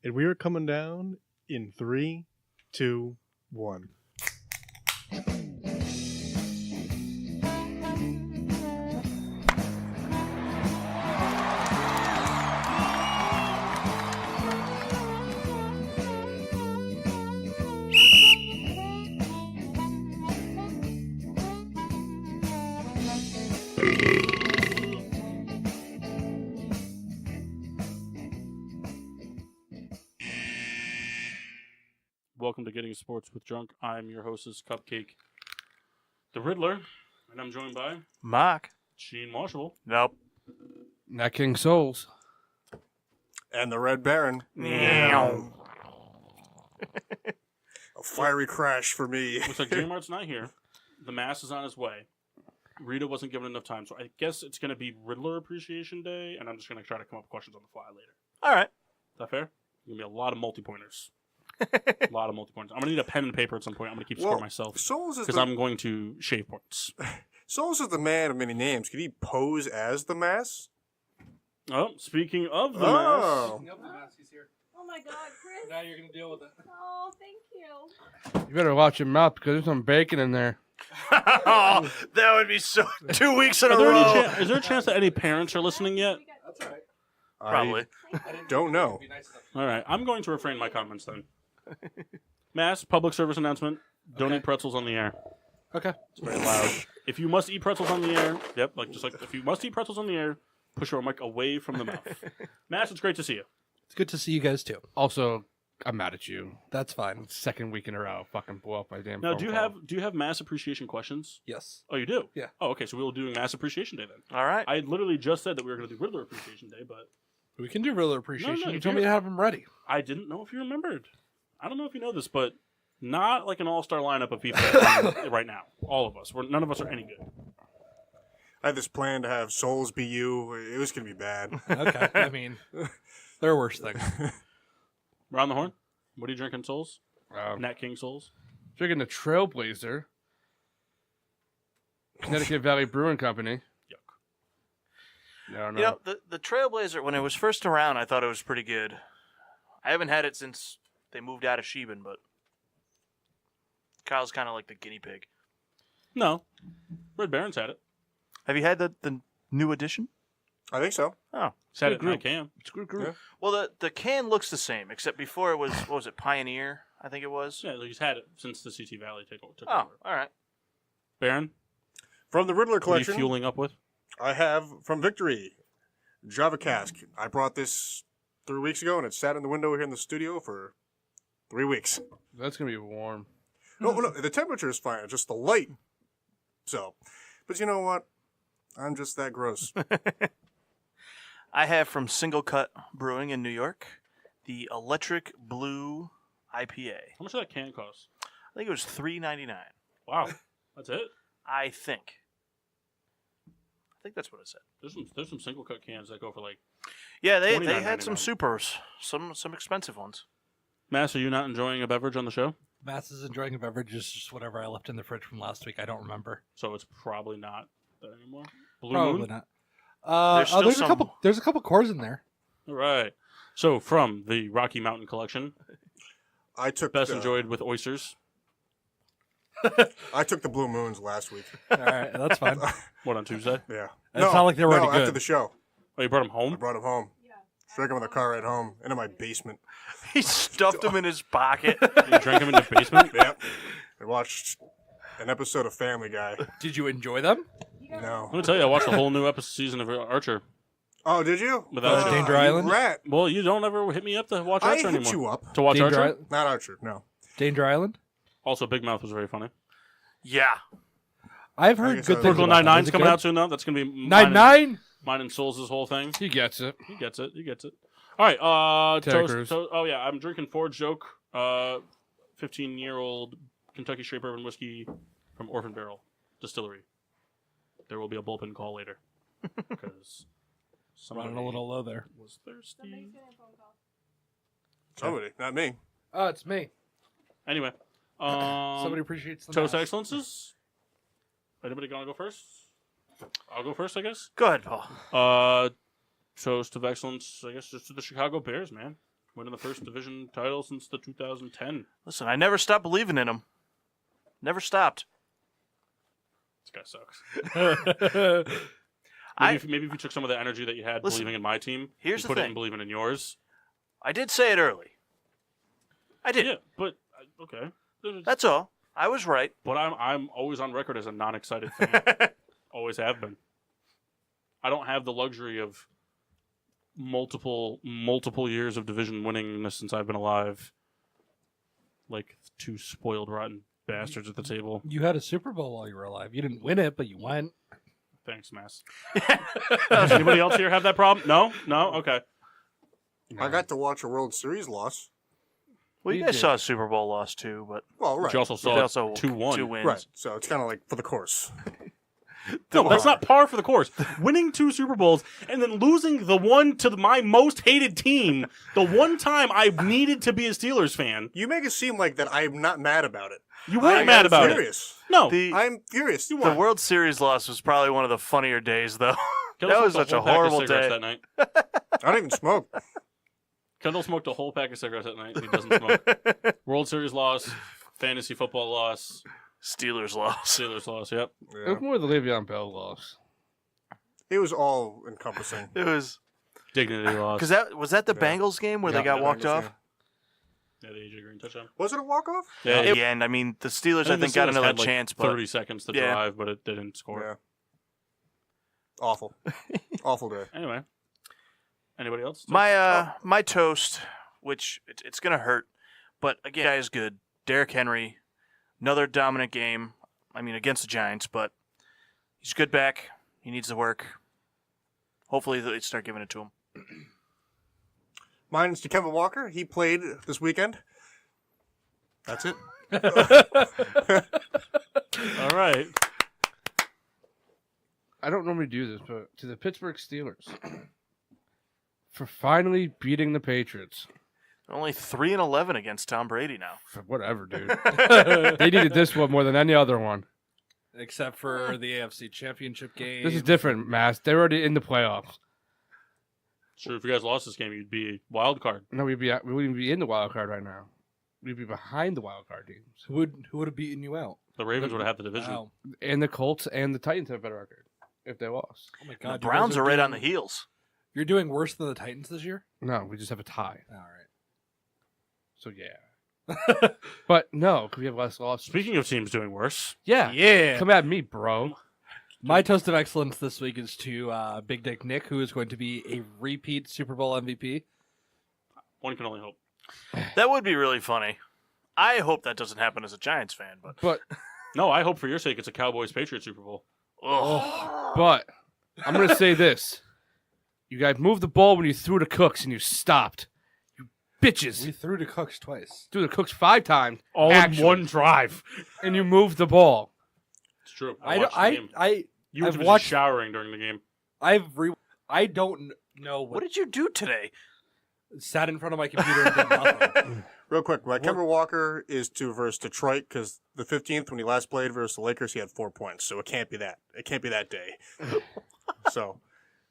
And we are coming down in 3, 2, 1. Welcome to Getting Sports with Drunk. I'm your hostess, Cupcake, the Riddler, and I'm joined by Machcine Marshall. Nope. Not King Souls. And the Red Baron. Meow. A fiery crash for me. Looks like J-Mart's not here. The mask is on his way. Rita wasn't given enough time, so I guess it's going to be Riddler Appreciation Day, and I'm just going to try to come up with questions on the fly later. All right. Is that fair? There's going to be a lot of multi-pointers. A lot of multi-pointers. I'm going to need a pen and paper at some point. I'm going to keep score myself. Souls is because I'm going to shave points. Souls is the man of many names. Could he pose as the mask? Oh, speaking of the mask. Oh. He's here. Oh my God, Chris! Now you're gonna deal with it. Oh, thank you. You better watch your mouth because there's some bacon in there. Oh, that would be so 2 weeks in a Is there row. is there a chance that any parents are listening yet? That's all right. Probably. Don't know. All right, I'm going to refrain my comments then. Mass public service announcement: don't eat pretzels on the air. Okay. It's very loud. If you must eat pretzels on the air, if you must eat pretzels on the air, push your mic away from the mouth. Mass, it's great to see you. It's good to see you guys too. Also, I'm mad at you. That's fine. Second week in a row, fucking blew up my damn. Now, phone do you call. have mass appreciation questions? Yes. Oh, you do? Yeah. Oh, okay. So we will do Mass Appreciation Day then. All right. I literally just said that we were going to do Riddler Appreciation Day, but We can do Riddler Appreciation. No, You if told me you're- to have them ready. I didn't know if you remembered. I don't know if you know this, but not like an all-star lineup of people right now. All of us. None of us are any good. I had this plan to have Souls be you. It was going to be bad. Okay. I mean, there are worse things. Round the horn. What are you drinking, Souls? Um, Nat King Souls. Drinking the Trailblazer, Connecticut Valley Brewing Company. Yuck. No, no. You know, the Trailblazer, when it was first around, I thought it was pretty good. I haven't had it since they moved out of Sheben, but Kyle's kind of like the guinea pig. No. Red Baron's had it. Have you had the new edition? I think so. Oh, He's had good it in my group. can. It's a good Yeah. group. Well, the can looks the same, except before it was, what was it, Pioneer, I think it was? Yeah, he's had it since the CT Valley took Oh, over. all right. Baron, From the Riddler what are you collection, fueling up with? I have from Victory, Java Cask. I brought this 3 weeks ago, and it sat in the window here in the studio for 3 weeks. That's gonna be warm. No, the temperature is fine. It's just the light. So, but you know what? I'm just that gross. I have from Single Cut Brewing in New York, the Electric Blue IPA. How much did that can cost? I think it was $3.99. Wow. That's it? I think that's what it said. There's some single cut cans that go for like... Yeah, they $29.99. had some supers, some expensive ones. Mass, are you not enjoying a beverage on the show? Mass is enjoying a beverage. It's just whatever I left in the fridge from last week. I don't remember. So it's probably not that anymore? Blue Probably Moon? not. There's still There's some- a couple. There's a couple cores in there. All right. So from the Rocky Mountain Collection, I took best the, enjoyed with oysters. I took the Blue Moons last week. All right, that's fine. What, on Tuesday? Yeah. It's not like they were no, any after good. the show. Oh, you brought them I home? brought them home. Yeah. Drank them in the car ride home, into my basement. He stuffed them in his pocket. You drank them in your basement? Yep. I watched an episode of Family Guy. Did you enjoy them? No. Let me tell you, I watched the whole new season of Archer. Oh, did you? Without you. Danger you Island? Rat. Well, you don't ever hit me up to watch I Archer hit anymore. you up. To watch Danger, Archer? Not Archer, no. Danger Island. Also, Big Mouth was very funny. Yeah. I've I heard guess good I- things Brooklyn about that. Nine-Nine's Is it coming good? out soon, though. That's going to be Nine. mine and Souls' whole thing. He gets it. He gets it. All right. Terry Crews. Oh, yeah. I'm drinking Forge Joke, 15-year-old Kentucky Straight Bourbon Whiskey from Orphan Barrel Distillery. There will be a bullpen call later. Because somebody Running a little low there. was thirsty. Somebody's getting a phone call. Somebody, not me. Oh, it's me. Anyway. Somebody appreciates the Toast mask. Excellences. Anybody gonna go first? I'll go first, I guess. Go ahead, Paul. Toast of excellence, I guess, just to the Chicago Bears, man. winning the first division title since the 2010. Listen, I never stopped believing in them. Never stopped. This guy sucks. I- Maybe if you took some of the energy that you had Listen, believing in my team, here's you the put it thing. in believing in yours. I did say it early. I did. Yeah, but okay. That's all. I was right. But I'm always on record as a non-excited fan. Always have been. I don't have the luxury of multiple years of division winningness since I've been alive. Like two spoiled, rotten bastards at the table. You had a Super Bowl while you were alive. You didn't win it, but you went. Thanks, Mass. Does anybody else here have that problem? No? Okay. I got to watch a World Series loss. Well, you You guys did. saw a Super Bowl loss too, but Well, right. But you also you saw also 2-1. 2 wins. Right. So it's kind of like for the course. No, that's not par for the course. Winning 2 Super Bowls and then losing the one to my most hated team, the one time I needed to be a Steelers fan. You make it seem like that I'm not mad about it. You weren't mad about it. furious. No. I'm furious. You The weren't. World Series loss was probably one of the funnier days, though. Kendall that was smoked such a whole pack of horrible cigarettes day. That night. I don't even smoke. Kendall smoked a whole pack of cigarettes that night. He doesn't smoke. World Series loss, fantasy football loss, Steelers loss. Steelers loss. Yep. It Yeah. was more the Le'Veon Bell loss. It was all encompassing. It was Dignity loss. because that was that the Yeah. Bengals game where Yeah, they got the walked Bengals off. game. Yeah, the AJ Green touchdown. Was it a walk off? Yeah, At the end, I mean, the Steelers I think got another chance, but 30 seconds to Yeah. drive, but it didn't score. Yeah. Awful. Awful day. Anyway. Anybody else? my toast, which it's gonna hurt, but again, guy is good. Derrick Henry, another dominant game. I mean, against the Giants, but he's good back. He needs to work. Hopefully, they start giving it to him. Mine's to Kevin Walker. He played this weekend. That's it. All right. I don't normally do this, but to the Pittsburgh Steelers for finally beating the Patriots. Only 3-11 against Tom Brady now. For whatever, dude. They needed this one more than any other one. Except for the AFC Championship game. This is different, Mass. They're already in the playoffs. Sure, if you guys lost this game, you'd be a wild card. No, we wouldn't even be in the wild card right now. We'd be behind the wild card teams. Who would have beaten you out? The Ravens would have had the division. Wow. And the Colts and the Titans have a better record if they lost. Oh my The God! you Browns guys are right on the doing- heels. You're doing worse than the Titans this year. No, we just have a tie. All right. So yeah. But no, because we have less losses. Speaking of teams doing worse, Yeah. Yeah. Come at me, bro. My toast of excellence this week is to Big Dick Nick, who is going to be a repeat Super Bowl MVP. one can only hope. That would be really funny. I hope that doesn't happen as a Giants fan, but But No, I hope for your sake it's a Cowboys-Patriots Super Bowl. but I'm gonna say this. You guys moved the ball when you threw to Cooks and you stopped. You bitches. We threw to Cooks twice. Threw to Cooks 5 times. All actually, in one drive. And you moved the ball. It's true. I watched the game. You were I've too busy watched- showering during the game. I don't know what what did you do today? sat in front of my computer and did nothing. Real quick, my Kevin Walker is to versus Detroit because the 15th, when he last played versus the Lakers, he had 4 points. So it can't be that. It can't be that day. So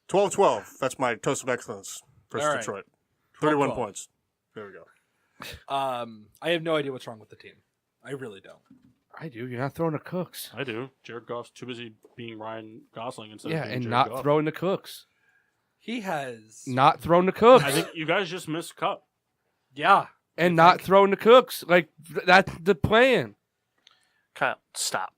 12-12. That's my toast of excellence versus All right. Detroit. 31 12-12. points. There we go. I have no idea what's wrong with the team. I really don't. I do. You're not throwing to Cooks. I do. Jared Goff's too busy being Ryan Gosling instead Yeah, of being and Jared not Goff. throwing to Cooks. He has Not throwing to Cooks. I think you guys just missed Cup. yeah. and not throwing to Cooks. Like, that's the plan. Kyle, stop.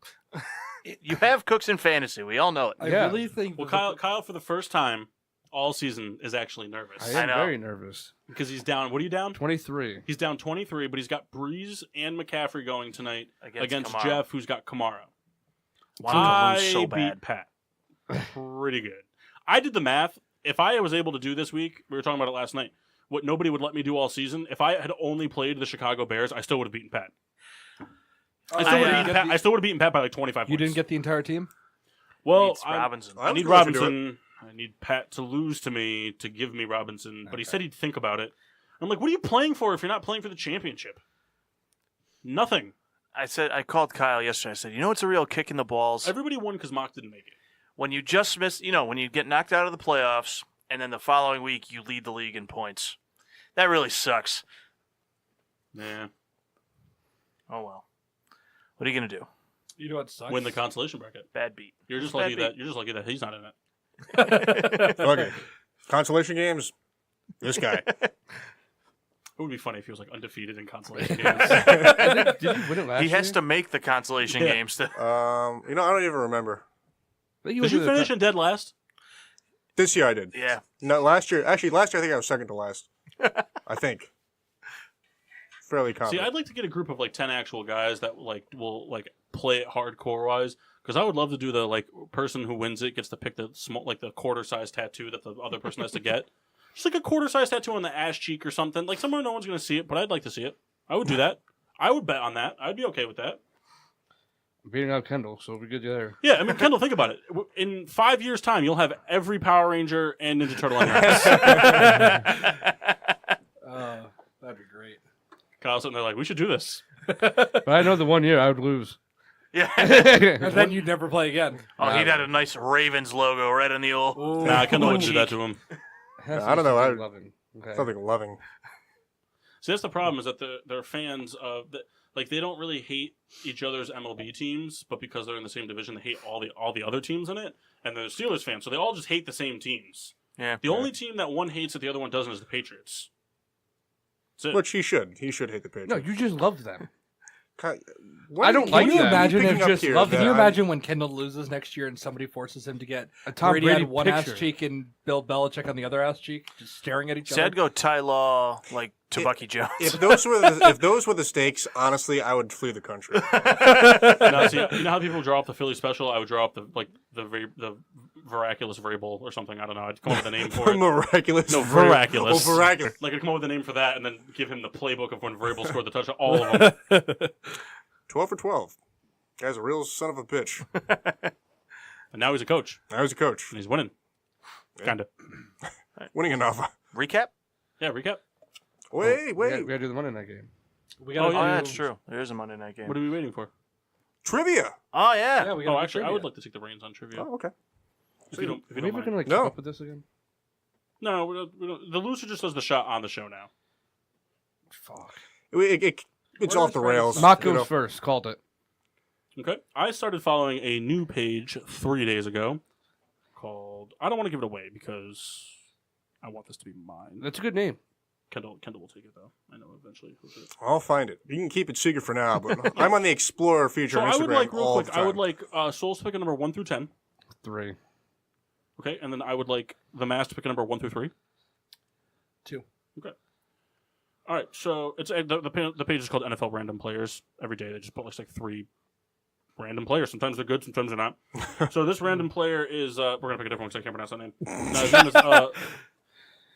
You have Cooks in fantasy. We all know it. I Yeah. really think Well, that Kyle, for the first time all season, is actually nervous I I am know. very nervous. because he's down. What are you down? 23. He's down 23, but he's got Breeze and McCaffrey going tonight against Kamara. Jeff, who's got Kamara. Wanted to lose I so beat bad. Pat. Pretty good. I did the math. If I was able to do this week, we were talking about it last night, what nobody would let me do all season, if I had only played the Chicago Bears, I still would have beaten Pat. I still would have beaten Pat. I still would have beaten Pat by like 25 you points. didn't get the entire team. well, Needs I'm- Robinson. I I was need going to do it. Robinson. I need Pat to lose to me to give me Robinson, but he said he'd think about it. I'm like, what are you playing for if you're not playing for the championship? Nothing. I called Kyle yesterday. I said, you know what's a real kick in the balls? Everybody won because Mock didn't make it. When you just miss, when you get knocked out of the playoffs, and then the following week you lead the league in points. That really sucks. Yeah. Oh well. What are you gonna do? You know what sucks? Win the consolation bracket. Bad beat. You're just Bad lucky beat. that he's not in it. Okay. Consolation games. This guy. It would be funny if he was like undefeated in consolation games. Did you win it last He year? has to make the consolation Yeah. games. To... I don't even remember. I think Did you finish in dead last? This year I did. Yeah. No, last year. Actually, last year I think I was second to last. I think. Fairly See, confident. I'd like to get a group of like 10 actual guys that like will like play it hardcore wise, because I would love to do the like person who wins it gets to pick the small like the quarter size tattoo that the other person has to get. Just like a quarter size tattoo on the ass cheek or something, like somewhere no one's gonna see it, but I'd like to see it. I would do that. I would bet on that. I'd be okay with that. I'm beating out Kendall, so we'll be good there. Yeah, I mean, Kendall, think about it. In 5 years' time, you'll have every Power Ranger and Ninja Turtle on your ass. That'd be great. Kyle's sitting there like, we should do this. But I know the 1 year I would lose. Yeah. And then you'd never play again. Oh, he'd had a nice Ravens logo right on the old. Nah, Kendall wouldn't do cheek. that to him. I don't know, Okay. Something loving. See, that's the problem, is that they're fans of like they don't really hate each other's MLB teams, but because they're in the same division, they hate all the other teams in it. And they're Steelers fans, so they all just hate the same teams. Yeah. The only team that one hates that the other one doesn't is the Patriots. That's it. Which he should. He should hate the Patriots. No, you just loved them. What I are don't you- like Can you that. imagine picking if up just here love? that Can you I'm- imagine when Kendall loses next year and somebody forces him to get A Tom Brady Brady on one picture. ass cheek and Bill Belichick on the other ass cheek, just staring at each See, I'd other? go Ty Law like to Bucky Jones. If those were the stakes, honestly, I would flee the country. Now, see, you know how people draw up the Philly special? I would draw up the Veraculous Vrabel or something. I don't know. I'd come up with a name for it. Miraculous. No, Veraculous. Oh, Veraculous. Like I'd come up with a name for that, and then give him the playbook of when Vrabel scored the touchdown. All of them. 12 for 12. Guy's a real son of a bitch. And now he's a coach, Now he's a coach. and he's winning. Kinda. Winning enough. Recap? Yeah. Recap. Wait. We gotta do the Monday night game. We Oh, gotta yeah, Oh, do- that's true. There is a Monday night game. What are we waiting for? Trivia. Oh, yeah. Yeah, we gotta Oh, do actually, I trivia. would like to take the reins on trivia. Oh, okay. If you don't Are we ever mind. gonna like No. keep up with this again? No, we don't. The loser just does the shot on the show now. Fuck. It's Where off is the Friday rails. Mock you know. goes first. Called it. Okay. I started following a new page 3 days ago called. I don't want to give it away because I want this to be mine. That's a good name. Kendall will take it though. I know eventually. He'll do it. I'll find it. You can keep it secret for now, but I'm on the Explorer feature So on I Instagram would like real all quick. the time. I would like Souls to pick a number 1 through 10. 3. Okay, and then I would like the Mass to pick a number 1 through 3. 2. Okay. All right, so it's the page is called NFL Random Players. Every day they just put like 3 random players. Sometimes they're good, sometimes they're not. So this random player is we're gonna pick a different one because I can't pronounce that name. His name is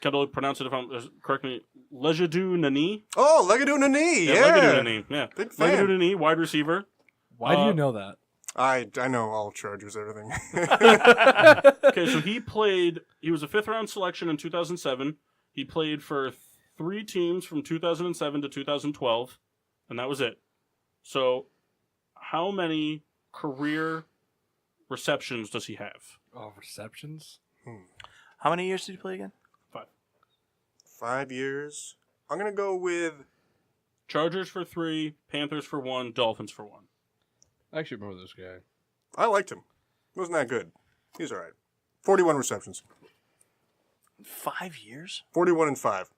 Kendall, pronounce it if I'm correct me. Lejedu Nani. Oh, Legadoo Nani. Yeah. Lejedu Nani. Yeah. Big fan. Lejedu Nani, wide receiver. Why do you know that? I know all Chargers, everything. Okay, so he was a 5th round selection in 2007. He played for 3 teams from 2007 to 2012, and that was it. So, how many career receptions does he have? Oh, receptions? How many years did he play again? 5. 5 years. I'm gonna go with. Chargers for 3, Panthers for 1, Dolphins for 1. I actually remember this guy. I liked him. Wasn't that good? He's all right. 41 receptions. 5 years? 41 and 5.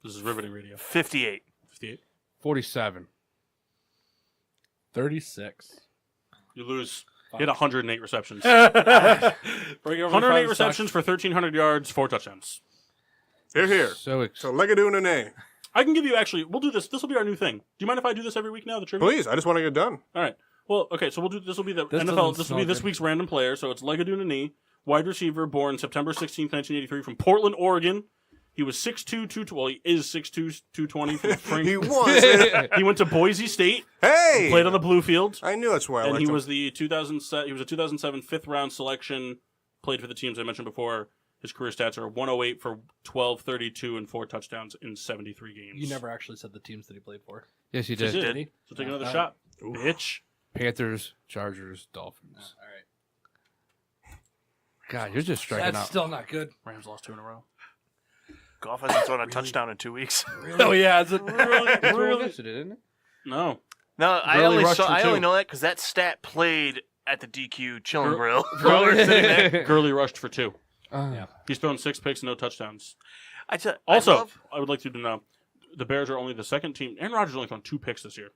This is riveting radio. 58. 58. 47. 36. You lose. He had 108 receptions. Bring it over to 108 five receptions for 1,300 yards, 4 touchdowns. Here. So So Legadoo Nani. I can give you we'll do this. This will be our new thing. Do you mind if I do this every week now, the trivia? Please, I just want to get it done. All right. Well, okay, so this will be the This NFL. doesn't This will smell be this good. week's random player. So it's Legadoo Nani, wide receiver, born September 16th, 1983, from Portland, Oregon. He was 6'2", 220. Well, he is 6'2", 220 from Frank. He was. He went to Boise State, Hey! played on the blue field, I knew that's why I and liked he him. was the 2007. He was a 2007 5th round selection. Played for the teams I mentioned before. His career stats are 108 for 1232 and 4 touchdowns in 73 games. You never actually said the teams that he played for. yes, he Just did. did. Did he? So take another All shot, bitch. Panthers, Chargers, Dolphins. All right. God, you're just striking That's out. still not good. Rams lost 2 in a row. Goff hasn't thrown a touchdown in 2 weeks. Oh yeah, is it? Really? Isn't it? No. No, I Gurley only rushed saw. for I only 2. know that because that stat played at the DQ Chilling Gur- Grill. Gurley- Sitting there. Gurley rushed for 2. Yeah. He's thrown 6 picks, no touchdowns. Also, I would like you to know, the Bears are only the second team. Aaron Rodgers only thrown 2 picks this year.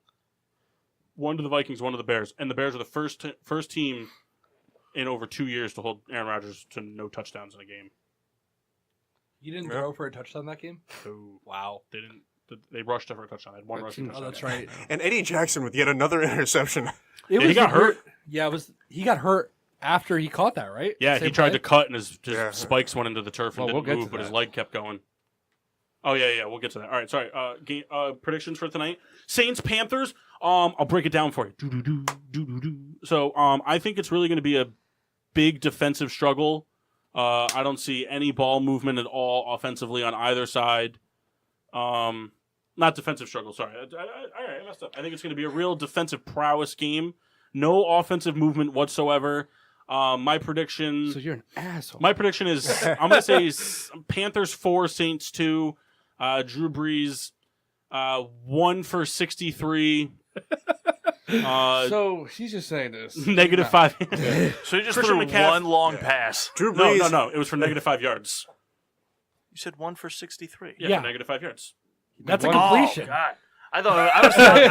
1 to the Vikings, 1 to the Bears, and the Bears are the first team in over 2 years to hold Aaron Rodgers to no touchdowns in a game. You didn't Yeah. throw for a touchdown that game? So Wow. they didn't. They rushed for a touchdown. They had 1 rushing Oh, touchdown. that's right. And Eddie Jackson with yet another interception. It Yeah, he got hurt. Yeah, he got hurt after he caught that, right? Yeah, Same he tried play? to cut and his Yeah. spikes went into the turf and Well, we'll didn't get move, to but his that. leg kept going. Oh yeah, we'll get to that. All right, sorry. Game predictions for tonight: Saints Panthers. I'll break it down for you. So I think it's really going to be a big defensive struggle. I don't see any ball movement at all offensively on either side. Not defensive struggle. Sorry, I messed up. I think it's going to be a real defensive prowess game. No offensive movement whatsoever. My prediction. So you're an asshole. My prediction is I'm going to say Panthers 4, Saints 2. Drew Brees 1 for 63. So he's just saying this. Negative 5. so you just Christian threw McCaffrey- one long pass. Drew Brees. No. It was for negative 5 yards. You said 1 for 63. Yeah, Yeah. for negative 5 yards. That's a One- completion. Oh, God. I thought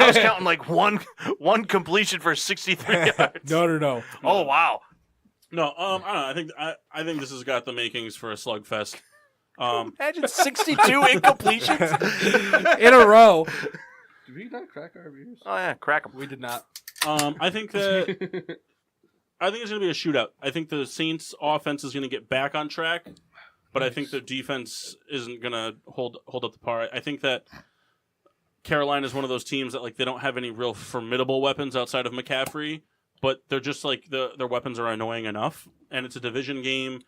I was counting like one completion for 63 yards. No. Oh wow. No, I don't know. I think this has got the makings for a slugfest. Imagine 62 incompletions. In a row. Did we not crack our beers? Oh yeah, crack them. We did not. I think that I think it's going to be a shootout. I think the Saints offense is going to get back on track, but I think the defense isn't going to hold up the par. I think that Carolina is one of those teams that like they don't have any real formidable weapons outside of McCaffrey, but they're just like their weapons are annoying enough, and it's a division game.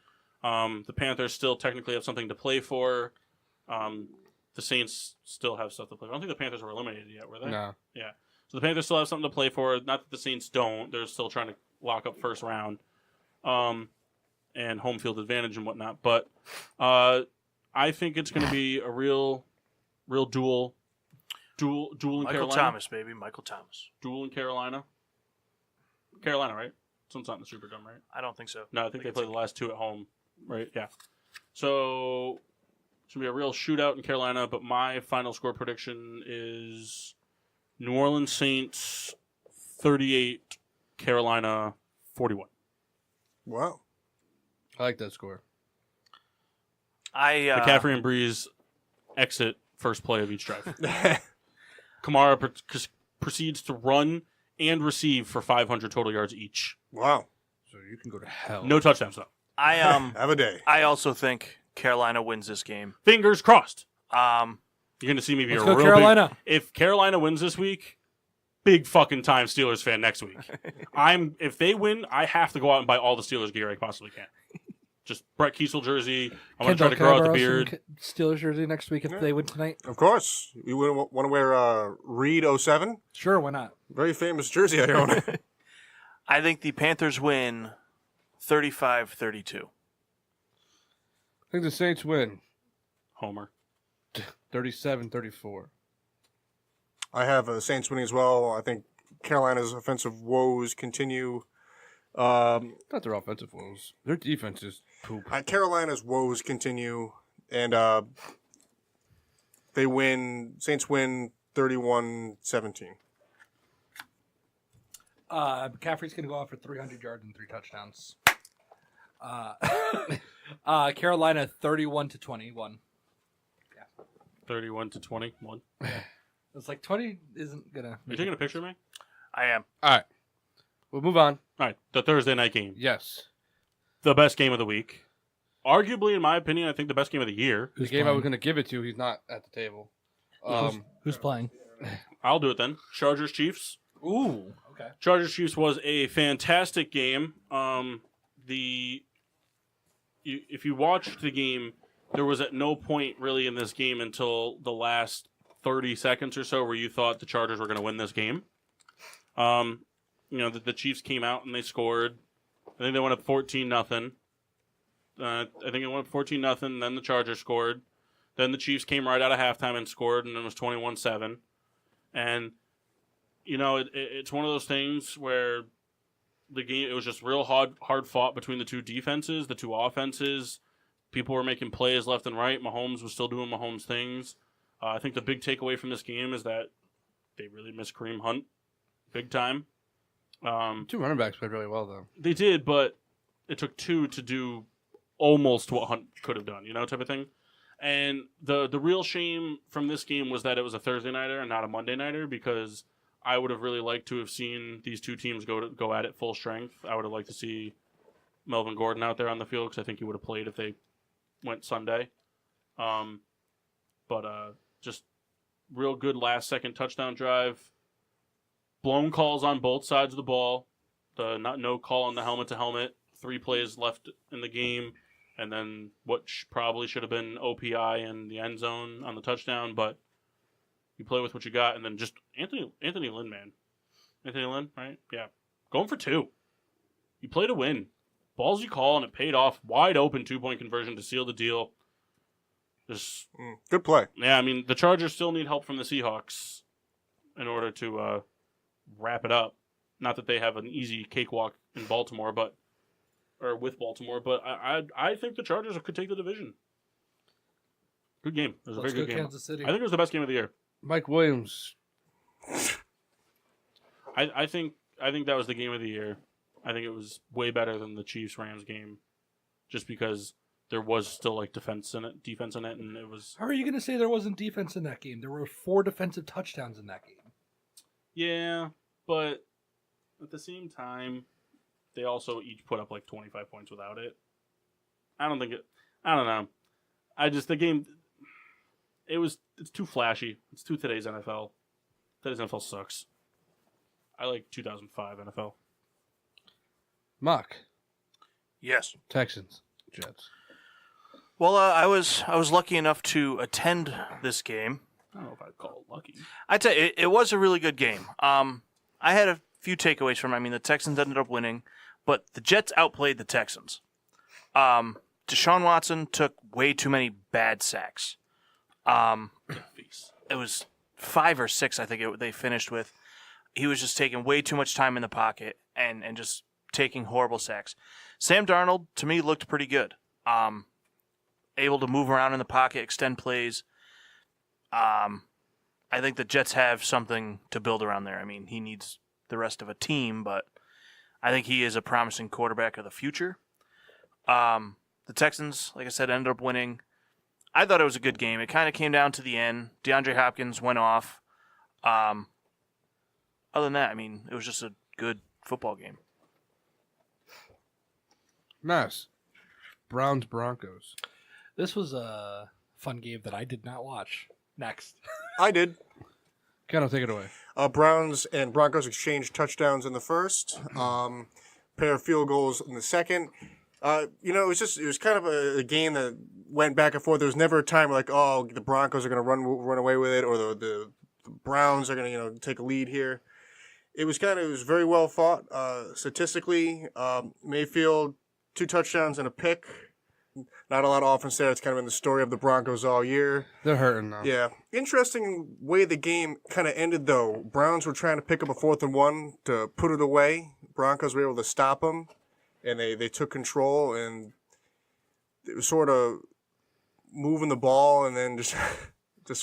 The Panthers still technically have something to play for. The Saints still have stuff to play for. I don't think the Panthers were eliminated yet, were they? No. Yeah. So the Panthers still have something to play for. Not that the Saints don't. They're still trying to lock up first round, and home field advantage and whatnot. But I think it's going to be a real duel in Michael Carolina. Thomas, baby, Michael Thomas. Duel in Carolina. Carolina, right? So it's not in the Superdome, right? I don't think so. No, I think they played the last 2 at home, right? Yeah. So it's going to be a real shootout in Carolina, but my final score prediction is New Orleans Saints 38, Carolina 41. Wow. I like that score. McCaffrey and Breeze exit first play of each drive. Kamara proceeds to run and receive for 500 total yards each. Wow. So you can go to hell. No touchdowns, though. I Have a day. I also think Carolina wins this game. Fingers crossed. Um, You're going to see me be Let's a go real Carolina. big... If Carolina wins this week, big fucking time Steelers fan next week. If they win, I have to go out and buy all the Steelers gear I possibly can. Just Brett Kiesel jersey. I want to try to grow out the beard. Steelers jersey next week if they win tonight. Of course. You want to wear Reed 07? Sure, why not? Very famous jersey I own. I think the Panthers win 35-32. I think the Saints win Homer. 37-34. I have the Saints winning as well. I think Carolina's offensive woes continue. Not their offensive woes. Their defense is poop. Carolina's woes continue, and they win. Saints win 31-17. McCaffrey's going to go off for 300 yards and 3 touchdowns. Carolina 31-21. 31-21. It's like 20 isn't going to. Are you taking a picture of me? I am. All right. We'll move on. All right. The Thursday night game. Yes. The best game of the week. Arguably, in my opinion, I think the best game of the year. The game I was going to give it to, he's not at the table. Who's playing? I'll do it then. Chargers Chiefs. Ooh, okay. Chargers Chiefs was a fantastic game. If you watched the game, there was at no point really in this game until the last 30 seconds or so where you thought the Chargers were going to win this game. The Chiefs came out and they scored. I think they went up 14-0. I think it went 14-0. Then the Chargers scored. Then the Chiefs came right out of halftime and scored, and it was 21-7. And it's one of those things where the game, it was just real hard fought between the two defenses, the two offenses. People were making plays left and right. Mahomes was still doing Mahomes things. I think the big takeaway from this game is that they really missed Kareem Hunt big time. Two running backs played really well, though. They did, but it took two to do almost what Hunt could have done, type of thing. And the real shame from this game was that it was a Thursday nighter and not a Monday nighter, because I would have really liked to have seen these two teams go at it full strength. I would have liked to see Melvin Gordon out there on the field, because I think he would have played if they went Sunday. But just real good last-second touchdown drive. Blown calls on both sides of the ball. No call on the helmet-to-helmet. 3 plays left in the game. And then what probably should have been OPI in the end zone on the touchdown. But you play with what you got. And then just Anthony Lynn, man. Anthony Lynn, right? Yeah. Going for 2. You play to win. Balls you call, and it paid off. Wide open 2-point conversion to seal the deal. Just Good play. Yeah, I mean, the Chargers still need help from the Seahawks in order to wrap it up. Not that they have an easy cakewalk in Baltimore, with Baltimore, but I think the Chargers could take the division. Good game. It was a very good game. Kansas City. I think it was the best game of the year. Mike Williams. I think that was the game of the year. I think it was way better than the Chiefs-Rams game, just because there was still defense in it, and it was. How are you going to say there wasn't defense in that game? There were 4 defensive touchdowns in that game. Yeah, but at the same time, they also each put up 25 points without it. I don't know. The game, it's too flashy. It's too today's NFL. Today's NFL sucks. I like 2005 NFL. Mock. Yes. Texans. Jets. Well, I was lucky enough to attend this game. I don't know if I'd call it lucky. I'd say it was a really good game. I had a few takeaways from it. I mean, the Texans ended up winning, but the Jets outplayed the Texans. Deshaun Watson took way too many bad sacks. It was 5 or 6, I think they finished with. He was just taking way too much time in the pocket and just taking horrible sacks. Sam Darnold, to me, looked pretty good. Able to move around in the pocket, extend plays. I think the Jets have something to build around there. I mean, he needs the rest of a team, but I think he is a promising quarterback of the future. The Texans, like I said, ended up winning. I thought it was a good game. It kind of came down to the end. DeAndre Hopkins went off. Other than that, I mean, it was just a good football game. Mass. Browns Broncos. This was a fun game that I did not watch. Next. I did. Kendall, take it away. Browns and Broncos exchanged touchdowns in the first. Pair of field goals in the second. It was kind of a game that went back and forth. There was never a time where the Broncos are going to run away with it, or the Browns are going to take a lead here. It was very well fought statistically. Mayfield, 2 touchdowns and a pick. Not a lot of offense there. It's kind of been the story of the Broncos all year. They're hurting now. Yeah. Interesting way the game kind of ended, though. Browns were trying to pick up a 4th and 1 to put it away. Broncos were able to stop them, and they took control, and it was sort of moving the ball, and then just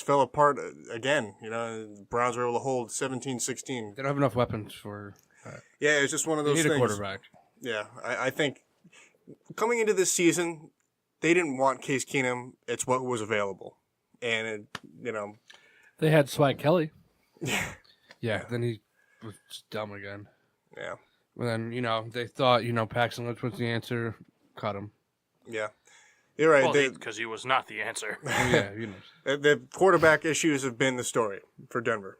fell apart again. The Browns were able to hold 17-16. They don't have enough weapons for that. Yeah, it's just one of They those need things. a quarterback. Yeah, I think coming into this season, they didn't want Case Keenum. It's what was available. And, They had Swag Kelly. Yeah, then he was just dumb again. Yeah. And then, they thought, Paxton Lynch was the answer. Cut him. Yeah. You're right. Well, because he was not the answer. Yeah, The quarterback issues have been the story for Denver.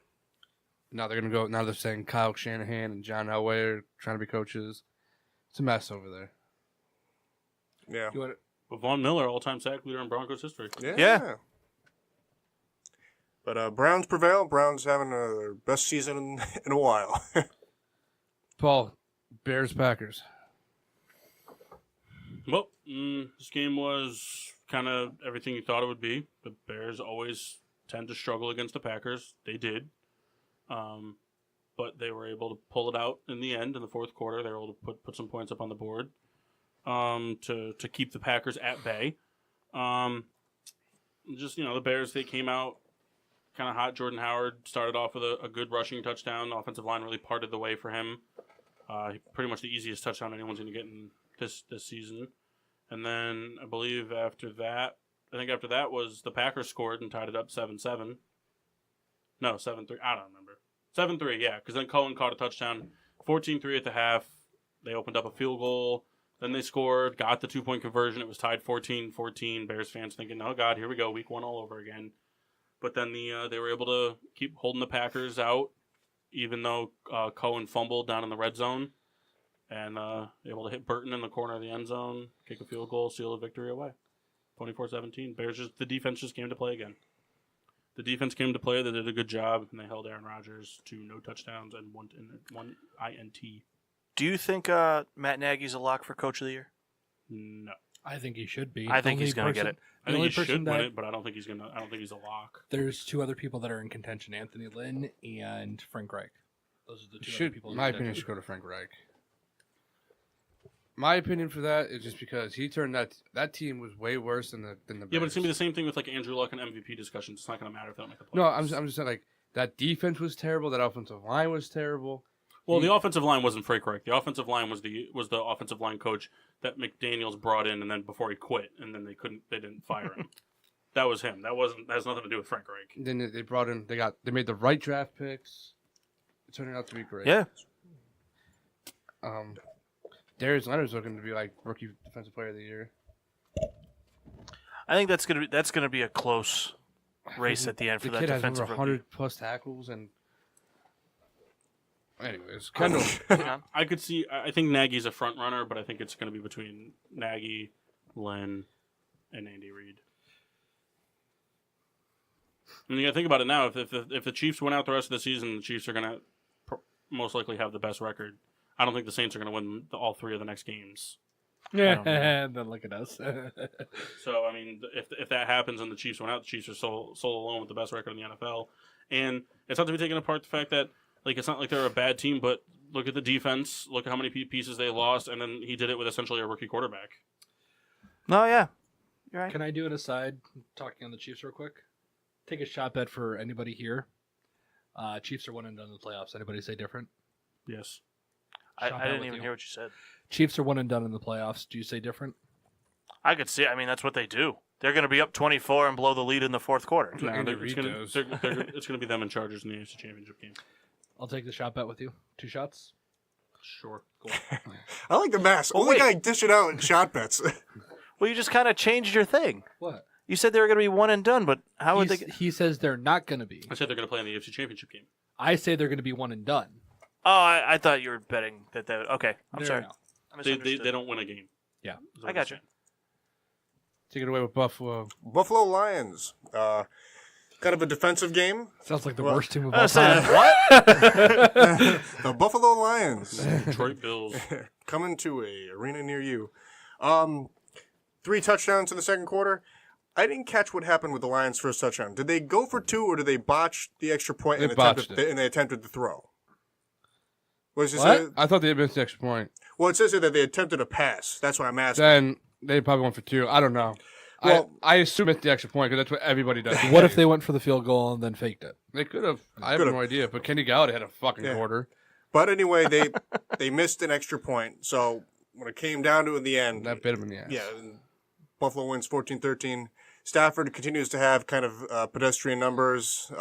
Now they're going to go. Now they're saying Kyle Shanahan and John Elway are trying to be coaches. It's a mess over there. Yeah. But Von Miller, all-time sack leader in Broncos history. Yeah. But Browns prevail. Browns having their best season in a while. Paul, Bears Packers. Well, this game was kind of everything you thought it would be. The Bears always tend to struggle against the Packers. They did. But they were able to pull it out in the end, in the fourth quarter. They were able to put some points up on the board to keep the Packers at bay. The Bears, they came out kind of hot. Jordan Howard started off with a good rushing touchdown. The offensive line really parted the way for him. Pretty much the easiest touchdown anyone's going to get in this season. And then I believe after that was the Packers scored and tied it up 7-7. No, 7-3. I don't remember. 7-3, yeah, because then Cohen caught a touchdown. 14-3 at the half. They opened up a field goal. Then they scored, got the 2-point conversion. It was tied 14-14. Bears fans thinking, oh, God, here we go, week one all over again. But then they were able to keep holding the Packers out, even though Cohen fumbled down in the red zone. And able to hit Burton in the corner of the end zone, kick a field goal, seal the victory away. 24-17. The defense just came to play again. The defense came to play. They did a good job, and they held Aaron Rodgers to no touchdowns and one INT. Do you think Matt Nagy's a lock for Coach of the Year? No, I think he should be. I think he's going to get it. I think he should win it, but I don't think he's gonna. I don't think he's a lock. There's two other people that are in contention: Anthony Lynn and Frank Reich. Those are the two other people. My opinion should go to Frank Reich. My opinion for that is just because he turned that team was way worse than the Bears. Yeah, but it's gonna be the same thing with like Andrew Luck and MVP discussions. It's not gonna matter if they don't make the playoffs. No, I'm just saying like that defense was terrible. That offensive line was terrible. Well, the offensive line wasn't Frank Reich. The offensive line was the offensive line coach that McDaniels brought in, and then before he quit, and then they didn't fire him. That was him. That has nothing to do with Frank Reich. Then they brought in. They made the right draft picks. It turned out to be great. Yeah. Darius Leonard's looking to be like rookie defensive player of the year. I think that's gonna be a close race at the end for that kid has defensive over rookie. 100+ tackles and. Anyways, kind of. I could see. I think Nagy's a front runner, but I think it's going to be between Nagy, Len, and Andy Reid. And you got to think about it now. If the Chiefs win out the rest of the season, the Chiefs are going to most likely have the best record. I don't think the Saints are going to win all three of the next games. Yeah, and then look at us. So I mean, if that happens and the Chiefs win out, the Chiefs are sole alone with the best record in the NFL. And it's not to be taken apart the fact that. Like, it's not like they're a bad team, but look at the defense. Look at how many pieces they lost, and then he did it with essentially a rookie quarterback. No, yeah. You're right. Can I do an aside, talking on the Chiefs real quick? Take a shot bet for anybody here. Chiefs are one and done in the playoffs. Anybody say different? Yes. I Shot bet didn't with even you. hear what you said. Chiefs are one and done in the playoffs. Do you say different? I could see. I mean, that's what they do. They're going to be up 24 and blow the lead in the fourth quarter. Yeah, No, Andy it's Reid going does. to be them and Chargers in the AFC Championship game. I'll take the shot bet with you. 2 shots? Sure. Cool. I like the mask. Oh, Only wait. guy dishing out in shot bets. Well, you just kind of changed your thing. What? You said they were going to be one and done, but how would they? He says they're not going to be. I said they're going to play in the AFC Championship game. I say they're going to be one and done. Oh, I thought you were betting that. Okay, I'm No, sorry. no. I They misunderstood. don't win a game. Yeah. Is what I I'm got you. saying. Take it away with Buffalo. Buffalo Lions. Kind of a defensive game. Sounds like the Well, worst team of I all was saying, time. what? The Buffalo Lions Detroit Bills. coming to a arena near you. 3 touchdowns in the second quarter. I didn't catch what happened with the Lions' first touchdown. Did they go for 2 or did they botch the extra point They and botched they attempted to throw? What does it What? say? I thought they had missed the extra point. Well, it says here that they attempted a pass. That's why I'm asking. Then they probably went for 2. I don't know. Well- I assume it's the extra point because that's what everybody does. What if they went for the field goal and then faked it? They could have. I have Could've. no idea. But Kenny Galladay had a fucking Yeah. quarter. But anyway, they missed an extra point. So when it came down to it in the end, That bit him in the ass. yeah, Buffalo wins 14-13. Stafford continues to have kind of pedestrian numbers.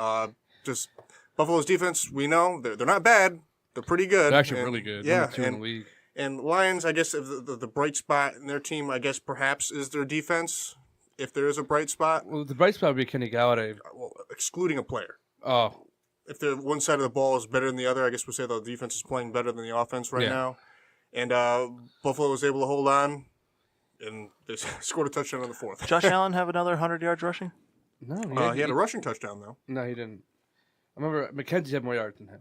Just Buffalo's defense, we know they're not bad. They're pretty good. They're actually And- really good. Yeah, Number 2 in the and, league. and Lions, I guess, if the bright spot in their team, I guess perhaps is their defense. If there is a bright spot, Well, the bright spot would be Kenny Galladay. well, excluding a player. Oh, If the one side of the ball is better than the other, I guess we'll say the defense is playing better than the offense right Yeah. now. And Buffalo was able to hold on, and they scored a touchdown in the fourth. Josh Allen have another 100 yards rushing? no. He had a rushing touchdown, though. No, he didn't. I remember McKenzie had more yards than him.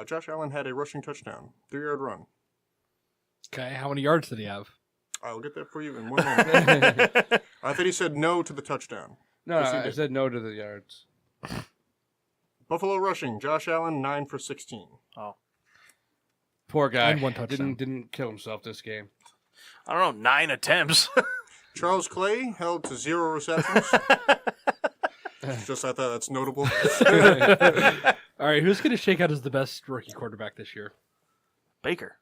Josh Allen had a rushing touchdown, 3-yard run. Okay, how many yards did he have? I'll get that for you in 1 moment. I thought he said no to the touchdown. No, Yes, he I did. said no to the yards. Buffalo rushing. Josh Allen 9 for 16. Poor guy. And one touchdown. Didn't kill himself this game. I don't know, 9 attempts. Charles Clay held to 0 receptions. Just I thought that's notable. All right, who's going to shake out as the best rookie quarterback this year? Baker.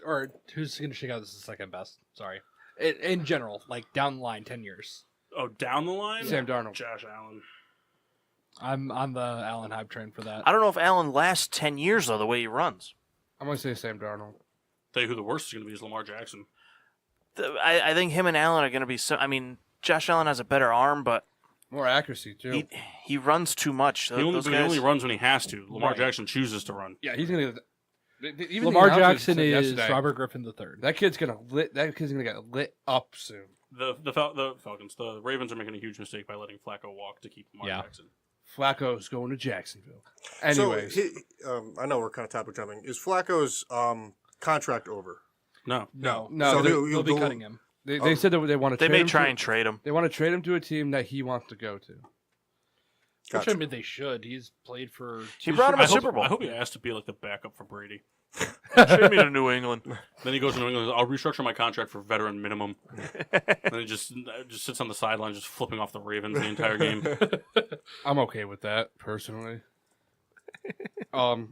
Or who's going to shake out as the second best? Sorry. In general, like down the line, 10 years. Oh, down the line? Sam Darnold. Josh Allen. I'm on the Allen hype train for that. I don't know if Allen lasts 10 years, though, the way he runs. I'm going to say Sam Darnold. Tell you who the worst is going to be is Lamar Jackson. I think him and Allen are going to be I mean, Josh Allen has a better arm, but More accuracy, too. he runs too much. He Those only guys, runs when he has to. Lamar Right. Jackson chooses to run. Yeah, he's going to get... Even Lamar the announcers Jackson said is yesterday, Robert Griffin III. That kid's gonna get lit up soon. The Falcons, the Ravens are making a huge mistake by letting Flacco walk to keep Lamar Yeah. Jackson. Flacco's going to Jacksonville. Anyways, So, I know we're kind of topic jumping. Is Flacco's contract over? No. No. No, So they- they'll be cutting him. they said that they want to. they trade may him try to, and trade him. They want to trade him to a team that he wants to go to. Gotcha. Which I mean, they should. He's played for... He brought him a Super Bowl. I hope he asked to be like the backup for Brady. Trade me to New England. Then he goes to New England. I'll restructure my contract for veteran minimum. Then he just sits on the sideline, just flipping off the Ravens the entire game. I'm okay with that personally. All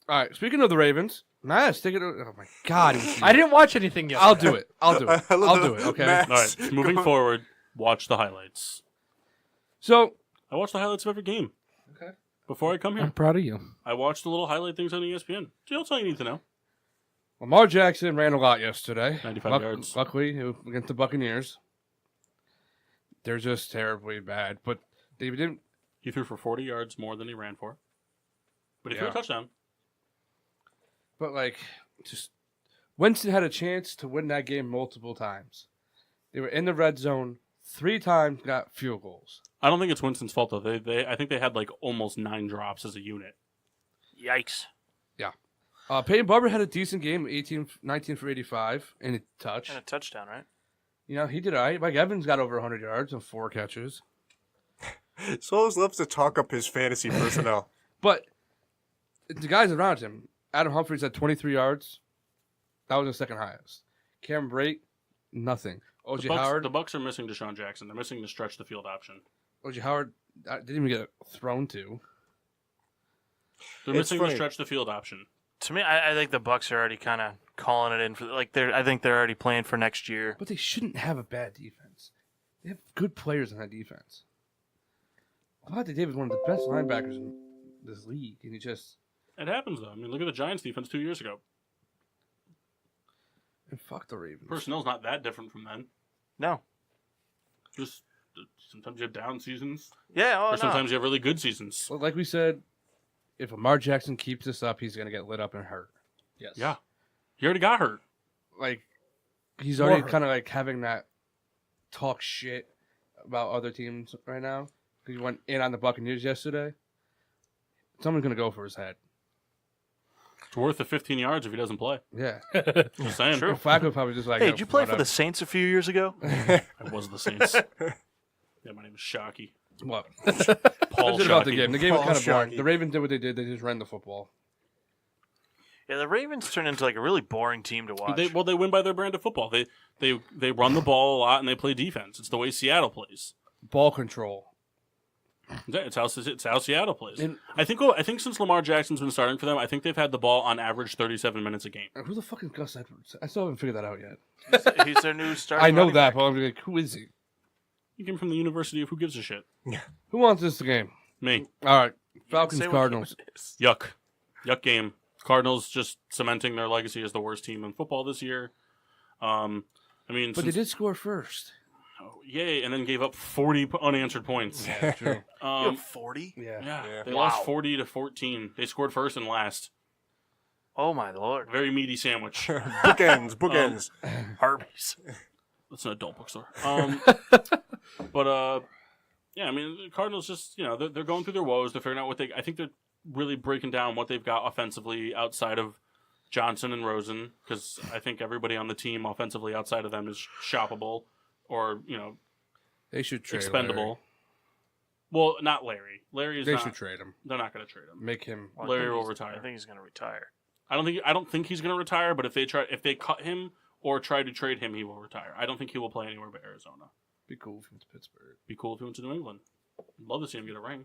right. Speaking of the Ravens, Matt, take it. Oh my God! I didn't watch anything yet. I'll do it. I'll do it. I love I'll the do it. Okay. math. All right, moving forward, watch the highlights. So I watch the highlights of every game. Okay. Before I come I'm here, proud of you. I watch the little highlight things on ESPN. That's all you need to know. Lamar Jackson ran a lot yesterday. 95 yards. Luckily, against the Buccaneers. They're just terribly bad, but they didn't. He threw for 40 yards more than he ran for. But he threw a Yeah. touchdown. But like, just Winston had a chance to win that game multiple times. They were in the red zone 3 times, got field goals. I don't think it's Winston's fault, though. I think they had like almost 9 drops as a unit. Yikes. Peyton Barber had a decent game, 19 for 85, and a touch. And a touchdown, right? You know, he did all right. Mike Evans got over 100 yards and 4 catches. Souls loves to talk up his fantasy personnel. But the guys around him, Adam Humphries had 23 yards. That was the second highest. Cam Brate, nothing. O.J. Howard, The Bucks are missing Deshaun Jackson. They're missing the stretch the field option. O.J. Howard didn't even get thrown to. They're It's missing funny. the stretch the field option. To me, I think the Bucks are already kind of calling it in for I think they're already playing for next year. But they shouldn't have a bad defense. They have good players in that defense. Devontae Davis is one of the best linebackers in this league, and he just It happens, though. I mean, look at the Giants' defense 2 years ago. and fuck the Ravens. Personnel's not that different from then. No. Just sometimes you have down seasons, Yeah. Oh or no. sometimes you have really good seasons. Well, like we said, if Lamar Jackson keeps this up, he's gonna get lit up and hurt. Yes. Yeah. He already got hurt. Like he's More already hurt. kind of like having that talk shit about other teams right now. He went in on the Buccaneers yesterday. Someone's gonna go for his head. It's worth the 15 yards if he doesn't play. Yeah. Just saying. True. And Flacco probably just like. Hey, "Oh, did you play for whatever." the Saints a few years ago? I was the Saints. Yeah, my name is Shockey. What? Paul That's it about the Shockey. game. The game was Paul kind of boring. Shockey. The Ravens did what they did. They just ran the football. Yeah, the Ravens turned into like a really boring team to watch. They win by their brand of football. They run the ball a lot and they play defense. It's the way Seattle plays. Ball control. Yeah, it's how Seattle plays. And- I think since Lamar Jackson's been starting for them, I think they've had the ball on average 37 minutes a game. Who the fuck is Gus Edwards? I still haven't figured that out yet. He's their new starting I know running that, back. but I'm like, who is he? He came from the University of Who Gives a Shit. Who wants this game? Me. All right, You can Falcons say what Cardinals. game it is. Yuck game. Cardinals just cementing their legacy as the worst team in football this year. I mean, But they did score first. yay, and then gave up 40 unanswered points. Yeah, true. You have 40? Yeah. Yeah, they Wow. lost 40-14. They scored first and last. Oh my lord. Very meaty sandwich. bookends. Arby's. That's an adult bookstore. But yeah, I mean, the Cardinals just they're going through their woes. They're figuring out I think they're really breaking down what they've got offensively outside of Johnson and Rosen, because I think everybody on the team offensively outside of them is shoppable or, They should trade expendable. Larry. Well, not Larry. Larry is They not. should trade him. They're not going to trade him. Make him. Well, Larry I think will he's- retire. I think he's going to retire. I don't think he's going to retire, but if they cut him or try to trade him, he will retire. I don't think he will play anywhere but Arizona. Be cool if he went to Pittsburgh. Be cool if he went to New England. I'd love to see him get a ring.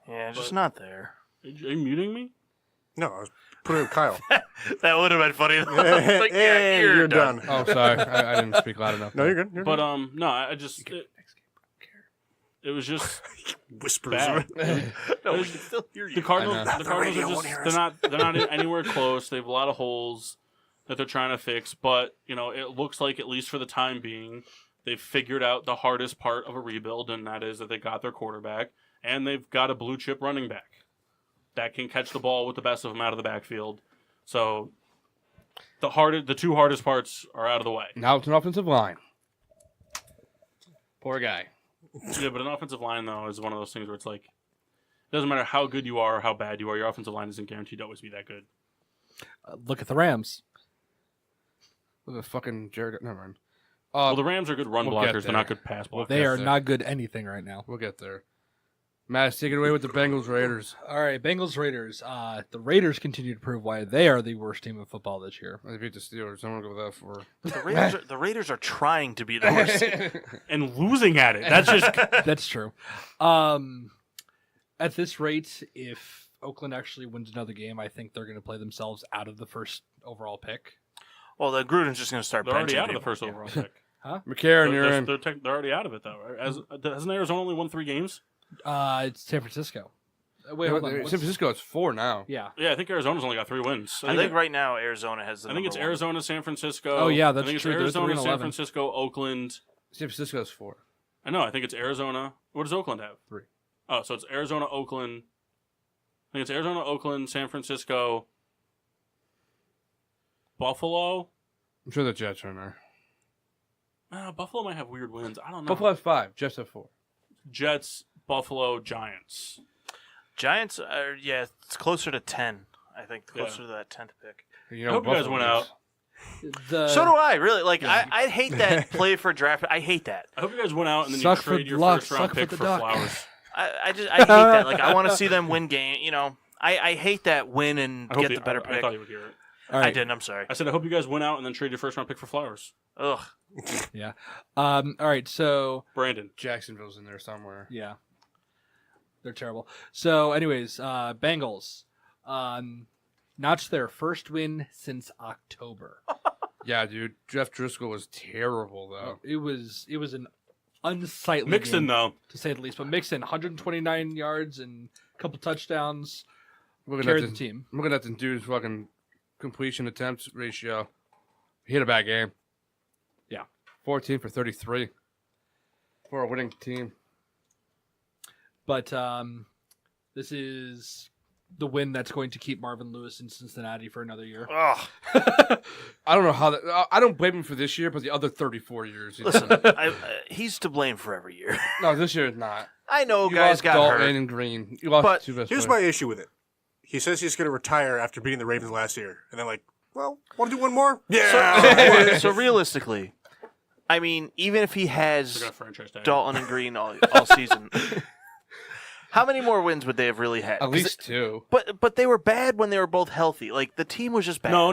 Yeah, just But- not there. Are you muting me? No, I was putting it with Kyle. That would have been funny. Hey, Like, hey, you're done. Oh, sorry. I didn't speak loud enough. No, you're good. You're But good. no, I just it was just Whispers. bad. No, we can still hear The you. Cardinals, I know. the Cardinals radio are won't just hear they're not anywhere close. They have a lot of holes that they're trying to fix, but it looks like at least for the time being, they've figured out the hardest part of a rebuild, and that is that they got their quarterback and they've got a blue chip running back that can catch the ball with the best of them out of the backfield. So the two hardest parts are out of the way. Now it's an offensive line. Poor guy. Yeah, but an offensive line though is one of those things where it's like it doesn't matter how good you are or how bad you are, your offensive line isn't guaranteed to always be that good. Look at the Rams. Look at fucking Jared. Never mind. Well, the Rams are good run we'll get blockers, they're not there. good pass We'll blockers. They get are there. not good anything right now. We'll get there. Matt, take it away with the Bengals Raiders. All right, Bengals Raiders. The Raiders continue to prove why they are the worst team of football this year. They beat the Steelers. I'm gonna go with that for. The Raiders are trying to be the worst. And losing at it. That's just That's true. At this rate, if Oakland actually wins another game, I think they're going to play themselves out of the first overall pick. Well, the Gruden's just going to start they're already benching out of the people. first overall pick. McCarron, you're in. They're already out of it though. Right? Hasn't Arizona only won 3 games? It's San Francisco. Wait, hold on. San What's- Francisco is 4 now. Yeah. Yeah, I think Arizona's only got 3 wins. I think right now Arizona has the I think it's number one. Arizona, San Francisco. Oh, yeah, I that's think it's true. They're Arizona, 3-11. San Francisco, Oakland. San Francisco is 4. I know. I think it's Arizona. What does Oakland have? 3. Oh, so it's Arizona, Oakland. I think it's Arizona, Oakland, San Francisco, Buffalo. I'm sure the Jets are in there. Buffalo might have weird wins. I don't know. Buffalo has 5. Jets have 4. Jets, Buffalo, Giants. Giants are, it's closer to 10. I think closer Yeah. to that 10th pick. You I hope you guys Buffalo went wins. out. So do I, really. Like, I hate that play for draft. I hate that. I hope you guys went out and then Suck you for trade your luck, first round suck for pick the for duck. Flowers. I hate that. Like, I want to see them win game. I hate that win and I hope get you- the better I pick. thought you would hear it. All I right. didn't. I'm sorry. I said I hope you guys went out and then trade your first round pick for Flowers. Ugh. Yeah. All right. So Brandon. Jacksonville's in there somewhere. yeah, they're terrible. So, anyways, Bengals notched their first win since October. Yeah, dude. Jeff Driscoll was terrible, though. It was an unsightly Mixon game, though. to say the least. But Mixon, 129 yards and a couple touchdowns, Looking carried at the team. I'm looking at the dude's fucking completion attempts ratio. He had a bad game. Yeah. 14 for 33 for a winning team. But this is the win that's going to keep Marvin Lewis in Cincinnati for another year. Ugh. I don't know how that. I don't blame him for this year, but the other 34 years. Listen, he's to blame for every year. No, this year is not. I know You guys lost got Dalton hurt. and Green. You lost But two best Here's players. my issue with it. He says he's going to retire after beating the Ravens last year. And they're like, well, want to do one more? Yeah. So realistically, I mean, even if he They're has gonna franchise tag. Dalton and Green all season, how many more wins would they have really had? At least 2. But they were bad when they were both healthy. Like, the team was just bad. No.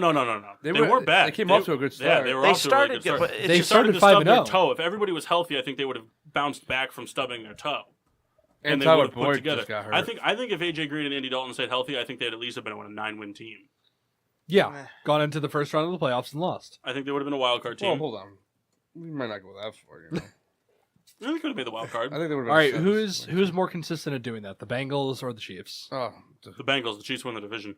They They were- were bad. they came off to a good Yeah, start. they were They off to a really started good start. good, but it They just started to stub 5-0. their toe. If everybody was healthy, I think they would have bounced back from stubbing their toe. And they Tyler would have put Boyd together. just got hurt. I think if AJ Green and Andy Dalton stayed healthy, I think they'd at least have been a 9-win team. Yeah, gone into the first round of the playoffs and lost. I think they would have been a wild card team. Well, hold on. We might not go that far. You know? They could have made the wild card. I think they would have All right, who's more consistent at doing that, the Bengals or the Chiefs? Oh, The Bengals, the Chiefs win the division.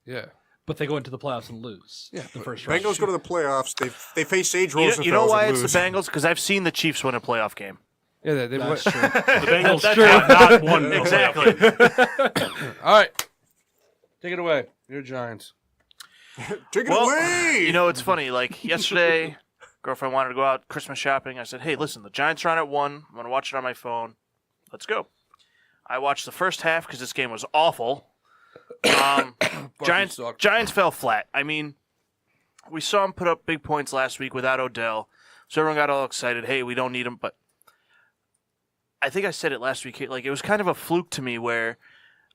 yeah. But they go into the playoffs and lose. Yeah, the first round. Bengals go to the playoffs. They face Sage You Rosenfels know why and it's lose. the Bengals? Because I've seen the Chiefs win a playoff game. Yeah, they That's went. true. The Bengals That's true. have not won a Exactly. playoff game. All right. Take it away. You're Giants. Take it Well, away. you know, it's funny. Like, yesterday, girlfriend wanted to go out Christmas shopping. I said, hey, listen, the Giants are on at 1. I'm going to watch it on my phone. Let's go. I watched the first half because this game was awful. suck. Giants fell flat. I mean, we saw him put up big points last week without Odell, so everyone got all excited. Hey, we don't need him, but I think I said it last week. Like, it was kind of a fluke to me where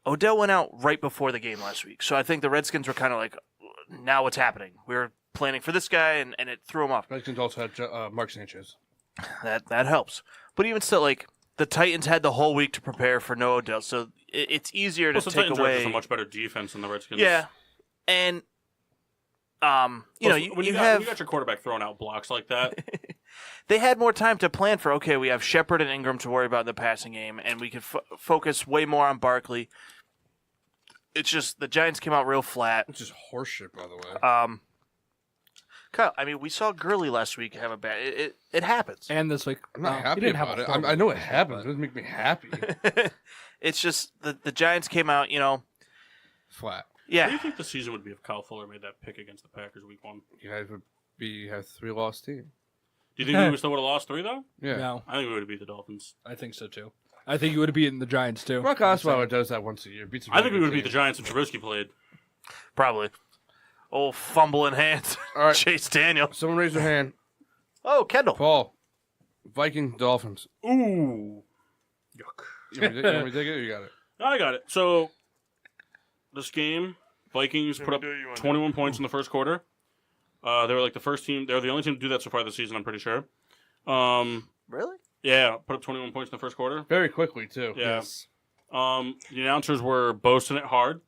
Odell went out right before the game last week. So I think the Redskins were kind of like, now what's happening? We were planning for this guy, and it threw him off. Redskins also had Mark Sanchez. That helps. But even still, like, the Titans had the whole week to prepare for no Odell, so it's easier to Plus, the take Titans are away. just a much better defense than the Redskins. Yeah, and Plus, you when you have got your quarterback throwing out blocks like that. they had more time to plan for. Okay, we have Shepard and Ingram to worry about in the passing game, and we can focus way more on Barkley. It's just the Giants came out real flat. It's just horseshit, by the way. Kyle, I mean, we saw Gurley last week have a bad. It happens. And this week, I'm not he happy didn't have about a it. horrible I know it week, happened. It but- doesn't make me happy. It's just the Giants came out, Flat. What do yeah. you think the season would be if Kyle Fuller made that pick against the Packers week 1? You guys would have 3 lost team. Do you think we still would have lost 3 though? Yeah. No, I think we would have beat the Dolphins. I think so too. I think you would have beaten the Giants too. Brock Osweiler does that once a year. Beats a I think we really would good beat the team. Giants if Trubisky played. Probably. Old fumble in hand. All right. Chase Daniel. Someone raise their hand. Oh, Kendall. Paul. Vikings, Dolphins. Ooh. Yuck. You want me to take it or you got it? I got it. So, this game, Vikings put up 21 points in the first quarter. They were like the first team. They were the only team to do that so far this season, I'm pretty sure. Really? Yeah, put up 21 points in the first quarter. Very quickly, too. Yeah. Yes. The announcers were boasting it hard.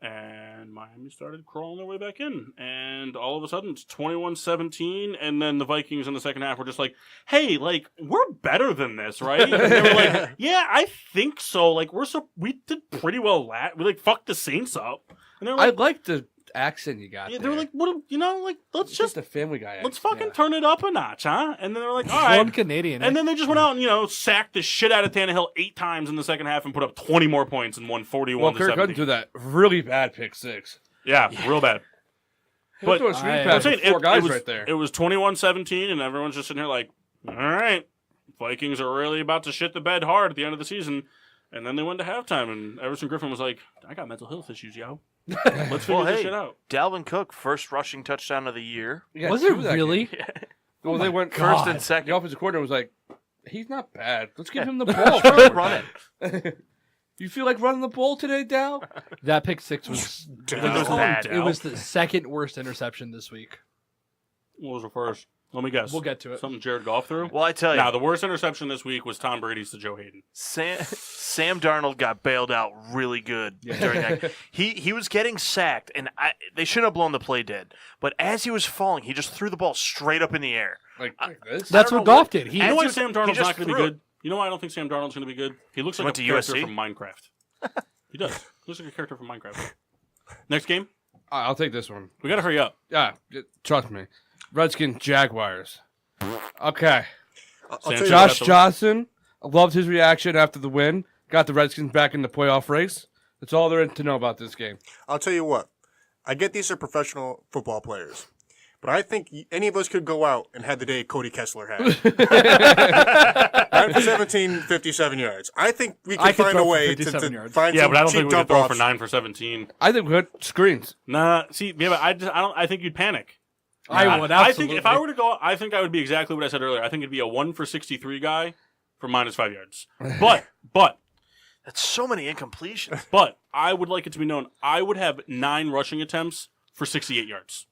And Miami started crawling their way back in. And all of a sudden, it's 21-17. And then the Vikings in the second half were just like, hey, like, we're better than this, right? And they were like, yeah, I think so. Like, we did pretty well. We, like, fucked the Saints up. And they were I like, like the accent you got yeah, there. they were like, what, like, let's It's just, a Family Guy let's accent. fucking turn it up a notch, huh? And then they were like, all right. One Canadian. And then they just went out and, sacked the shit out of Tannehill 8 times in the second half and put up 20 more points and won 41 Well, to Kirk Cousins 17. threw that really bad pick 6. Yeah, real bad. He But threw a screen I'm pass saying with 4 guys right there. It was 21-17, and everyone's just sitting here like, all right, Vikings are really about to shit the bed hard at the end of the season. And then they went to halftime, and Everson Griffin was like, I got mental health issues, yo. Let's figure Well, this hey. shit out. Dalvin Cook, first rushing touchdown of the year. Yeah, was 2 it that really? game. Well, they went First God. and The second. offensive coordinator was like, he's not bad. Let's give him the Let's ball. try to run it. You feel like running the ball today, Dal? That pick 6 was. It was bad. It was the second worst interception this week. What was the first? Let me guess. We'll get to it. Something Jared Goff threw? Well, I tell you, Now, the worst interception this week was Tom Brady's to Joe Hayden. Sam Darnold got bailed out really good during that. He was getting sacked, and they shouldn't have blown the play dead. But as he was falling, he just threw the ball straight up in the air. Like this? That's I don't what know Goff what- did. He You know As why you- Sam he Darnold's just not going to be threw it. good? You know why I don't think Sam Darnold's going to be good? He looks like Went a to character USC? from Minecraft. He does. He looks like a character from Minecraft. Next game. I'll take this one. We got to hurry up. Yeah, trust me. Redskins, Jaguars. Okay. I'll Sam tell you Josh- what, Josh Johnson, I loved his reaction after the win. Got the Redskins back in the playoff race. That's all there is to know about this game. I'll tell you what. I get these are professional football players, but I think any of us could go out and had the day Cody Kessler had. 9 for 17, 57 yards. I think we I can could find throw a for way 57 to yards. find Yeah, some but I don't cheap think we could dump throw for offs. 9 for 17. I think we had screens. Nah, see, yeah, but I think you'd panic. I would I absolutely. think if I were to go, I think I would be exactly what I said earlier. I think it'd be a 1 for 63 guy for minus 5 yards. But That's so many incompletions. I would like it to be known, I would have 9 rushing attempts for 68 yards.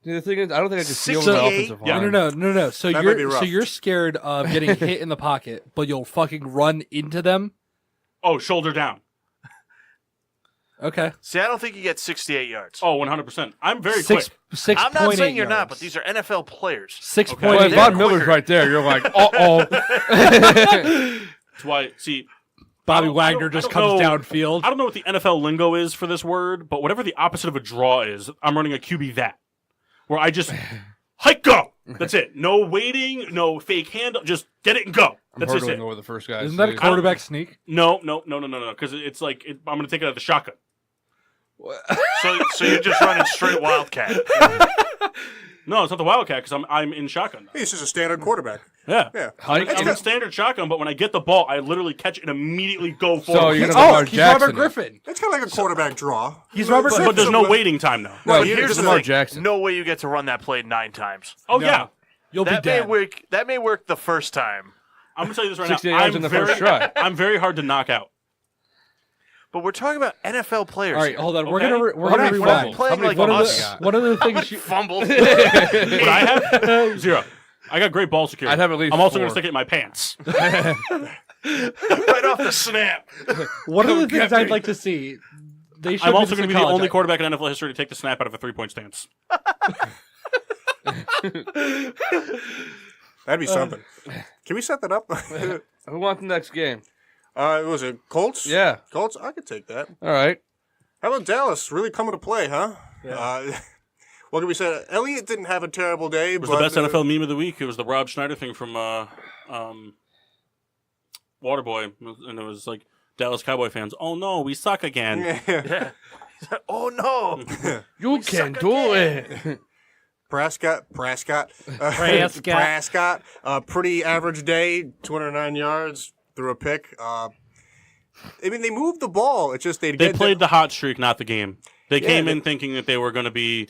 The thing is, I don't think I could steal the 68? offensive Yeah. line. No. So That might be rough. you're scared of getting hit in the pocket, but you'll fucking run into them. Oh, shoulder down. Okay. See, I don't think you get 68 yards. Oh, 100%. I'm very Six quick. 6. I'm not saying you're not, but these are NFL players. 6.8. Okay. Well, if They're Von Miller's quicker. right there, you're like, uh-oh. That's why, see, Bobby I don't- Wagner I just don't comes know- downfield. I don't know what the NFL lingo is for this word, but whatever the opposite of a draw is, I'm running a QB that. Where I just hike go. That's it. No waiting, no fake hand, just get it and go. I'm That's just hurdling it. over the first guy. Isn't that a quarterback sneak? No, because it's like I'm going to take it out of the shotgun. So you're just running straight Wildcat. No, it's not the Wildcat because I'm in shotgun now. He's just a standard quarterback. Yeah. Yeah. I'm in standard shotgun, but when I get the ball, I literally catch it and immediately go forward. So you're gonna Lamar he's Robert Jackson. Griffin. It's kind of like a quarterback draw. He's Robert But- Griffin. but there's no waiting time, though. No, here's Here's the the Lamar thing. Jackson. No way you get to run that play 9 times. Oh, No. yeah. You'll be That may dead. work. That may work the first time, I'm going to tell you this right 60 now. yards in the first try. I'm very hard to knock out. but we're talking about NFL players. All right, here. hold on. We're Okay. gonna We're we're We're gonna not rewind. playing like One of us. the things you Fumbles. What I have? 0. I got great ball security. I'd have at least I'm also 4. going to stick it in my pants. right off the snap. one of the Come things get I'd me. like to see. They should I'm do also this going to in be the college. only quarterback in NFL history to take the snap out of a 3-point stance. That'd be something. Can we set that up? Who wants the next game? Was it Colts? Yeah. Colts? I could take that. All right. How about Dallas really coming to play, huh? What can we say? Elliott didn't have a terrible day. It was the best NFL meme of the week. It was the Rob Schneider thing from Waterboy. And it was like, Dallas Cowboy fans, oh no, we suck again. Yeah. Oh no! You can do it. Prescott. Prescott. Pretty average day, 209 yards, threw a pick. I mean, they moved the ball. It's just They played the hot streak, not the game. They came in thinking that they were going to be.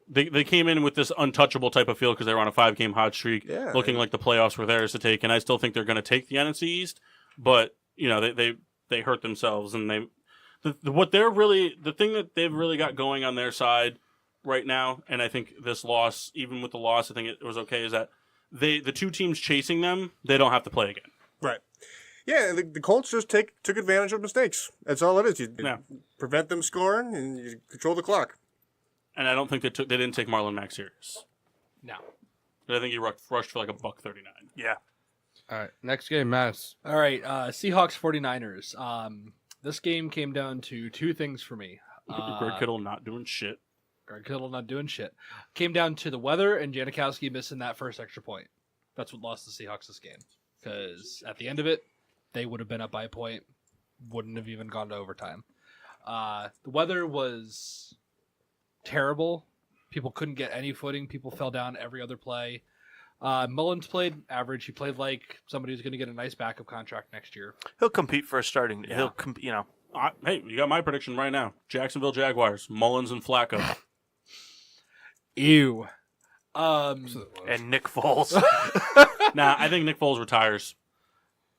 They came in with this untouchable type of feel because they were on a 5-game hot streak, looking like the playoffs were theirs to take. And I still think they're going to take the NFC East, but they hurt themselves, and the thing that they've really got going on their side right now, and I think this loss, even with the loss, I think it was okay, is that the two teams chasing them, they don't have to play again. Right. Yeah, the Colts just took advantage of mistakes. That's all it is. You prevent them scoring, and you control the clock. And I don't think they didn't take Marlon Mack serious. No. But I think he rushed for like $139. Yeah. All right. Next game, Mass. All right, Seahawks 49ers. This game came down to 2 things for me. Greg Kittle not doing shit. Greg Kittle not doing shit. Came down to the weather and Janikowski missing that first extra point. That's what lost the Seahawks this game. Because at the end of it, they would have been up by a point. Wouldn't have even gone to overtime. The weather was terrible. People couldn't get any footing. People fell down every other play. Mullins played average. He played like somebody who's going to get a nice backup contract next year. He'll compete for a starting. Yeah. He'll Hey, you got my prediction right now. Jacksonville Jaguars, Mullins and Flacco. Ew. and Nick Foles. Nah, I think Nick Foles retires.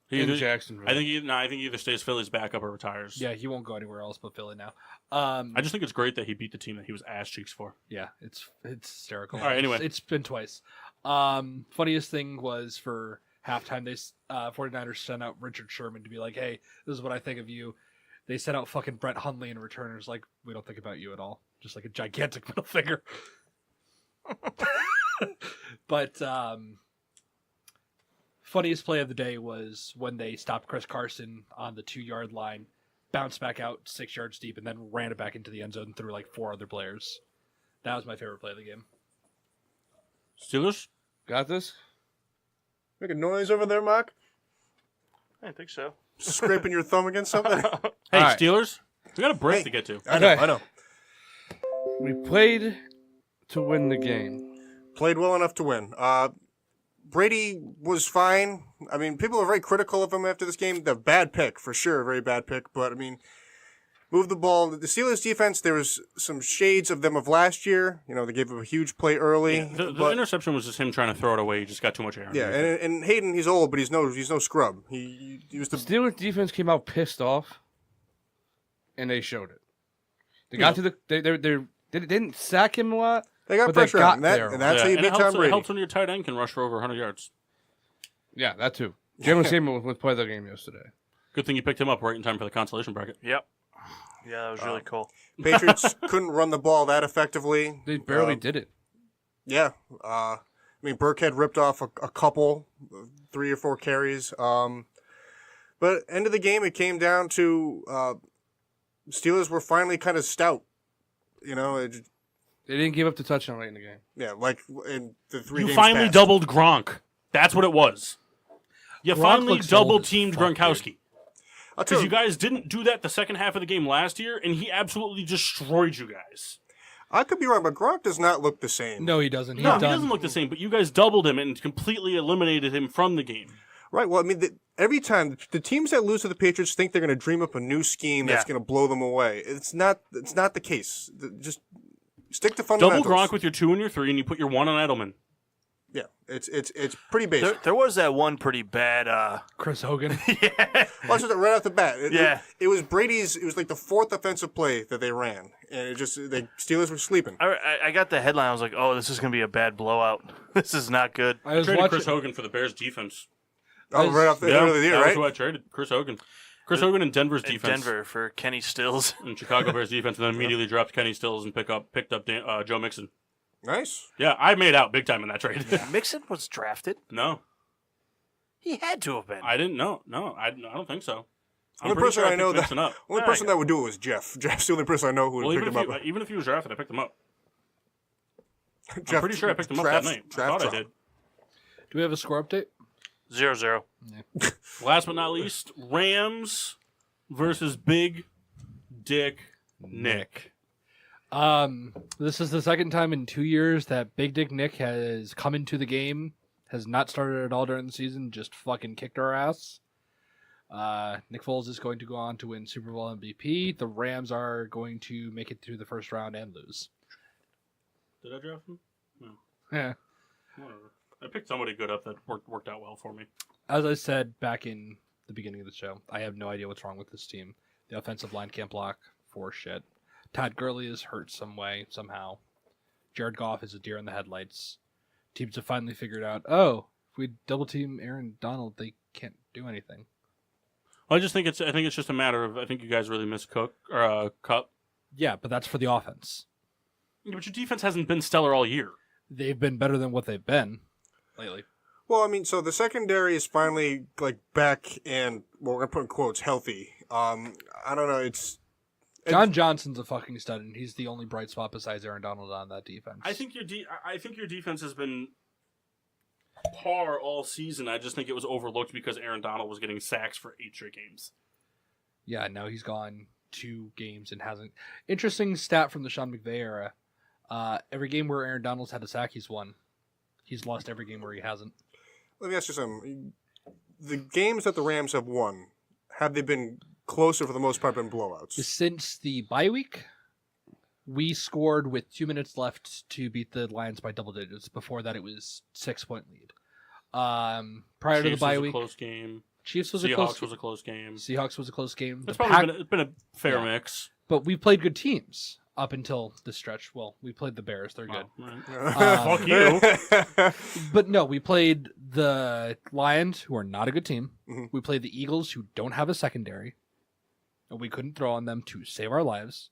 In Jacksonville. I think he either stays Philly's backup or retires. Yeah, he won't go anywhere else but Philly now. I just think it's great that he beat the team that he was ass cheeks for. Yeah, it's hysterical. All right, anyway. It's been twice. Funniest thing was for halftime, they 49ers sent out Richard Sherman to be like, hey, this is what I think of you. They sent out fucking Brett Hundley in returners like, we don't think about you at all. Just like a gigantic middle finger. But funniest play of the day was when they stopped Chris Carson on the 2-yard line, bounced back out 6 yards deep, and then ran it back into the end zone through like 4 other players. That was my favorite play of the game. Steelers? Got this? Make a noise over there, Mark? I don't think so. Scraping your thumb against something? Hey, All right. Steelers? We got a break Hey. to get to. I know, Okay. I know. We played to win the game. Played well enough to win. Brady was fine. I mean, people are very critical of him after this game. The bad pick, for sure, very bad pick. But, I mean, moved the ball. The Steelers' defense, there was some shades of them of last year. You know, they gave him a huge play early. The but, interception was just him trying to throw it away. He just got too much air. yeah, and Hayden, he's old, but he's no scrub. He was The the Steelers defense came out pissed off, and they showed it. They got to the they didn't sack him a lot. they got but they pressure got on him, there. and that's Yeah, how you and beat it helps, Tom it Brady. helps when your tight end can rush for over 100 yards. Yeah, that too. Jalen Samuel was play of the game yesterday. Good thing you picked him up right in time for the consolation bracket. Yep. Yeah, that was really cool. Patriots couldn't run the ball that effectively. They barely did it. Yeah. I mean, Burkhead ripped off a couple, 3 or 4 carries. But end of the game, it came down to Steelers were finally kind of stout. You know, They didn't give up the touchdown late in the game. yeah, like in the 3 You games finally past. doubled Gronk. That's what it was. You Gronk finally looks old double-teamed as fuck, Gronkowski. I'll tell Because you guys didn't do that the second half of the game last year, and he absolutely destroyed you guys. I could be wrong, but Gronk does not look the same. No, he doesn't. He's No, he done. doesn't look the same, but you guys doubled him and completely eliminated him from the game. Right. Well, I mean, every time the teams that lose to the Patriots think they're going to dream up a new scheme that's going to blow them away. It's not the case. Just stick to fundamentals. Double Gronk with your 2 and your 3, and you put your 1 on Edelman. Yeah, it's pretty basic. There was that one pretty bad. Chris Hogan. Yeah. Well, just right off the bat. It was Brady's. It was like the 4th offensive play that they ran, and the Steelers were sleeping. I got the headline. I was like, oh, this is going to be a bad blowout. This is not good. I was Traded watching. Chris Hogan for the Bears' defense. Oh, right off the early of the year, that right? was who I traded. Chris Hogan. Chris Hogan in Denver's In defense. Denver for Kenny Stills. And Chicago Bears defense, and then immediately dropped Kenny Stills and picked up Joe Mixon. Nice. Yeah, I made out big time in that trade. Mixon was drafted. No, He had to have been. I didn't know. No, I don't think so. Only person I know picked Mixon up. Only person that would do it was Jeff. Jeff's the only person I know who would Well, pick him up. even if he was drafted, I picked him up. Jeff, I'm pretty sure I picked him up that night. I thought I did. Do we have a score update? 0-0. Last but not least, Rams versus Big Dick Nick. This is the second time in 2 years that Big Dick Nick has come into the game, has not started at all during the season, just fucking kicked our ass. Nick Foles is going to go on to win Super Bowl MVP. The Rams are going to make it through the first round and lose. Did I draft him? No. Yeah. Whatever. I picked somebody good up that worked out well for me. As I said back in the beginning of the show, I have no idea what's wrong with this team. The offensive line can't block for shit. Todd Gurley is hurt some way, somehow. Jared Goff is a deer in the headlights. Teams have finally figured out, if we double team Aaron Donald, they can't do anything. Well, I think it's just a matter of, I think you guys really miss Cup. Yeah, but that's for the offense. Yeah, but your defense hasn't been stellar all year. They've been better than what they've been lately. Well, I mean, so the secondary is finally back and we're gonna put in quotes healthy. I don't know. John Johnson's a fucking stud, and he's the only bright spot besides Aaron Donald on that defense. I think your defense has been par all season. I just think it was overlooked because Aaron Donald was getting sacks for 8 straight games. Yeah, now he's gone 2 games and hasn't. Interesting stat from the Sean McVay era. Every game where Aaron Donald's had a sack, he's won. He's lost every game where he hasn't. Let me ask you something. The games that the Rams have won, have they been closer for the most part than blowouts? Since the bye week, we scored with 2 minutes left to beat the Lions by double digits. Before that, it was 6-point lead. Prior to the bye week, close game. Chiefs was Seahawks was a close game. Seahawks was a close game. It's probably been a fair mix. But we played good teams up until this stretch. Well, we played the Bears. They're good. Right. Fuck you. But no, we played the Lions, who are not a good team. Mhm. We played the Eagles, who don't have a secondary. And we couldn't throw on them to save our lives.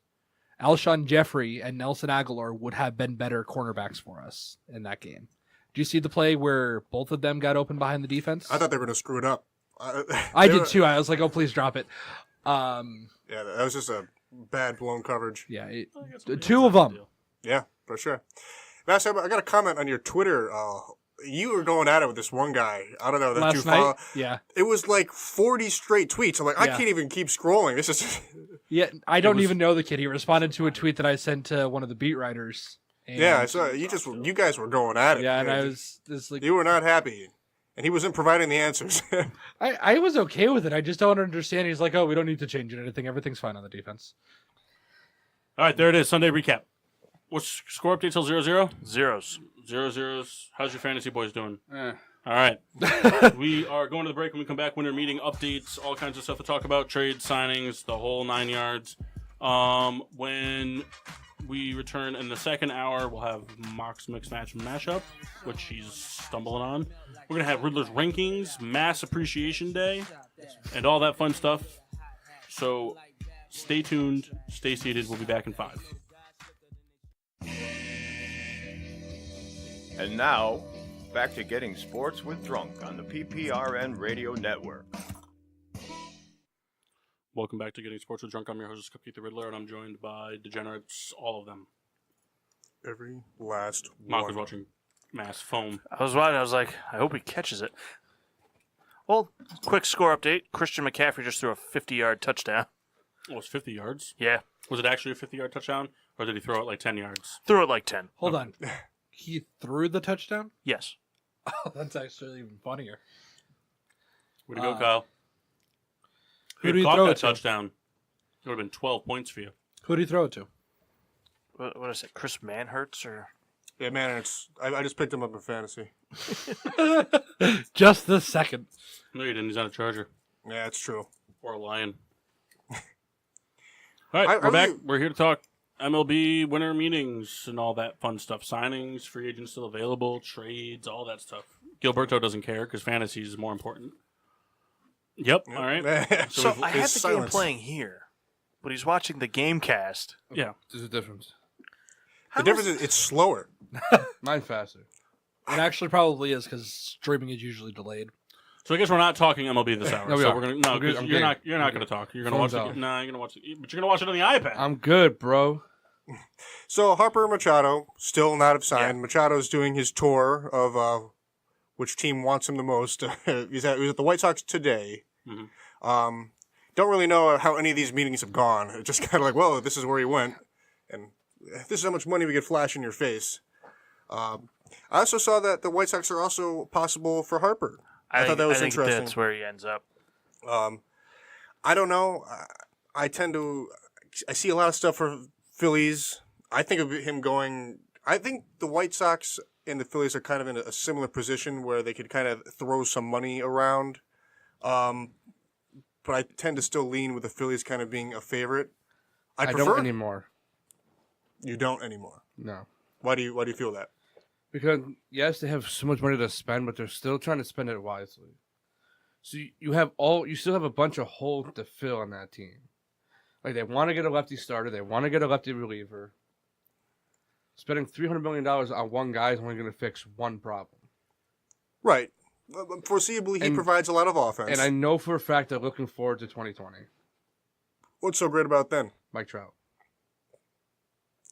Alshon Jeffrey and Nelson Aguilar would have been better cornerbacks for us in that game. Do you see the play where both of them got open behind the defense? I thought they were going to screw it up. I did too. I was like, oh, please drop it. Yeah, that was just a bad blown coverage. Yeah, 2 of them. Yeah, for sure. Mass, I got a comment on your Twitter. You were going at it with this one guy. I don't know. That you Last night? follow. Yeah. It was like 40 straight tweets. I'm like, I Yeah. can't even keep scrolling. This is. Yeah, I don't even know the kid. He responded to a tweet that I sent to one of the beat writers. And Yeah, I saw you guys were going at it. Yeah, and I was just like, You were not happy, and he wasn't providing the answers. I was okay with it. I just don't understand. He's like, oh, we don't need to change anything. Everything's fine on the defense. All right, there it is. Sunday recap. What's score update till 0-0? Zeros. 0-0s. How's your fantasy boys doing? Eh. All right. We are going to the break. When we come back, winter meeting updates, all kinds of stuff to talk about, trades, signings, the whole 9 yards. When we return in the second hour, we'll have Mock's Mix Match Mashup, which he's stumbling on. We're going to have Riddler's Rankings, Mass Appreciation Day, and all that fun stuff. So stay tuned, stay seated. We'll be back in 5. And now, back to Getting Sports with Drunk on the PPRN Radio Network. Welcome back to Getting Sports with Drunk. I'm your host, Cupcake the Riddler, and I'm joined by degenerates, all of them. Every last Mock one. was watching Mass Foam. I was watching. I was like, I hope he catches it. Well, quick score update. Christian McCaffrey just threw a 50-yard touchdown. Oh, it was 50 yards. Yeah. Was it actually a 50-yard touchdown, Or did he throw it like 10 yards? Threw it like 10. Hold on. He threw the touchdown? Yes. Oh, that's actually even funnier. Way to go, Kyle. Who If did he he caught throw that it to? touchdown, it would have been 12 points for you. Who did he throw it to? What is it? Chris Manhertz or? Yeah, man, I just picked him up in fantasy. Just the second. No, you didn't. He's on a Charger. Yeah, it's true. Or a Lion. All right, I we're back. really- We're here to talk MLB winter meetings and all that fun stuff. Signings, free agents still available, trades, all that stuff. Gilberto doesn't care because fantasy is more important. Yep. All right. So we've- I have his the game silence. playing here, but he's watching the game cast. Yeah. There's a difference. The difference is it's slower. Mine's faster. It actually probably is because streaming is usually delayed. So I guess we're not talking MLB this hour. No, we so are. we're gonna I'm 'cause good, I'm you're game. not I'm going to good. talk. You're going to watch Phone's the out. you're going to watch it, but you're going to watch it on the iPad. I'm good, bro. So Harper Machado still not have signed. Machado's doing his tour of which team wants him the most. He was at the White Sox today. Mhm. Don't really know how any of these meetings have gone. It's just kind of like, well, this is where he went, and this is how much money we could flash in your face. I also saw that the White Sox are also possible for Harper. I thought that was think interesting. that's where he ends up. I don't know. I see a lot of stuff for Phillies. I think of him going. I think the White Sox and the Phillies are kind of in a similar position where they could kind of throw some money around. But I tend to still lean with the Phillies kind of being a favorite. I prefer. don't anymore. You don't anymore. No. Why do you feel that? Because, yes, they have so much money to spend, but they're still trying to spend it wisely. So you still have a bunch of holes to fill on that team. Like, they want to get a lefty starter. They want to get a lefty reliever. Spending $300 million on one guy is only going to fix one problem. Right. Foreseeably, he provides a lot of offense. And I know for a fact they're looking forward to 2020. What's so great about then? Mike Trout.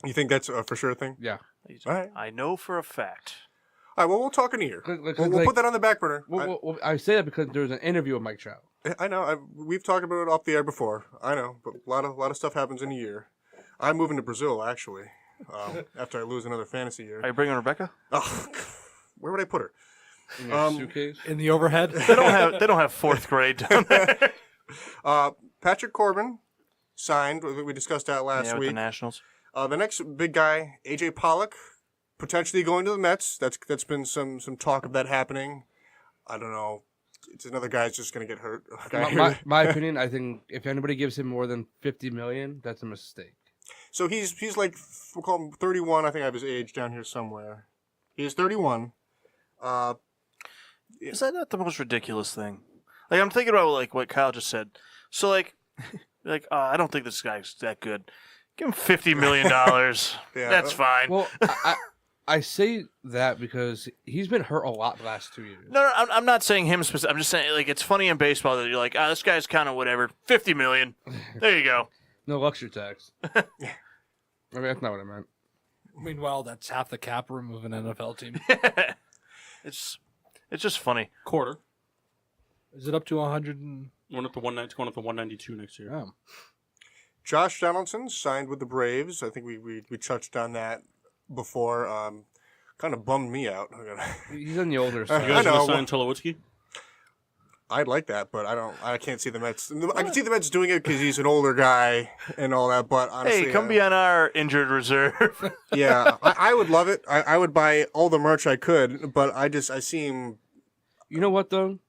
You think that's a for sure thing? Yeah. All right. I know for a fact. All right. Well, we'll talk in a year. We'll Like- put that on the back burner. Well, I say that because there was an interview with Mike Trout. I know. We've talked about it off the air before. I know, but a lot of stuff happens in a year. I'm moving to Brazil actually. After I lose another fantasy year. Are you bringing Rebecca? Oh, where would I put her? In your suitcase. In the overhead? They don't have fourth grade down there. Patrick Corbin signed. We discussed that last with week. the Nationals. The next big guy, AJ Pollock, potentially going to the Mets. That's been some talk of that happening. I don't know. It's another guy's just going to get hurt. My opinion, I think if anybody gives him more than $50 million, that's a mistake. So he's like, we'll call him 31. I think I have his age down here somewhere. He is 31. Is that not the most ridiculous thing? Like, I'm thinking about like what Kyle just said. So like, I don't think this guy's that good. Give him $50 million. Yeah. That's fine. Well, I say that because he's been hurt a lot the last 2 years. No, I'm not saying him specific. I'm just saying like it's funny in baseball that you're like, this guy's kind of whatever. $50 million. There you go. No luxury tax. I mean, that's not what I meant. Meanwhile, that's half the cap room of an NFL team. It's just funny. Quarter. Is it up to 100? Going up to 192 next year. Oh. Josh Donaldson signed with the Braves. I think we touched on that before. Kind of bummed me out. He's on the older You side. guys I know. going to sign Tulowitzki? I'd like that, but I can't see the Mets. I can see the Mets doing it because he's an older guy and all that. But honestly, Hey, come be on our injured reserve. yeah, I would love it. I would buy all the merch I could, but I see him. You know what, though?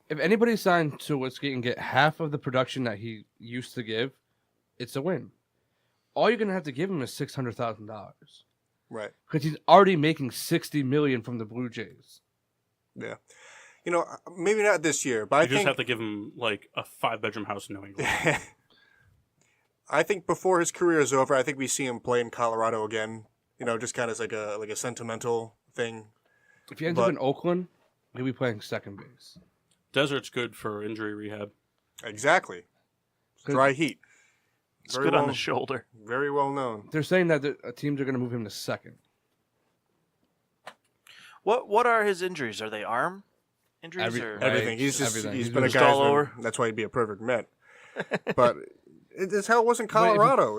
If anybody signed to Whiskey and get half of the production that he used to give, it's a win. All you're going to have to give him is $600,000. Right. Because he's already making $60 million from the Blue Jays. Yeah. You know, maybe not this year, but I You just think have to give him like a 5-bedroom house in New England. I think before his career is over, I think we see him play in Colorado again. You know, just kind of like a sentimental thing. If he ends up in Oakland, he'll be playing second base. Desert's good for injury rehab. Exactly. Dry heat. It's good on the shoulder. Very well known. They're saying that the teams are going to move him to second. What are his injuries? Are they arm injuries or Everything. He's Everything. he's He's been a just guy. all over. That's why he'd be a perfect Met. But It's how it was in Colorado.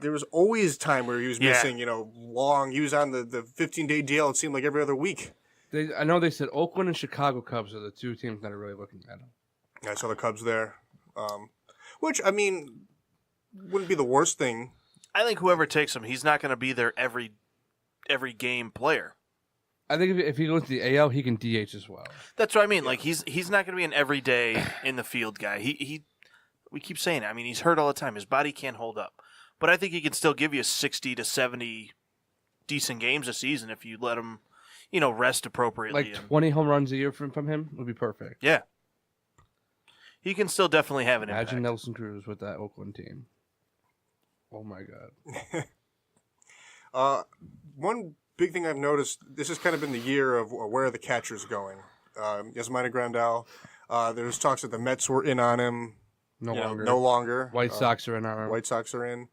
There was always time where he was Yeah. missing, long. He was on the 15-day DL, it seemed like every other week. I know they said Oakland and Chicago Cubs are the two teams that are really looking at him. I saw the Cubs there. Which, I mean, wouldn't be the worst thing. I think whoever takes him, he's not going to be their every game player. I think if he goes to the AL, he can DH as well. That's what I mean. Like he's not going to be an everyday in the field guy. We keep saying it. I mean, he's hurt all the time. His body can't hold up. But I think he can still give you 60 to 70 decent games a season if you let him, rest appropriately. Like 20 home runs a year from him would be perfect. Yeah. He can still definitely have an Imagine impact. Nelson Cruz with that Oakland team. Oh my God. One big thing I've noticed, this has kind of been the year of where the catcher's going. Yasmani Grandal, there's talks that the Mets were in on him. No longer. No longer. White Sox are in our. White Sox are in.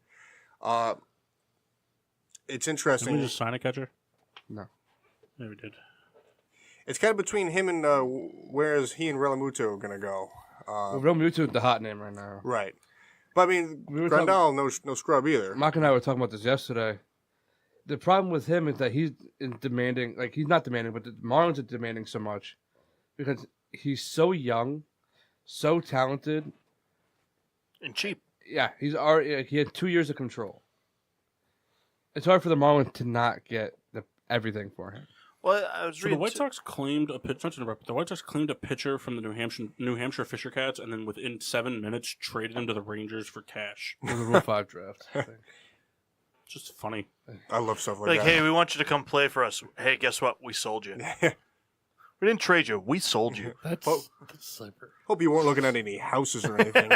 It's Did interesting. we just sign a catcher? No. Yeah, we did. It's kind of between him and where is he and Relamuto going to go? Well, Real Mewtwo is the hot name right now. Right. But I mean, We were Grandal, no scrub either. Mark and I were talking about this yesterday. The problem with him is that he's demanding, like he's not demanding, but the Marlins are demanding so much because he's so young, so talented. And cheap. Yeah, he had 2 years of control. It's hard for the Marlins to not get everything for him. Well, I was So the reading. White Sox claimed a pitch. Not to interrupt, but the White Sox claimed a pitcher from the New Hampshire Fisher Cats, and then within 7 minutes traded him to the Rangers for cash. It was a Rule 5 draft. I think. Just funny. I love stuff like like, that. hey, we want you to come play for us. Hey, guess what? We sold you. We didn't trade you. We sold you. That's Oh. sleeper. Hope you weren't looking at any houses or anything.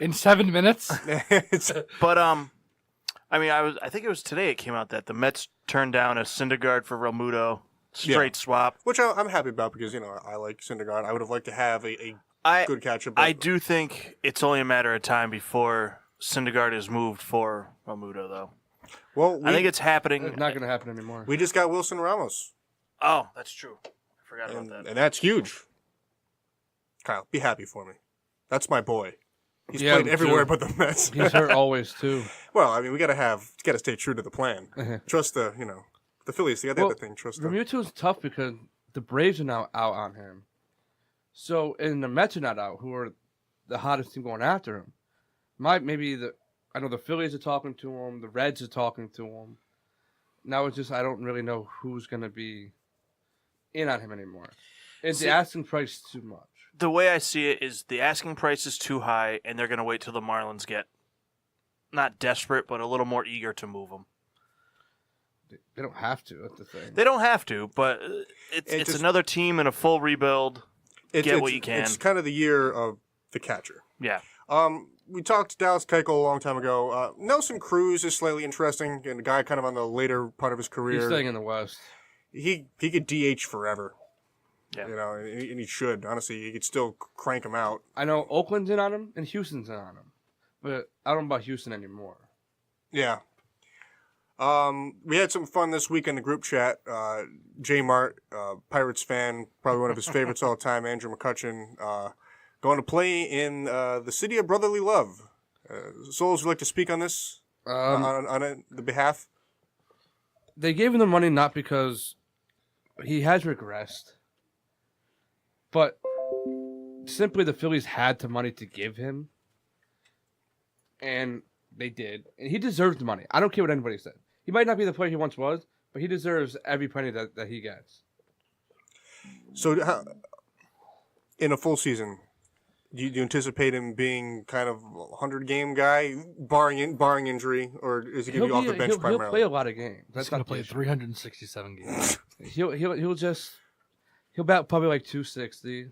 In 7 minutes? It's- But I mean, I think it was today it came out that the Mets turned down a Syndergaard for Realmuto, straight swap. which I'm happy about because, I like Syndergaard. I would have liked to have a I good catcher. But I do think it's only a matter of time before Syndergaard is moved for Realmuto, though. Well, I think it's happening. It's not going to happen anymore. we just got Wilson Ramos, Oh, that's true. I forgot about and, that. and that's huge. Kyle, be happy for me. That's my boy. He's Yeah, played me everywhere too. but the Mets. He's hurt always, too. Well, I mean, we gotta stay true to the plan. Trust the Phillies. They got that thing. Trust them. Realmuto's tough because the Braves are now out on him. So, and the Mets are not out, who are the hottest team going after him. I know the Phillies are talking to him, the Reds are talking to him. Now it's just I don't really know who's going to be in on him anymore. And See- the asking price is too much. The way I see it is the asking price is too high, and they're going to wait till the Marlins get not desperate, but a little more eager to move him. They don't have to. That's the thing. They don't have to, but it's just- another team in a full rebuild. Get what you can. It's kind of the year of the catcher. Yeah. We talked to Dallas Keuchel a long time ago. Nelson Cruz is slightly interesting, and a guy kind of on the later part of his He's career. staying in the West. He could DH forever. Yeah. And he should. Honestly, he could still crank him out. I know Oakland's in on him and Houston's in on him. But I don't know about Houston anymore. Yeah. We had some fun this week in the group chat. J Mart, Pirates fan, probably one of his favorites all the time, Andrew McCutcheon, going to play in the city of brotherly love. Souls, would you like to speak on this on the behalf? They gave him the money not because he has regressed, but simply the Phillies had the money to give him, and they did. And he deserves the money. I don't care what anybody said. He might not be the player he once was, but he deserves every penny that he gets. So, in a full season, do you anticipate him being kind of a 100-game guy, barring injury, or is he going to be off the bench primarily? He'll play a lot of games. He's That's going not to play the issue. 367 games. He'll bat probably like 260.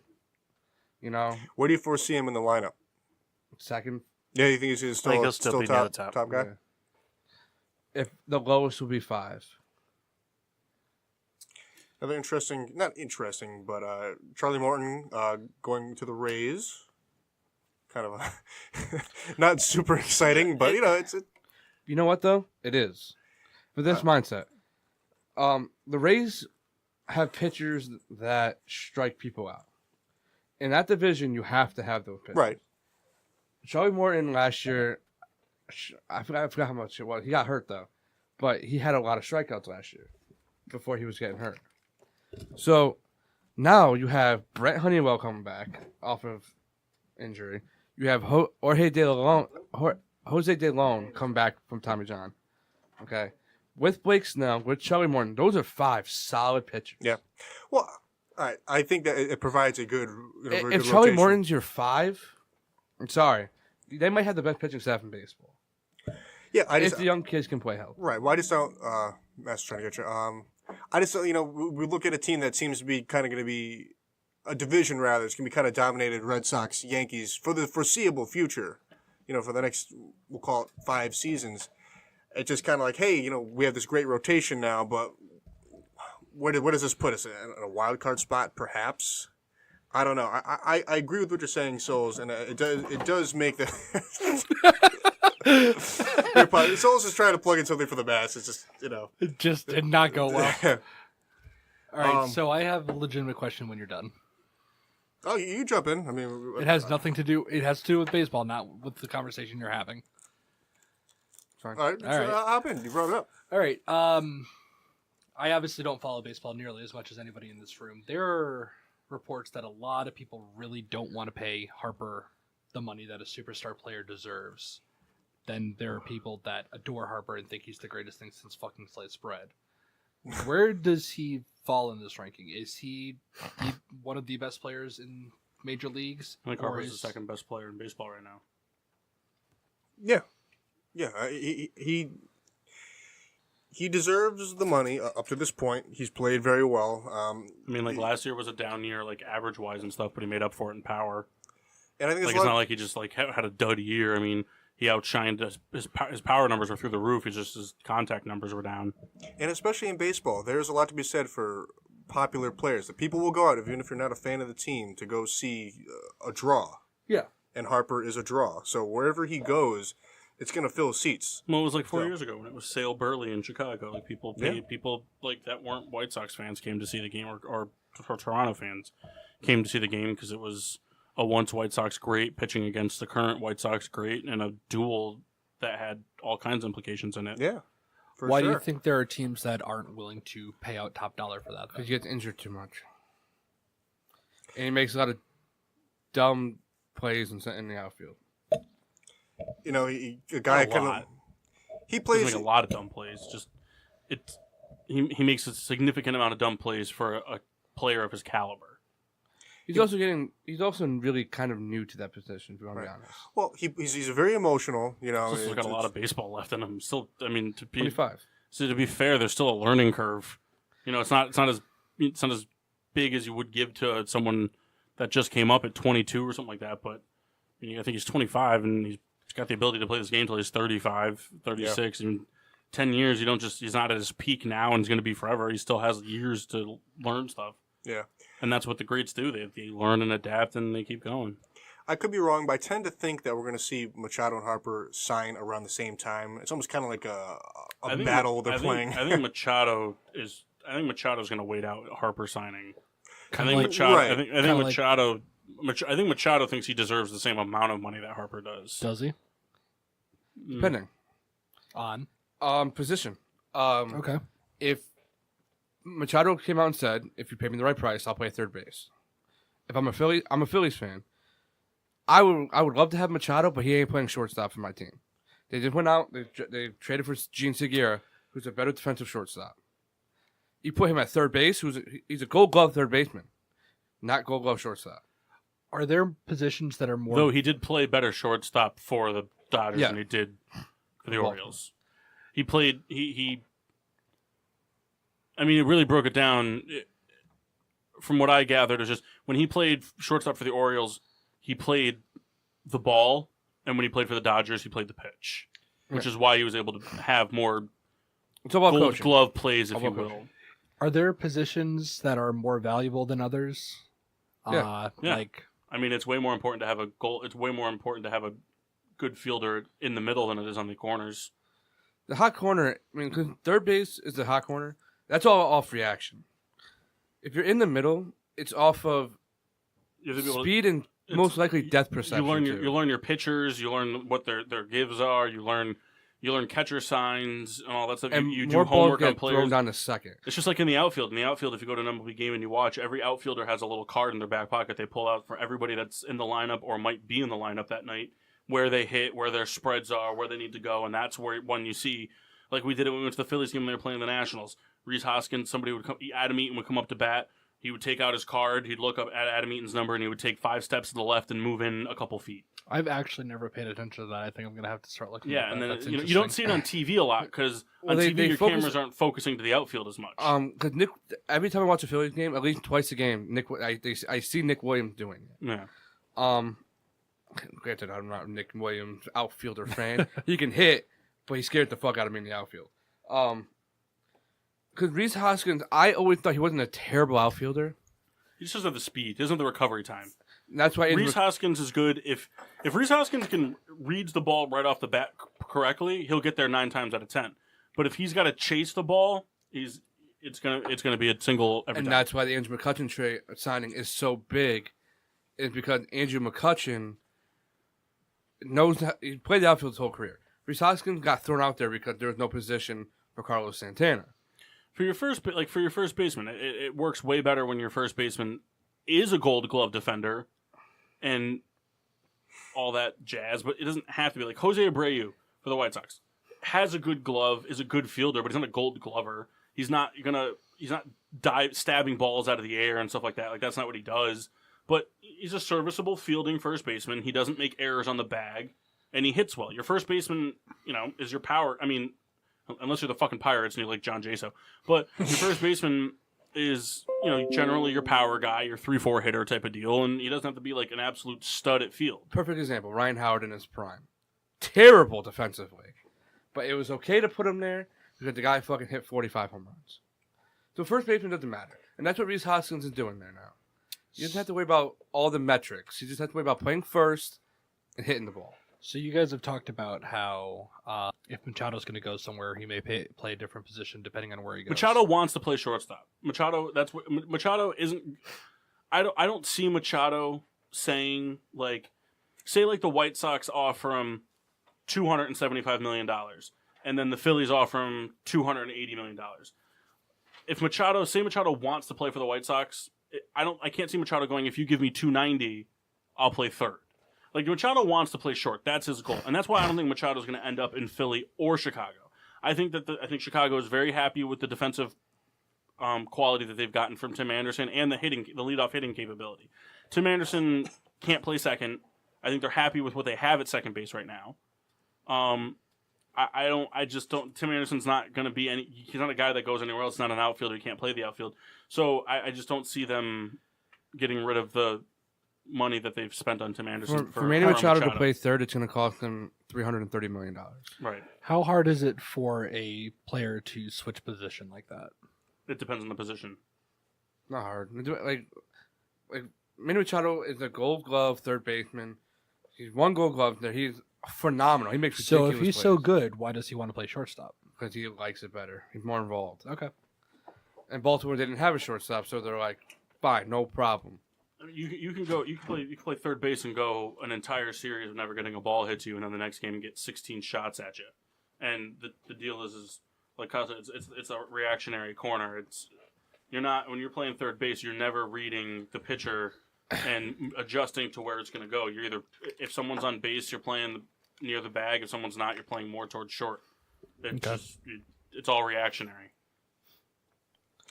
Where do you foresee him in the lineup? Second. Yeah, you think he's still, he'll still be near the top guy? Yeah. If the lowest will be 5. Another interesting, not interesting, but Charlie Morton going to the Rays. Kind of not super exciting, but it's You know what though? It is. For this mindset. The Rays have pitchers that strike people out. In that division, you have to have those pitchers. right. Charlie Morton last year, I forgot how much it was. He got hurt though, but he had a lot of strikeouts last year before he was getting hurt. So now you have Brett Honeywell coming back off of injury. You have Jose De Leon come back from Tommy John. Okay, with Blake Snell, with Charlie Morton, those are 5 solid pitchers. Yeah. Well, I think that it provides a good. If good Charlie rotation. Morton's your 5, I'm sorry, they might have the best pitching staff in baseball. Yeah, If the young kids can play health. Right. Well, I just don't. Matt's trying to get you. I just don't. We look at a team that seems to be kind of going to be a division rather. It's going to be kind of dominated Red Sox, Yankees for the foreseeable future. For the next, we'll call it 5 seasons. It's just kind of like, hey, we have this great rotation now, but where does this put us in a wild card spot? Perhaps. I don't know. I agree with what you're saying, Souls, and it does make the. Souls is trying to plug in something for the mass. It's just It just did not go well. All right, Um, so I have a legitimate question when you're done. Oh, you jump in. I mean, It has nothing to do. It has to do with baseball, not with the conversation you're having. All right, All right. hop in. You brought it up. All right. I obviously don't follow baseball nearly as much as anybody in this room. There are reports that a lot of people really don't want to pay Harper the money that a superstar player deserves. Then there are people that adore Harper and think he's the greatest thing since fucking sliced bread. Where does he fall in this ranking? Is he one of the best players in major leagues? I think Or Harper's the is- second best player in baseball right now. Yeah. He deserves the money up to this point. He's played very well. I mean, last year was a down year, average wise and stuff, but he made up for it in power. And I think It's not like he just had a dud year. I mean, he outshined his power numbers were through the roof. It's just his contact numbers were down. and especially in baseball, there's a lot to be said for popular players. That people will go out, even if you're not a fan of the team, to go see a draw. Yeah. And Harper is a draw. So wherever he goes, it's going to fill seats. Well, it was 4 So- years ago when it was Sale Burley in Chicago. People that weren't White Sox fans came to see the game, or Toronto fans came to see the game because it was a once White Sox great pitching against the current White Sox great, and a duel that had all kinds of implications in it. Yeah. For Why do sure. you think there are teams that aren't willing to pay out top dollar for that? though? Because he gets injured too much. And he makes a lot of dumb plays in the outfield. A guy Not a kind of lot. he He plays. make a lot of dumb plays. He makes a significant amount of dumb plays for a player of his caliber. He's also really kind of new to that position, if you want to be honest. Well, he's very emotional. He's also got a lot of baseball left in him. Still, I mean, to be 25. to be fair, there's still a learning curve. It's not as big as you would give to someone that just came up at 22 or something like that. But I think he's 25 and he's got the ability to play this game until he's 35, 36. In 10 years, he's not at his peak now and he's going to be forever. He still has years to learn stuff. Yeah. And that's what the greats do. They learn and adapt and they keep going. I could be wrong, but I tend to think that we're going to see Machado and Harper sign around the same time. It's almost kind of like a battle they're playing. I think Machado is going to wait out Harper signing. Kinda I think like- Machado. Right. I think Kinda like- Machado. I think Machado thinks he deserves the same amount of money that Harper does. Does he? Depending. On. Position. Okay. If Machado came out and said, if you pay me the right price, I'll play third base. If I'm a Phillies fan. I would love to have Machado, but he ain't playing shortstop for my team. They just went out. They traded for Gene Segura, who's a better defensive shortstop. You put him at third base. He's a Gold Glove third baseman, not Gold Glove shortstop. Are there positions that are more? Though he did play better shortstop for the Dodgers Yeah. than he did for the Well- Orioles. He played. He. I mean, it really broke it down. From what I gathered, is just when he played shortstop for the Orioles, he played the ball, and when he played for the Dodgers, he played the pitch, which is why he was able to have more It's all about Gold coaching. Glove plays, if All you about will. coaching. Are there positions that are more valuable than others? Yeah. Yeah. Like I mean, it's way more important to have a goal. It's way more important to have a good fielder in the middle than it is on the corners. The hot corner, I mean, because third base is the hot corner. That's all off reaction. If you're in the middle, it's off of You have to be able to, speed and most likely depth perception. You learn your pitchers. You learn what their gives are. You learn catcher signs and all that stuff. And you more do homework balls on get players. thrown down to second. It's just like in the outfield. In the outfield, if you go to an MLB game and you watch, every outfielder has a little card in their back pocket they pull out for everybody that's in the lineup or might be in the lineup that night, where they hit, where their spreads are, where they need to go, and that's where when you see, like we did it when we went to the Phillies game when they were playing the Nationals. Reese Hoskins, somebody would come, Adam Eaton would come up to bat. He would take out his card. He'd look up at Adam Eaton's number, and he would take 5 steps to the left and move in a couple feet. I've actually never paid attention to that. I think I'm gonna have to start looking. Yeah, at and that. then That's you don't see it on TV a lot because on TV they your focus- cameras aren't focusing to the outfield as much. Because Nick, every time I watch a Phillies game, at least twice a game, I see Nick Williams doing it. Yeah. Granted, I'm not a Nick Williams outfielder fan. He can hit, but he scared the fuck out of me in the outfield. Because Reese Hoskins, I always thought he wasn't a terrible outfielder. He just doesn't have the speed. He doesn't have the recovery time. And that's why Reese Hoskins is good. If Reese Hoskins can reads the ball right off the bat correctly, he'll get there 9 times out of 10. But if he's got to chase the ball, it's gonna be a single every and time. that's why the Andrew McCutchen signing is so big, is because Andrew McCutchen knows he played the outfield his whole career. Reese Hoskins got thrown out there because there was no position for Carlos Santana. For your first baseman, it works way better when your first baseman is a Gold Glove defender and all that jazz. But it doesn't have to be like Jose Abreu for the White Sox has a good glove, is a good fielder, but he's not a Gold Glover. He's not stabbing balls out of the air and stuff like that. Like that's not what he does. But he's a serviceable fielding first baseman. He doesn't make errors on the bag, and he hits well. Your first baseman, is your power. I mean, unless you're the fucking Pirates and you're like John Jaso. But your first baseman is, generally your power guy, your 3-4 hitter type of deal, and he doesn't have to be like an absolute stud at field. Perfect example, Ryan Howard in his prime. Terrible defensively. But it was okay to put him there because the guy fucking hit 45 home runs. So first baseman doesn't matter. And that's what Reese Hoskins is doing there now. He doesn't have to worry about all the metrics. He just has to worry about playing first and hitting the ball. So you guys have talked about how if Machado's going to go somewhere, he may play a different position depending on where he goes. Machado wants to play shortstop. Machado isn't. I don't see Machado saying say the White Sox offer him $275 million, and then the Phillies offer him $280 million. If Machado wants to play for the White Sox, I can't see Machado going, if you give me $290, I'll play third. Like, Machado wants to play short. That's his goal. And that's why I don't think Machado's going to end up in Philly or Chicago. I think Chicago is very happy with the defensive quality that they've gotten from Tim Anderson and the leadoff hitting capability. Tim Anderson can't play second. I think they're happy with what they have at second base right now. I just don't. Tim Anderson's not going to be he's not a guy that goes anywhere else. He's not an outfielder. He can't play the outfield. So I just don't see them getting rid of the money that they've spent on Tim Anderson. For Manny Machado to play third, it's going to cost them $330 million. Right. How hard is it for a player to switch position like that? It depends on the position. Not hard. Like Manny Machado is a Gold Glove third baseman. He's won Gold Glove. He's phenomenal. He makes ridiculous So if he's plays. so good, why does he want to play shortstop? Because he likes it better. He's more involved. Okay. And Baltimore didn't have a shortstop, so they're like, fine, no problem. You can play third base and go an entire series of never getting a ball hit to you, and then the next game get 16 shots at you. And the deal is like it's a reactionary corner. You're not, when you're playing third base, you're never reading the pitcher and adjusting to where it's going to go. You're either, if someone's on base, you're playing near the bag. If someone's not, you're playing more towards short. It's all reactionary.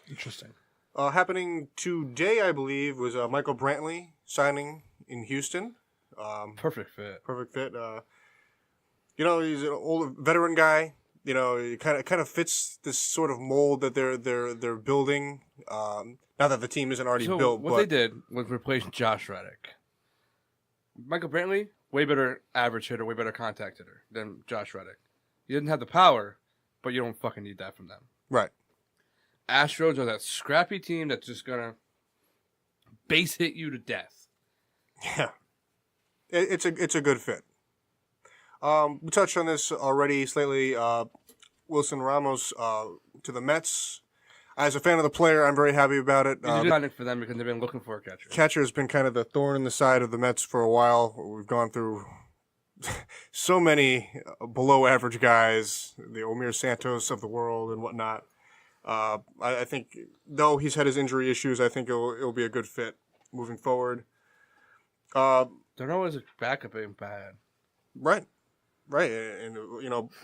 Interesting. Happening today, I believe, was Michael Brantley signing in Houston. Perfect fit. Perfect fit. He's an old veteran guy. He kind of fits this sort of mold that they're building. Not that the team isn't already built. What they did was replace Josh Reddick. Michael Brantley, way better average hitter, way better contact hitter than Josh Reddick. He didn't have the power, but you don't fucking need that from them. Right. Astros are that scrappy team that's just gonna base hit you to death. Yeah, it's a good fit. We touched on this already slightly. Wilson Ramos to the Mets. As a fan of the player, I'm very happy about it. It's a good signing for them because they've been looking for a catcher. Catcher has been kind of the thorn in the side of the Mets for a while. We've gone through so many below-average guys, the Omir Santos of the world and whatnot. I think, though he's had his injury issues, I think it'll be a good fit moving forward. They're always a backup being bad. Right. And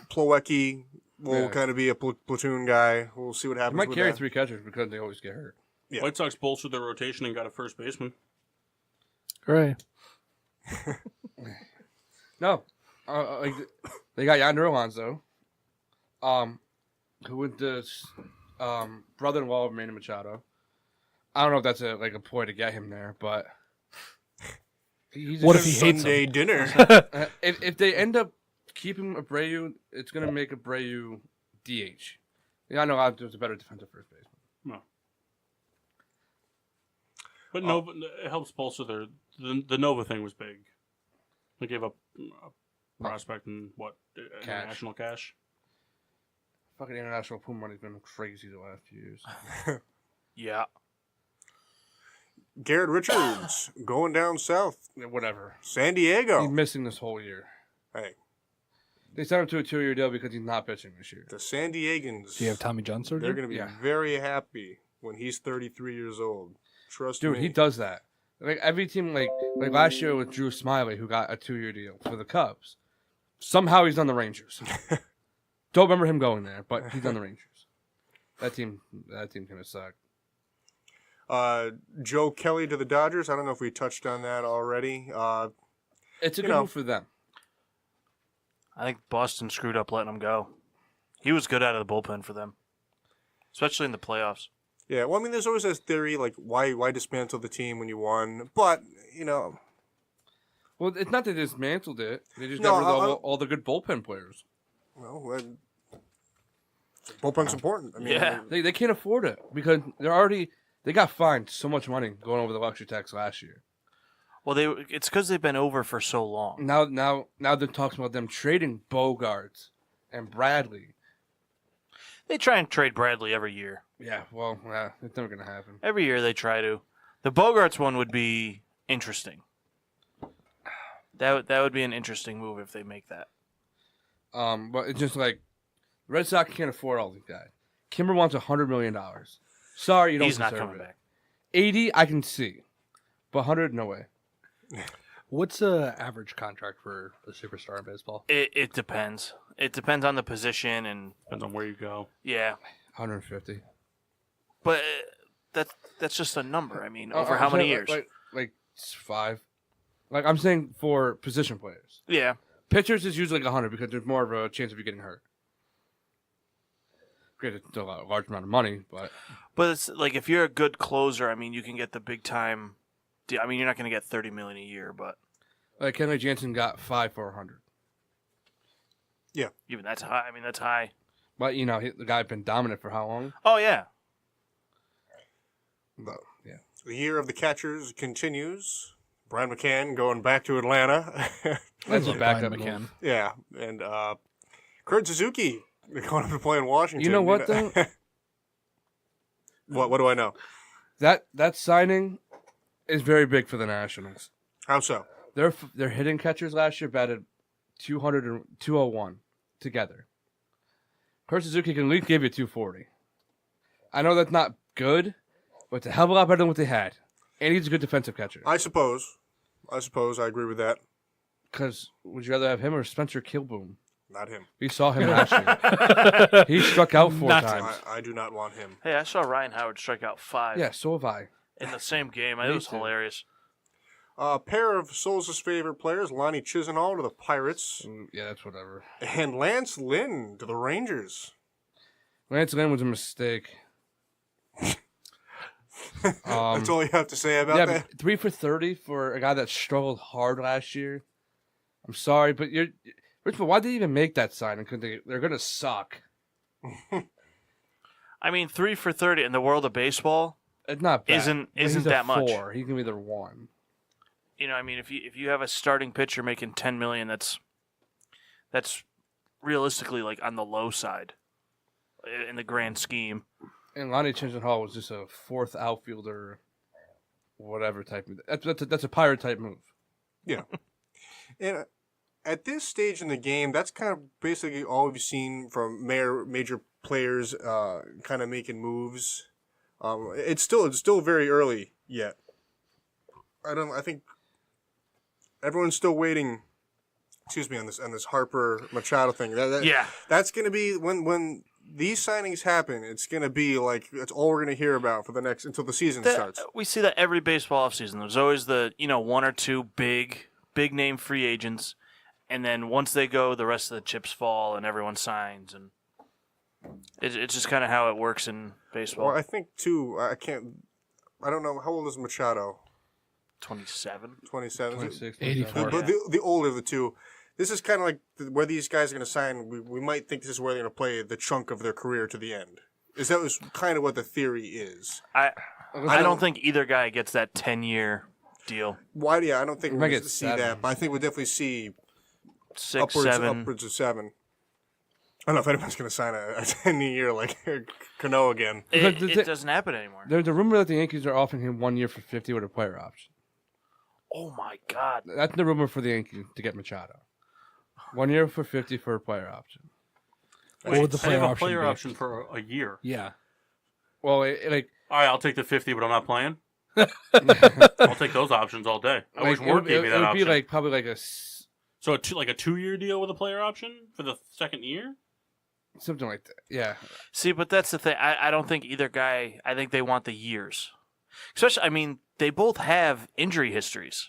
Plawecki will kind of be a platoon guy. We'll see what happens. They might with carry that. 3 catchers because they always get hurt. Yeah. White Sox bolstered their rotation and got a first baseman. Hooray. No. They got Yonder Alonso, who went to brother-in-law of Manny Machado. I don't know if that's a ploy to get him there, but What if he hates Sunday him? dinner? if they end up keeping Abreu, it's gonna make Abreu DH. Yeah, I know there's a better defensive first baseman. No. But Nova, it helps bolster the Nova thing was big. They gave up a prospect and international cash. Fucking international pool money's been crazy the last few years. Yeah. Garrett Richards going down south. Yeah, whatever. San Diego. He's missing this whole year. Hey, They signed him to a 2-year deal because he's not pitching this year. the San Diegans. Do you have Tommy John surgery? They're going to be Yeah. very happy when he's 33 years old. Trust Dude, me. he does that. Like every team, like last year with Drew Smiley, who got a 2-year deal for the Cubs. Somehow he's on the Rangers. Don't remember him going there, but he's on the Rangers. That team kind of sucked. Joe Kelly to the Dodgers. I don't know if we touched on that already. It's a You good know. move for them. I think Boston screwed up letting him go. He was good out of the bullpen for them, especially in the playoffs. Yeah, well, I mean, there's always this theory, like, why dismantle the team when you won? But, Well, it's not that they dismantled it. They just No, got rid of I- all the good bullpen players. bullpen's important. I mean, Yeah. They can't afford it because they got fined so much money going over the luxury tax last year. Well, it's because they've been over for so long. Now they're talking about them trading Bogarts and Bradley. They try and trade Bradley every year. Yeah, well, it's never gonna happen. Every year they try to. The Bogarts one would be interesting. That would be an interesting move if they make that. But it's just like the Red Sox can't afford all these guys. Kimber wants $100 million. Sorry, you don't He's not deserve coming it. back. 80, I can see, but 100, no way. What's the average contract for a superstar in baseball? It depends. It depends on the position and Depends on where you go. yeah. 150. But that's just a number. I mean, over I'm how many saying, years? Like 5. Like I'm saying for position players. Yeah. Pitchers is usually like 100 because there's more of a chance of you getting hurt. Great, it's still a large amount of money, but But it's like if you're a good closer, I mean, you can get the big time. I mean, you're not going to get $30 million a year, but like Kenley Jansen got 5 for 100. even that's high. I mean, that's high. But the guy's been dominant for how long? Oh yeah. But yeah, the year of the catchers continues. Brian McCann going back to Atlanta. that's a Brian backup McCann. move. Yeah, and Kurt Suzuki going up to play in Washington. You know what though? What do I know? That signing is very big for the Nationals. How so? Their hitting catchers last year batted 200 and 201 together. Kurt Suzuki can at least give you 240. I know that's not good, but it's a hell of a lot better than what they had. And he's a good defensive catcher. I suppose I agree with that. Because would you rather have him or Spencer Kilboom? Not him. We saw him last year. He struck out 4 Not times. I do not want him. Hey, I saw Ryan Howard strike out 5 Yeah, so have I. in the same game. It Me was too. hilarious. A pair of Souls' favorite players, Lonnie Chisenhall to the Pirates, Yeah, that's whatever. and Lance Lynn to the Rangers. Lance Lynn was a mistake. That's all you have to say about Yeah, that. but 3 for 30 for a guy that struggled hard last year. I'm sorry, but Richmond, why did they even make that signing? Because they're going to suck. I mean, 3 for 30 in the world of baseball It's not bad. isn't But he's a that much. 4. He can be their 1. You know, I mean, if you have a starting pitcher making $10 million, that's realistically like on the low side in the grand scheme. And Lonnie Chisenhall was just a fourth outfielder, whatever type. That's a pirate type move. Yeah. And at this stage in the game, that's kind of basically all we've seen from major players kind of making moves. It's still very early yet. I think everyone's still waiting. Excuse me, on this Harper Machado thing. Yeah. That's going to be when these signings happen. It's going to be like that's all we're going to hear about for the next until the season starts. We see that every baseball offseason. There's always the one or two big name free agents, and then once they go, the rest of the chips fall and everyone signs, and it's just kind of how it works in baseball. Well, I think too. I don't know how old is Machado. 27. 27. 26, 84. But the older of the two. This is kind of like where these guys are going to sign. We might think this is where they're going to play the chunk of their career to the end. That was kind of what the theory is. I don't think either guy gets that 10-year deal. Why? Yeah, I don't think We we're might going get to see 7. that, but I think we'll definitely see 6, 7. upwards of 7. I don't know if anyone's going to sign a 10-year like Cano again. It doesn't happen anymore. There's a rumor that the Yankees are offering him 1 year for $50 with a player option. Oh my God! That's the rumor for the Yankees to get Machado. 1 year for $50 for a player option. What would the I have player a option player be? option for a year. Yeah. Well, All right, I'll take the 50, but I'm not playing. I'll take those options all day. I wish Ward gave me that it would option. be like probably like So a 2-year deal with a player option for the second year? something like that. Yeah. See, but that's the thing. I don't think either guy. I think they want the years. Especially, I mean, they both have injury histories.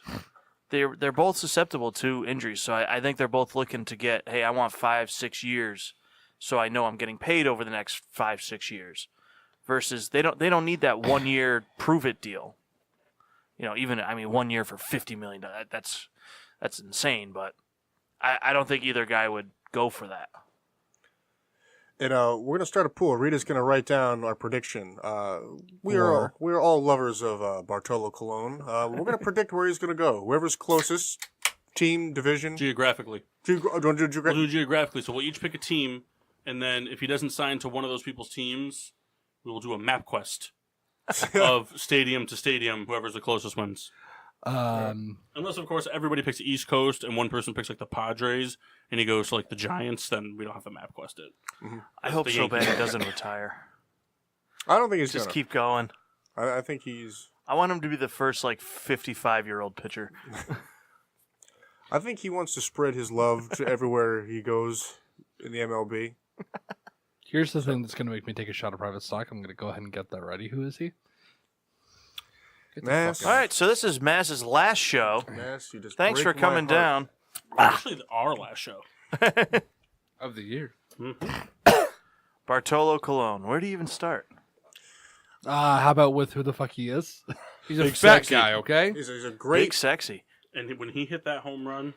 They're both susceptible to injuries, so I think they're both looking to get. Hey, I want 5-6 years, so I know I'm getting paid over the next 5-6 years. Versus they don't need that 1 year prove it deal. 1 year for $50 million. That's insane, but I don't think either guy would go for that. And we're gonna start a pool. Rita's gonna write down our prediction. We're all lovers of Bartolo Colon. We're gonna predict where he's gonna go. Whoever's closest, team, division. Geographically. Do you want to do We'll geographic? do geographically. So we'll each pick a team, and then if he doesn't sign to one of those people's teams, we will do a map quest of stadium to stadium. Whoever's the closest wins. Unless, of course, everybody picks the East Coast and one person picks like the Padres and he goes to like the Giants, then we don't have to map quest it. Mm-hmm. I hope so bad he doesn't retire. I don't think he's Just gonna. keep going. I think he's. I want him to be the first 55-year-old pitcher. I think he wants to spread his love to everywhere he goes in the MLB. Here's the thing that's going to make me take a shot of private stock. I'm going to go ahead and get that ready. Who is he? Mass. All right, so this is Mass's last show. Mass, you just Thanks for break my coming heart. down. Actually, our last show. Of the year. Bartolo Colon. Where do you even start? How about with who the fuck he is? He's a Big fat sexy. guy, okay? He's a Big great. sexy. And when he hit that home run,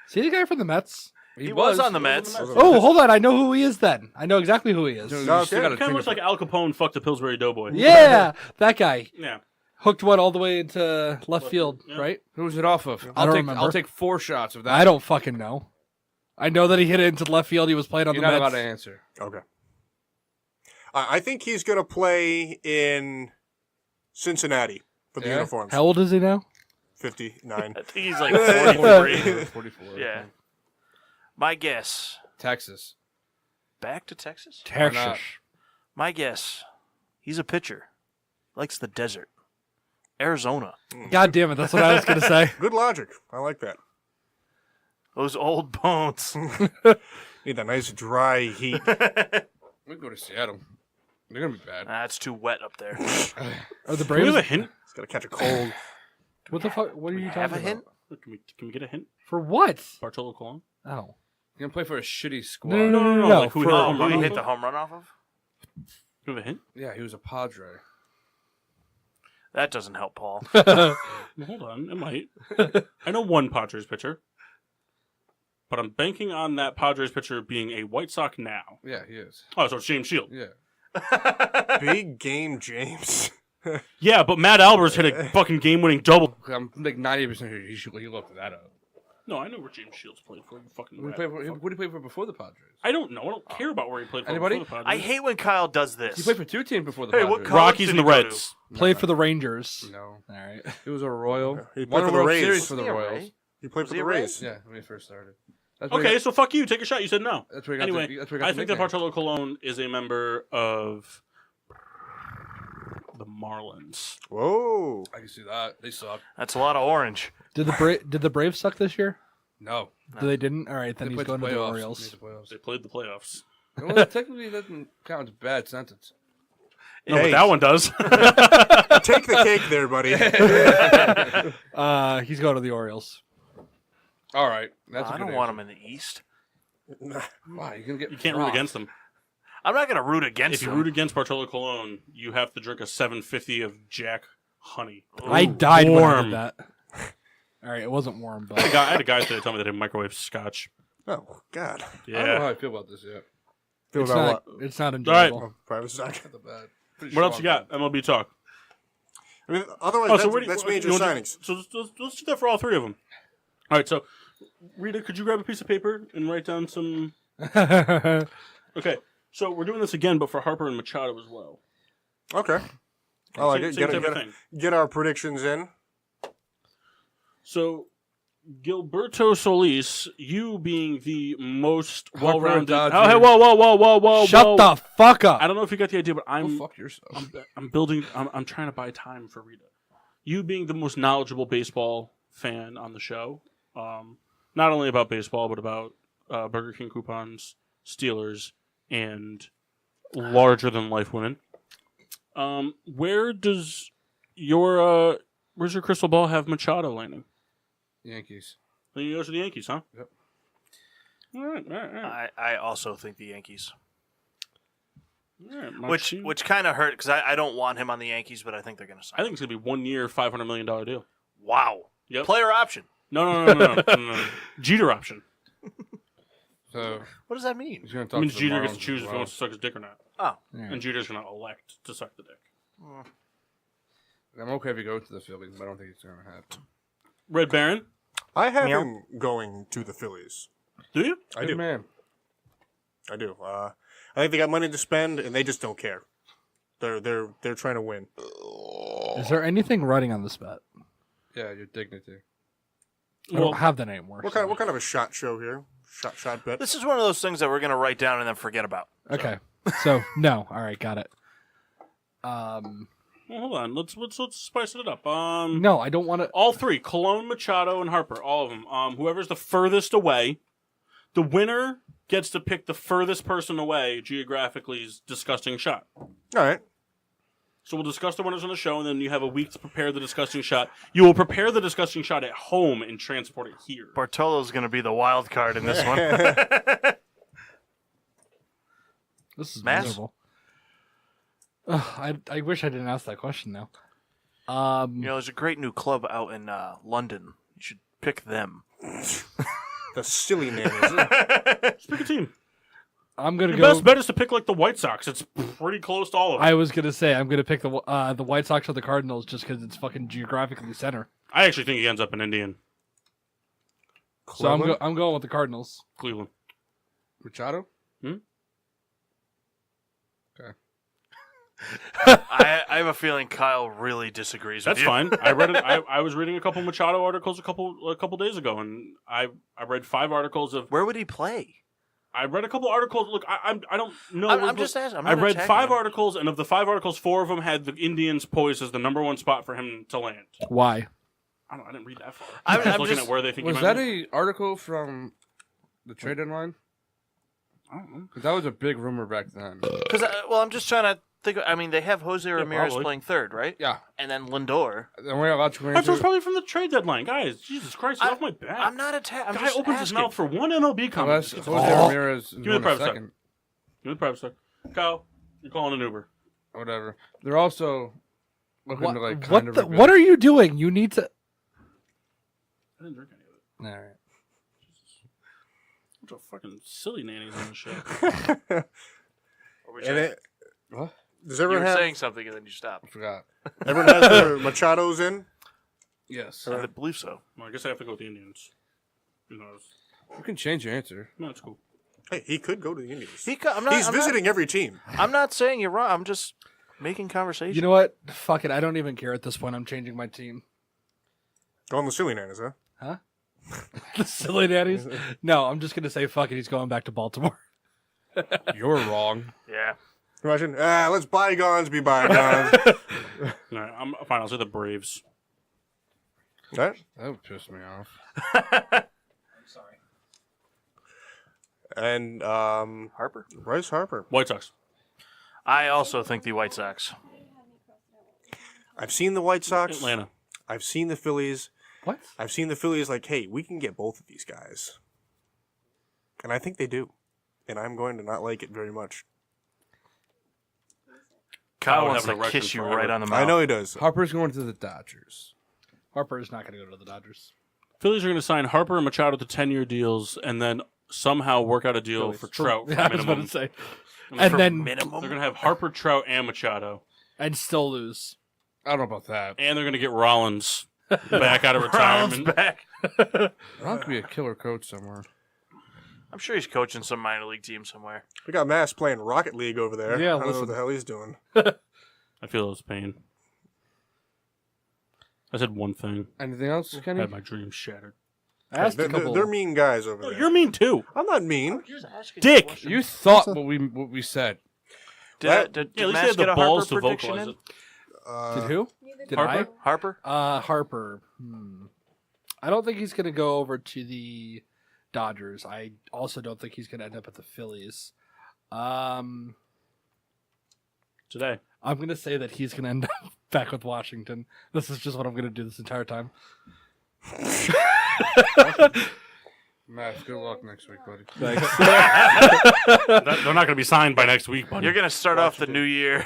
See the guy from the Mets? He was on the Mets. Oh, hold on. I know who he is then. I know exactly who he is. You No, still okay. gotta kind of think looks like about- Al Capone fucked a Pillsbury Doughboy. Yeah, that guy. Yeah. Hooked one all the way into left field, yeah. right? Who's it off of? I don't I'll remember. take 4 shots of that. I don't fucking know. I know that he hit it into left field. He was playing on You're the not allowed Mets. to answer. Okay. I think he's going to play in Cincinnati for the Yeah? uniforms. How old is he now? 59. I think he's like 43. 44. Yeah. My guess. Texas. Back to Texas? Texas. My guess. He's a pitcher. Likes the desert. Arizona. God damn it. That's what I was going to say. Good logic. I like that. Those old bones. Need that nice dry heat. We go to Seattle. They're gonna be bad. It's too wet up there. Are the Can we have Braves? a hint? He's got to catch a cold. What the fuck? What are you Have talking a about? hint? Can we get a hint? For what? Bartolo Colon? Oh. You're gonna play for a shitty squad. No. Like who hit the Oh, home who run he off hit of? the home run off of? Can we have a hint? Yeah, he was a Padre. That doesn't help, Paul. Well, hold on, it might. I know one Padres pitcher, but I'm banking on that Padres pitcher being a White Sox now. Yeah, he is. Oh, so it's James Shield. Yeah. Big game, James. Yeah, but Matt Albers hit a fucking game-winning double. I'm like 90% sure he looked that up. No, I know where James Shields played for. You fucking Who rat. did he play for before the Padres? I don't know. I don't care about where he played for Anybody? before the Padres. I hate when Kyle does this. He played for 2 teams before the Hey, Padres. what college Rockies did and the he go to? Reds. Played for the Rangers. No. All right. He was a Royal. He Won played a for the World Rays. Series for the Was he a Royals. Ray? He played Was for he the a Ray? Rays. Yeah, when he first started. That's where he Okay, got- so fuck you. Take a shot. You said no. that's where he got Anyway, the, that's where he got I the think that nickname. Bartolo Colon is a member of the Marlins. Whoa. I can see that. They suck. That's a lot of orange. Did the Braves suck this year? No. They didn't. All right, then They he's played going to the playoffs. Orioles. Made the playoffs. They played the playoffs. Well, technically, it doesn't count as a bad sentence. No, Hey. but that one does. Take the cake there, buddy. He's going to the Orioles. All right. That's a I good don't want answer. him in the East. Wow, you can get You can't root rocked. against them. I'm not going to root against If you him. root against Bartolo Colon, you have to drink a 750 of Jack Honey. I died when I warm. did that. All right, it wasn't warm, I but had a guy today tell me that he microwave scotch. Oh, God. I don't know Yeah. how I feel about this yet. Feel it's about not. It's not right. enjoyable. what? Private stock. Not that bad. Pretty What else you strong, got? MLB talk. I mean, otherwise, Oh, that's, so where do you, that's okay, major you wanna signings. do- so let's do that for all three of them. All right. So, Rita, could you grab a piece of paper and write down some? Okay. So we're doing this again, but for Harper and Machado as well. Okay. I like it. Same Get, type of get, thing. get our predictions in. So, Gilberto Solis, you being the most Harper well-rounded. Dodgers. Oh, hey, whoa! Shut the fuck up. I don't know if you got the idea, but Go I'm fuck yourself. I'm building. I'm trying to buy time for Rita. You being the most knowledgeable baseball fan on the show, not only about baseball but about Burger King coupons, Steelers, and larger than life women. Where's your crystal ball have Machado landing? Yankees. Then you go to the Yankees, huh? Yep. All right. I also think the Yankees. All right, Which Machcine. kind of hurt because I don't want him on the Yankees, but I think they're going to sign I think it's gonna be 1 year, $500 million deal. him. Wow. Yep. Player option. No. Jeter option. So What does that mean? he's going to That talk means to Jeter the gets to Marlins choose as if he well. wants to suck his dick or not. Oh. And Jeter's going to elect to suck the dick. I'm okay if he goes to the Phillies, but I don't think it's going to happen. Red Baron, I have Meow. him going to the Phillies. do you? I Good do. man. I do. I think they got money to spend, and they just don't care. They're trying to win. Is there anything writing on this bet? Yeah, your dignity. I don't have that anymore. What so- kind of a shot show here? Shot bet. This is one of those things that we're going to write down and then forget about. Okay. So no. All right, got it. Well, hold on. Let's spice it up. No, I don't want to. All three: Colon, Machado, and Harper. All of them. Whoever's the furthest away, the winner gets to pick the furthest person away geographically's disgusting shot. All right. So we'll discuss the winners on the show, and then you have a week to prepare the disgusting shot. You will prepare the disgusting shot at home and transport it here. Bartolo's going to be the wild card in this one. This is Mass? miserable. Ugh, I wish I didn't ask that question now. You know, there's a great new club out in London. You should pick them. The silly nannies. Just pick a team. I'm gonna Your go. best bet is to pick like the White Sox. It's pretty close to all of them. I was gonna say I'm gonna pick the White Sox or the Cardinals just because it's fucking geographically center. I actually think he ends up in Indian, So Cleveland? I'm going with the Cardinals. Cleveland. Machado? I have a feeling Kyle really disagrees That's with you. fine. I read it. I was reading a couple Machado articles a couple days ago, and I read 5 articles of. Where would he play? I read a couple articles. Look, I don't know. I'm just asking. I'm I not read attacking 5 him. articles, and of the 5 articles, 4 of them had the Indians poised as the number 1 spot for him to land. Why? I didn't read that far. I'm I'm just looking just- at where they think Was he might that land. a article from the trade deadline? I don't know. 'Cause that was a big rumor back then. Because I'm just trying to think. I mean, they have Jose Ramirez probably. playing third, right? Yeah. And then Lindor. And we're allowed to go All right, so into it's probably from the trade deadline, guys. Jesus Christ, get off my back. I'm not attacking. Guy opens his mouth for one MLB comment. unless Just Jose gets- Ramirez is Give me the going private second. Give me the private sec. Kyle, you're calling an Uber. Whatever. They're also looking What, to like what, kind of what are you doing? You need to. I didn't drink any of it. All right. Bunch of fucking silly nannies on this show. And it, What? does You everyone were have saying something and then you stopped. I forgot. everyone has their Machados in? Yes. I believe so. Well, I guess I have to go with the Indians. Who knows? You can change your answer. No, it's cool. Hey, he could go to the Indians. He's visiting every team. I'm not saying you're wrong. I'm just making conversation. You know what? Fuck it. I don't even care at this point. I'm changing my team. Going the silly nannies, huh? Huh? The silly daddies? No, I'm just gonna say fuck it. He's going back to Baltimore. You're wrong. Yeah. Imagine, let's bygones be bygones. No, I'm fine. I'll say the Braves. Right? That would piss me off. I'm sorry. And Harper? Bryce Harper. White Sox. I also think the White Sox. I've seen the White Sox. Atlanta. I've seen the Phillies. What? I've seen the Phillies like, hey, we can get both of these guys. And I think they do. And I'm going to not like it very much. Kyle would wants have to an erection kiss you forever. right on the mouth. I know he does. Harper's going to the Dodgers. Harper is not going to go to the Dodgers. Phillies are going to sign Harper and Machado to 10-year deals, and then somehow work out a deal Phillies. for Trout for Yeah, I was about minimum. to say. And And for then minimum. they're going to have Harper, Trout, and Machado, and still lose. I don't know about that. and they're going to get Rollins back out of Rollins retirement. back. Ron could be a killer coach somewhere. I'm sure he's coaching some minor league team somewhere. We got Mass playing Rocket League over there. Yeah, I don't know listen. what the hell he's doing. I feel his pain. I said one thing. Anything else, I Kenny? had my dreams shattered. I asked They're, a couple. they're mean guys over Oh, there. you're mean too. I'm not mean. Dick! You thought what we said. Did Yeah, at least they Mass had the get a balls Harper to prediction vocalize in? it. Did who? Neither Did Harper? Harper? Harper. I don't think he's going to go over to the Dodgers. I also don't think he's going to end up at the Phillies. Today. I'm going to say that he's going to end up back with Washington. This is just what I'm going to do this entire time. Matt, good luck next week, buddy. They're not going to be signed by next week, buddy. You're going to start off the new year.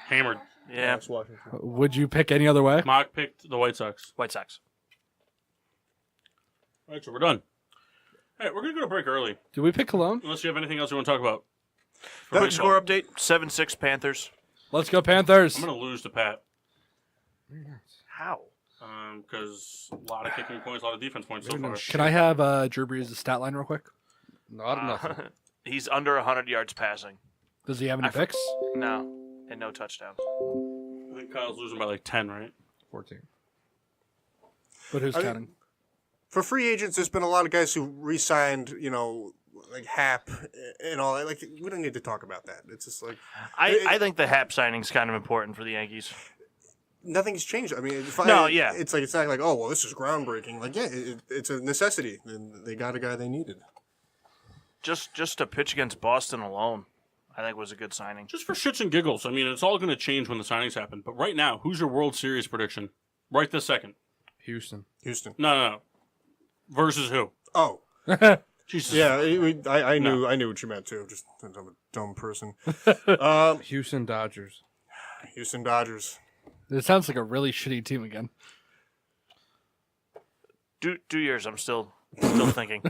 Hammered. Yeah. That's Washington. Would you pick any other way? Mock picked the White Sox. White Sox. All right, so we're done. All right, we're going to go to break early, Did we pick Cologne? unless you have anything else you want to talk about. Quick score update 7-6 Panthers. Let's go Panthers. I'm going to lose to Pat How? because a lot of kicking points, a lot of defense points so far. Can I have Drew Brees' stat line real quick? Not nothing. He's under 100 yards passing. Does he have any picks? No. And no touchdowns. I think Kyle's losing by like 10, right? 14. But who's I think- counting? For free agents, there's been a lot of guys who re-signed, like Hap and all that. Like, we don't need to talk about that. It's just like I think the Hap signing's kind of important for the Yankees. nothing's changed. I mean, it's it's not like, oh, well, this is groundbreaking. Like, yeah, it's a necessity. And they got a guy they needed. Just to pitch against Boston alone, I think was a good signing. Just for shits and giggles. I mean, it's all going to change when the signings happen. But right now, who's your World Series prediction? Right this second. Houston. No. Versus who? Oh, Jesus. yeah. I knew what you meant too. Just I'm a dumb person. Houston Dodgers. Houston Dodgers. It sounds like a really shitty team again. 2 years, I'm still thinking.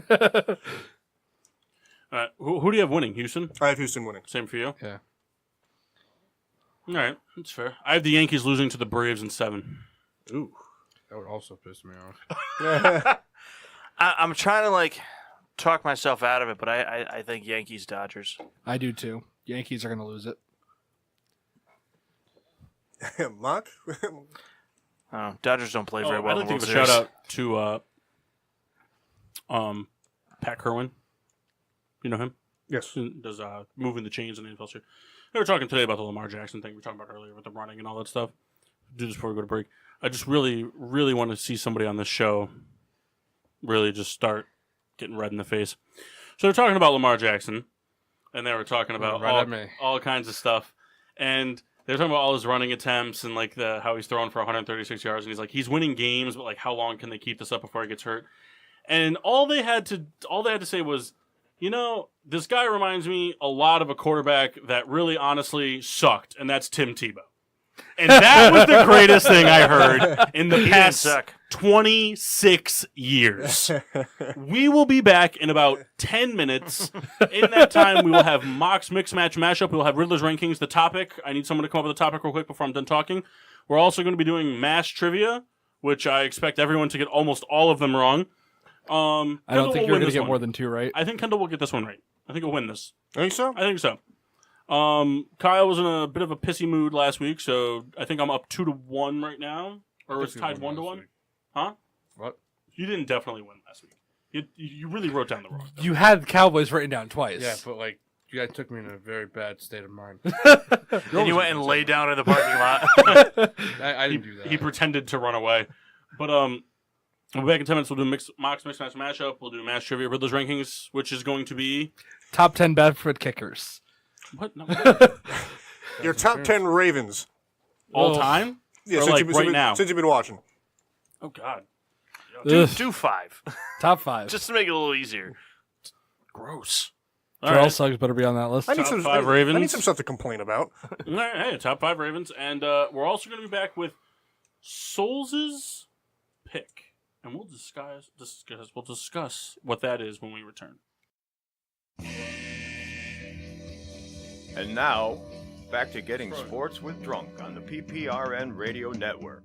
Who do you have winning? Houston? I have Houston winning. Same for you? Yeah. All right. That's fair. I have the Yankees losing to the Braves in 7. Ooh. That would also piss me off. I'm trying to talk myself out of it, but I think Yankees Dodgers. I do too. Yankees are going to lose it. Mock? Dodgers don't play very well. I'd like to in the give a World shout Series. out to Pat Kerwin. You know him? Yes. He does moving the chains in the NFL shit. We were talking today about the Lamar Jackson thing we were talking about earlier with the running and all that stuff. Do this before we go to break. I just really, really want to see somebody on this show really just start getting red in the face. So they're talking about Lamar Jackson, and they were talking about Right at me. all kinds of stuff. And they're talking about all his running attempts and how he's throwing for 136 yards. And he's like, he's winning games, but how long can they keep this up before he gets hurt? And all they had to say was, this guy reminds me a lot of a quarterback that really honestly sucked, and that's Tim Tebow. And that was the greatest thing I heard in the past 26 years. We will be back in about 10 minutes. In that time, we will have Mock's Mix Match Mashup. We will have Riddler's Rankings. The topic, I need someone to come up with a topic real quick before I'm done talking. We're also going to be doing Mass Trivia, which I expect everyone to get almost all of them wrong. I don't Kendall think will you're win going to this get one. more than 2 right. I think Kendall will get this one right. I think he'll win this. Think so? I think so. Kyle was in a bit of a pissy mood last week, so I think I'm up 2-1 right now, or it's tied 1-1. Huh? What? You didn't definitely win last week. You really wrote down the wrong. You had Cowboys written down twice. Yeah, but like you guys took me in a very bad state of mind. And you went and lay down in the parking lot. I didn't do that. He pretended to run away, but we'll be back in 10 minutes. We'll do Mox Mix Match Mashup. We'll do Mass Trivia Riddler's Rankings, which is going to be Top 10 Bedford kickers. what? No, Your top 10 Ravens. all time? Yeah, Or, like, right now? Since you've been watching. Oh God, Do 5. Top 5. Just to make it a little easier. Gross. all Terrell right. Suggs better be on that list. I need Top some 5 I Ravens. need some stuff to complain about. All right, hey, top 5 Ravens, and we're also going to be back with Souls' pick, and we'll discuss what that is when we return. And now, back to Getting Sports with Drunk on the PPRN Radio Network.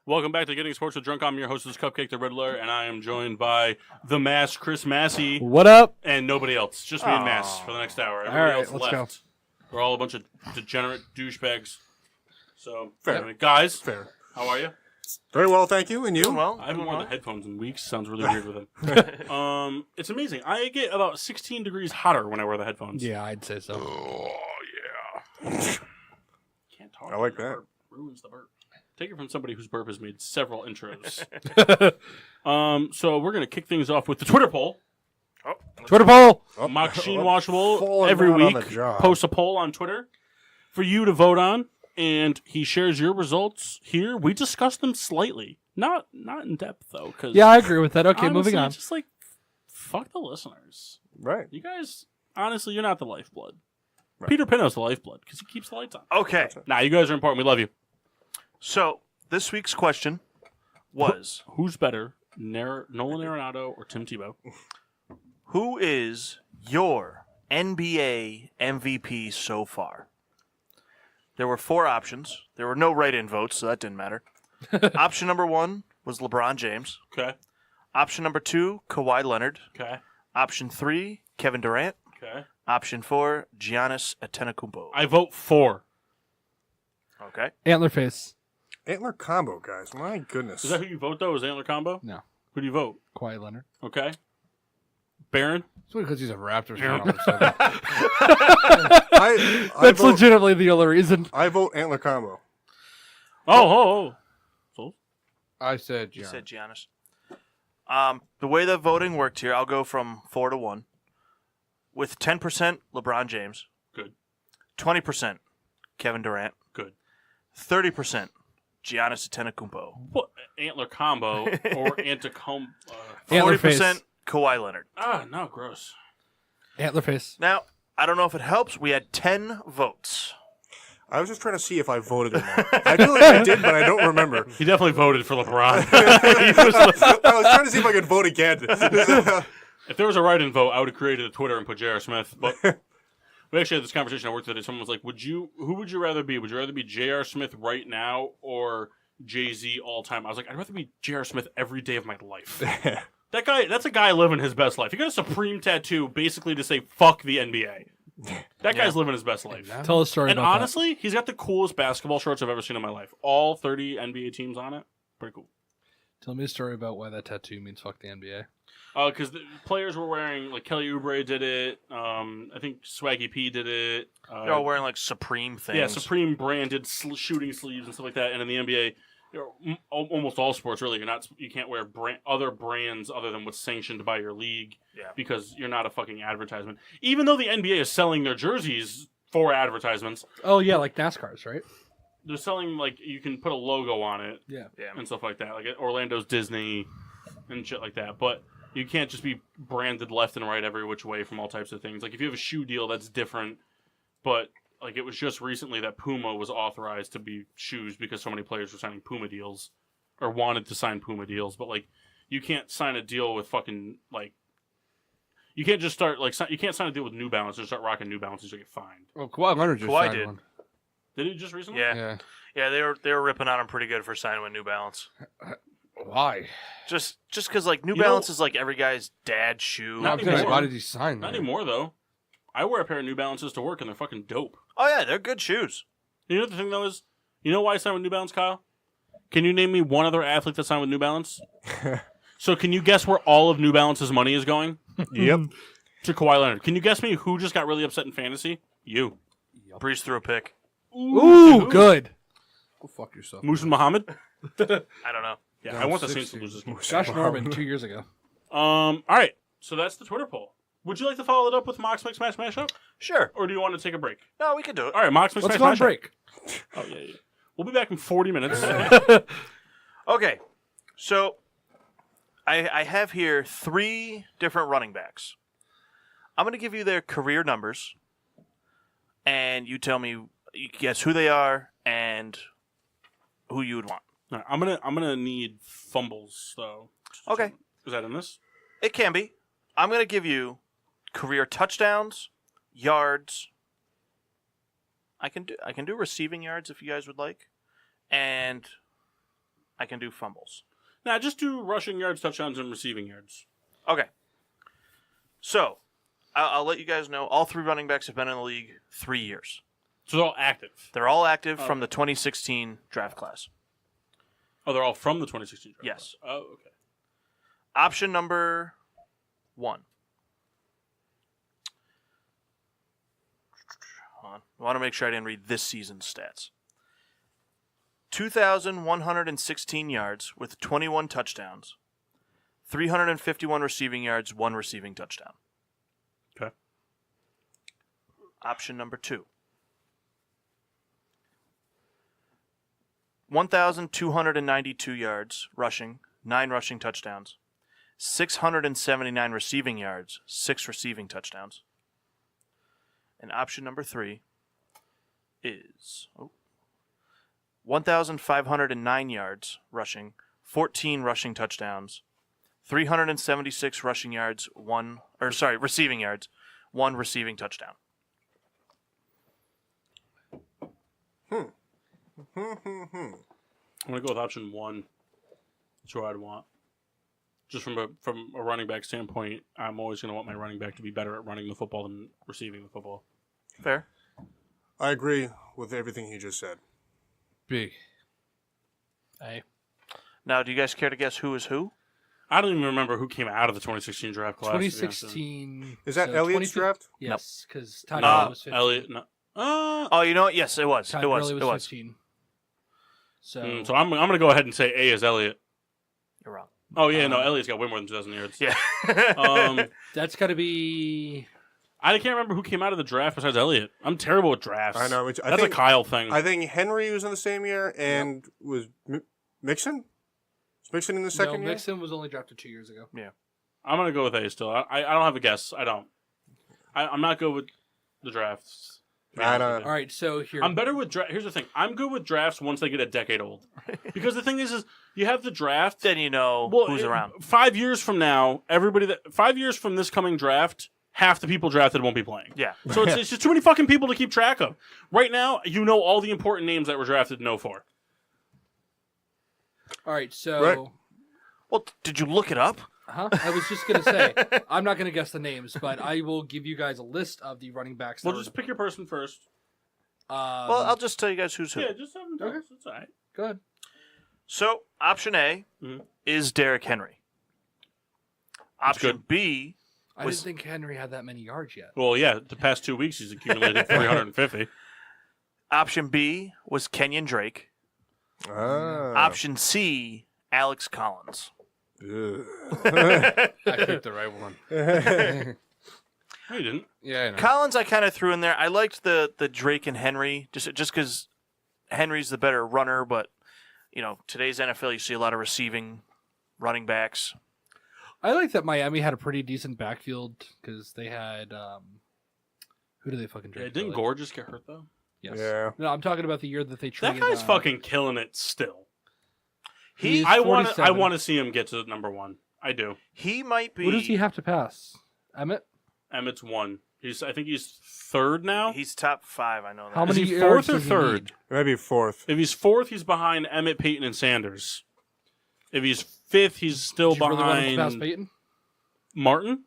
Welcome back to Getting Sports with Drunk. I'm your host, Cupcake the Riddler, and I am joined by the Mass, Chris Massey, What up? and nobody else. Just me and Mass for the next hour. Everybody right, else let's left. go. We're all a bunch of degenerate douchebags. So, Fair. anyway, guys, Fair. how are you? Very well, thank you. And you? Doing well. I haven't doing worn well. the headphones in weeks. Sounds really weird with them. It's amazing. I get about 16 degrees hotter when I wear the headphones. Yeah, I'd say so. Oh, yeah. Can't talk. I like Your that. burp ruins the burp. Take it from somebody whose burp has made several intros. So we're going to kick things off with the Twitter poll. Twitter poll. Oh, Machcine Washable falling every down on week the job. posts a poll on Twitter for you to vote on, and he shares your results here. We discuss them slightly, not in depth though. Cause Yeah, I agree with that. Okay, honestly, moving on. Just like fuck the listeners. Right. You guys, honestly, you're not the lifeblood. Right. Peter Pino's the lifeblood because he keeps the lights on. Okay. Nah, you guys are important. We love you. So, this week's question was, Who's better, Nolan Arenado or Tim Tebow? who is your NBA MVP so far? There were 4 options. There were no write-in votes, so that didn't matter. Option number 1 was LeBron James. Okay. Option number 2, Kawhi Leonard. Okay. Option 3, Kevin Durant. Okay. Option 4, Giannis Antetokounmpo. I vote 4. Okay. Antler face. Antler combo, guys. My goodness. Is that who you vote though? Is Antler combo? No. Who do you vote? Kawhi Leonard. Okay. Baron. It's because he's a Raptors Yeah. fan. all of a sudden. I That's vote, legitimately the only reason. I vote Antler combo. Oh. I said, You Giannis. said Giannis. The way the voting worked here, I'll go from 4 to 1. With 10% LeBron James. Good. 20% Kevin Durant. Good. 30% Giannis Antetokounmpo. What Antler combo or Antecom? Antler face. 40% Kawhi Leonard. No, gross. Antler face. Now, I don't know if it helps. We had 10 votes. I was just trying to see if I voted or not. I feel like I did, but I don't remember. He definitely voted for LeBron. I was trying to see if I could vote again. If there was a write-in vote, I would have created a Twitter and put J.R. Smith. But we actually had this conversation at work today. Someone was like, who would you rather be? Would you rather be J.R. Smith right now or Jay-Z all time? I was like, I'd rather be J.R. Smith every day of my life. That's a guy living his best life. He got a Supreme tattoo basically to say, fuck the NBA. That guy's living his best life. Tell a story And about honestly, he's got the coolest basketball shorts I've ever seen in my life. All 30 NBA teams on it. Pretty cool. that. Tell me a story about why that tattoo means fuck the NBA. Because the players were wearing, like Kelly Oubre did it. I think Swaggy P did it. They're all wearing like Supreme things. Yeah, Supreme branded shooting sleeves and stuff like that. And in the NBA, almost all sports really, you can't wear other brands other than what's sanctioned by your league. Yeah. Because you're not a fucking advertisement. Even though the NBA is selling their jerseys for advertisements, Oh yeah, like NASCAR's, right? they're selling like you can put a logo on it Yeah. Yeah. and stuff like that, like Orlando's Disney and shit like that. But you can't just be branded left and right every which way from all types of things. Like if you have a shoe deal, that's different. But like it was just recently that Puma was authorized to be shoes because so many players were signing Puma deals or wanted to sign Puma deals. But like you can't sign a deal with fucking like you can't just start like you can't sign a deal with New Balance and start rocking New Balances or get fined. Well, Kawhi Leonard just Kawhi signed did. one. Did he just recently? Yeah. Yeah. Yeah, they were ripping on him pretty good for signing with New Balance. Why? Just because like New You know- Balance is like every guy's dad's shoe. Not I'm anymore. why did he sign Not that? anymore, though. I wear a pair of New Balances to work, and they're fucking dope. Oh yeah, they're good shoes. You know what the thing, though, is? You know why I signed with New Balance, Kyle? Can you name me one other athlete that signed with New Balance? So can you guess where all of New Balance's money is going? Yep. To Kawhi Leonard. Can you guess me who just got really upset in fantasy? You. Breeze through a pick. Ooh, good. Go fuck yourself. Musin Muhammad? I don't know. Yeah, No, I want the 16. Saints to lose this game. Josh Norman 2 years ago. All right. So that's the Twitter poll. Would you like to follow it up with Mox Mix Match Mashup? Sure. Or do you want to take a break? No, we can do it. All right, Mox Mix Let's Match go on Mashup. break. Oh, yeah. We'll be back in 40 minutes. Okay, so I have here 3 different running backs. I'm going to give you their career numbers, and you tell me, you guess who they are and who you would want. All right, I'm gonna need fumbles, though. Okay, Is that in this? it can be. I'm going to give you career touchdowns, yards. I can do receiving yards if you guys would like, and I can do fumbles. Nah, just do rushing yards, touchdowns, and receiving yards. Okay. So, I'll let you guys know all 3 running backs have been in the league 3 years. So they're all active. They're all active Oh. from the 2016 draft class. Oh, they're all from the 2016 draft. Yes. class. Oh, okay. Option number 1. Hold on. I want to make sure I didn't read this season's stats. 2,116 yards with 21 touchdowns, 351 receiving yards, 1 receiving touchdown. Okay. Option number 2. 1,292 yards rushing, 9 rushing touchdowns, 679 receiving yards, 6 receiving touchdowns. And option number 3 is 1,509 yards rushing, 14 rushing touchdowns, 376 rushing yards, receiving yards, 1 receiving touchdown. I'm gonna go with option 1. That's what I'd want. Just from a running back standpoint, I'm always gonna want my running back to be better at running the football than receiving the football. Fair? I agree with everything he just said. Big. Hey. Now, do you guys care to guess who is who? I don't even remember who came out of the 2016 draft class. to be honest with you. 2016. Is that so Elliott's 2015 draft? Yes, because Todd No, Gurley was 15. Elliott. No. Oh, you know what? Yes, it was. Todd It was. Gurley It was. 15. So, So I'm gonna go ahead and say A is Elliott. You're wrong. Oh yeah, no, Elliott's got way more than 2,000 yards. Yeah. that's got to be. I can't remember who came out of the draft besides Elliott. I'm terrible with drafts. I know. That's I think a Kyle thing. I think Henry was in the same year, and was Mixon? Was Mixon in the second year? Mixon was only drafted 2 years ago. I'm gonna go with A still. I don't have a guess. I don't. I'm not good with the drafts. I don't- All right, so here. I'm better with Here's the thing. I'm good with drafts once they get a decade old, because the thing is you have the draft. Then you know who's around. 5 years from now, 5 years from this coming draft, half the people drafted won't be playing. Yeah. So it's just too many fucking people to keep track of. Right now, you know all the important names that were drafted in 04. All right, so. Right. Well, did you look it up? Huh? I was just going to say, I'm not going to guess the names, but I will give you guys a list of the running backs. Well, that just pick your person first. Well, I'll just tell you guys who's who. Yeah, just have them tell us. It's all right. Go ahead. So, option A Mhm. is Derrick Henry. Option good. B I was didn't think Henry had that many yards yet. Well, yeah, the past 2 weeks he's accumulated 350. option B was Kenyon Drake. Ah. Option C, Alex Collins. I picked the right one. No, you didn't. Yeah, I know. Collins, I kind of threw in there. I liked the Drake and Henry just because Henry's the better runner, but today's NFL you see a lot of receiving running backs. I like that Miami had a pretty decent backfield because they had. Who did they fucking Yeah, draft? didn't Gore just get hurt though? Yes. Yeah. No, I'm talking about the year that they That traded. guy's fucking killing it still. He's I want 47. to see him get to number 1. I do. He might be. What does he have to pass? Emmett? Emmett's 1. I think he's 3rd now. He's top 5. I know that. How Is many he yards 4th or does he 3rd? need? Maybe 4th. If he's 4th, he's behind Emmett, Peyton, and Sanders. If he's 5th. He's still Did you really want him to pass behind Peyton? Martin.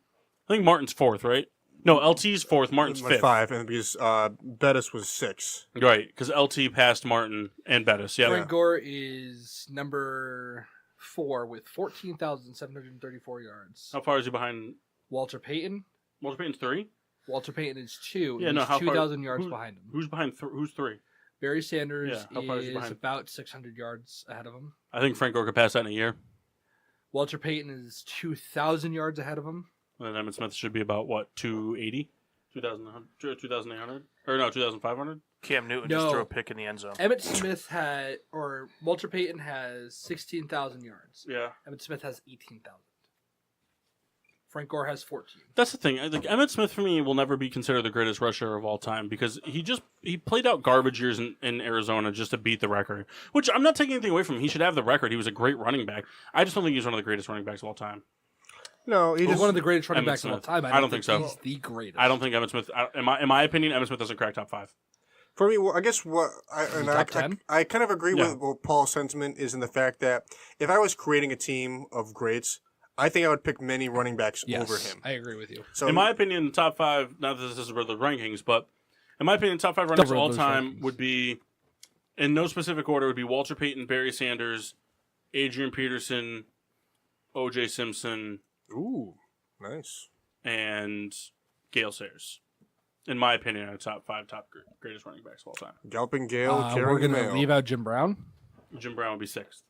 I think Martin's 4th, right? No, LT's 4th. Martin's 5th. 5, and because Bettis was 6. Right, because LT passed Martin and Bettis. Yeah. Frank Gore is number 4 with 14,734 yards. How far is he behind? Walter Payton. Walter Payton's 3. Walter Payton is 2. Yeah, and no, he's how far- 2,000 yards who- behind him. Who's behind? Who's 3? Barry Sanders Yeah, how far is he is behind? about 600 yards ahead of him. I think Frank Gore could pass that in a year. Walter Payton is 2,000 yards ahead of him. And then Emmitt Smith should be about what, 280, 2,800, or no, 2,500. Cam Newton No. just threw a pick in the end zone. Emmett Smith or Walter Payton has 16,000 yards. Yeah, Emmett Smith has 18,000. Frank Gore has 14. that's the thing. Like Emmitt Smith for me will never be considered the greatest rusher of all time because he played out garbage years in Arizona just to beat the record. Which I'm not taking anything away from him. He should have the record. He was a great running back. I just don't think he's one of the greatest running backs of all time. No, he He's just one of the greatest running Emmitt backs of all Smith. time. I don't think so. He's the greatest. I don't think Emmitt Smith. In my opinion, Emmitt Smith doesn't crack top 5. For me, well, I guess Top 10? I kind of agree Yeah. with what Paul's sentiment is in the fact that if I was creating a team of greats, I think I would pick many running backs Yes, over him. I agree with you. So In my opinion, top 5. Not that this is Riddler rankings, but in my opinion, top 5 runners of all Riddler's time rankings. would be, in no specific order, would be Walter Payton, Barry Sanders, Adrian Peterson, O.J. Simpson, ooh, nice. and Gale Sayers. In my opinion, are top 5 greatest running backs of all time. Galloping Gale, We're carrying the going to mail. leave out Jim Brown. Jim Brown would be 6th.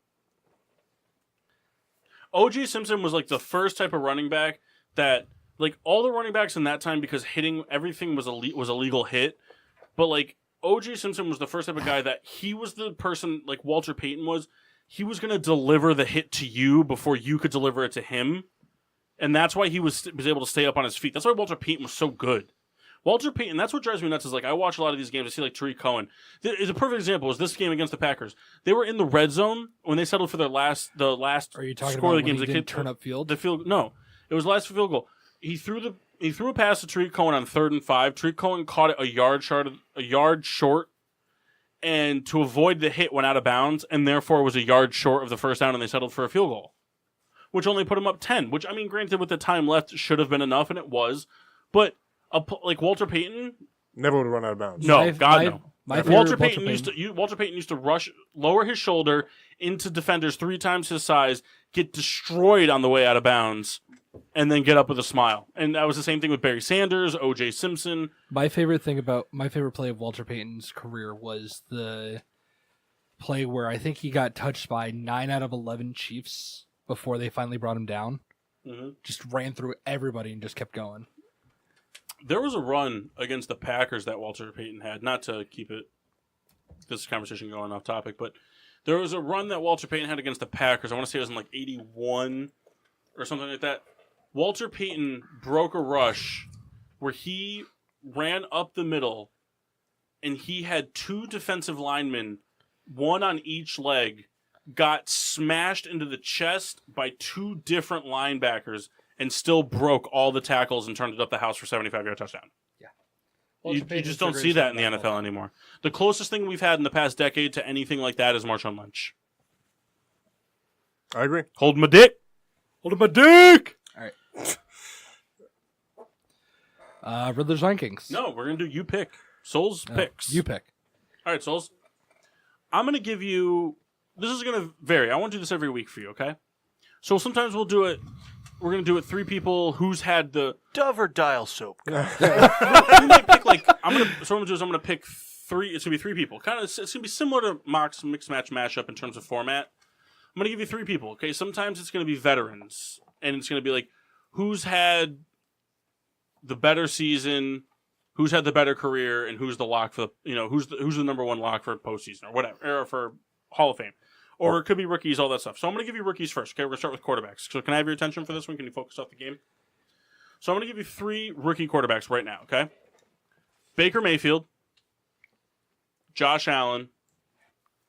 O.J. Simpson was like the first type of running back that, like, all the running backs in that time, because hitting everything was a legal hit, but like O.J. Simpson was the first type of guy that he was the person, like Walter Payton was. He was going to deliver the hit to you before you could deliver it to him, and that's why he was able to stay up on his feet. That's why Walter Payton was so good. Walter Payton, that's what drives me nuts, is like I watch a lot of these games. I see like Tariq Cohen. Is a perfect example is this game against the Packers. They were in the red zone when they settled for the last Are you talking score about of the when game. he The didn't kid turn up field? the field. No, it was the last field goal. He threw a pass to Tariq Cohen on 3rd and 5. Tariq Cohen caught it a yard short, and to avoid the hit went out of bounds, and therefore was a yard short of the first down, and they settled for a field goal, which only put him up 10. Which, I mean, granted, with the time left, should have been enough, and it was, but like Walter Payton. Never would run out of bounds. No, My- God my- no. my Walter favorite Payton used to rush, lower his shoulder into defenders 3 times his size, get destroyed on the way out of bounds, and then get up with a smile. And that was the same thing with Barry Sanders, O.J. Simpson. My favorite play of Walter Payton's career was the play where I think he got touched by 9 out of 11 Chiefs before they finally brought him down. Mm-hmm. Just ran through everybody and just kept going. There was a run against the Packers that Walter Payton had. Not to keep this conversation going off topic, but there was a run that Walter Payton had against the Packers. I want to say it was in like 81 or something like that. Walter Payton broke a rush where he ran up the middle and he had 2 defensive linemen, one on each leg, got smashed into the chest by 2 different linebackers and still broke all the tackles and turned it up the house for 75-yard touchdown. You just don't see that in the NFL anymore. The closest thing we've had in the past decade to anything like that is Marshawn Lynch. I agree. Hold my dick. Hold my dick. Riddler's rankings. No, we're going to do you pick. Souls picks. You pick. All right, Souls. I'm going to give you... This is going to vary. I want to do this every week for you, okay? So sometimes we'll do it... We're going to do it 3 people who's had the... Dove or dial soap? We might pick like... So what I'm going to do is I'm going to pick 3... It's going to be 3 people. It's going to be similar to Mock's Mix Match Mashup in terms of format. I'm going to give you 3 people, okay? Sometimes it's going to be veterans. And it's going to be like, who's had the better season, who's had the better career, and who's the lock for the... who's the number 1 lock for postseason or whatever, or for Hall of Fame. Or it could be rookies, all that stuff. So I'm going to give you rookies first. Okay, we're going to start with quarterbacks. So can I have your attention for this one? Can you focus off the game? So I'm going to give you 3 rookie quarterbacks right now, okay? Baker Mayfield, Josh Allen,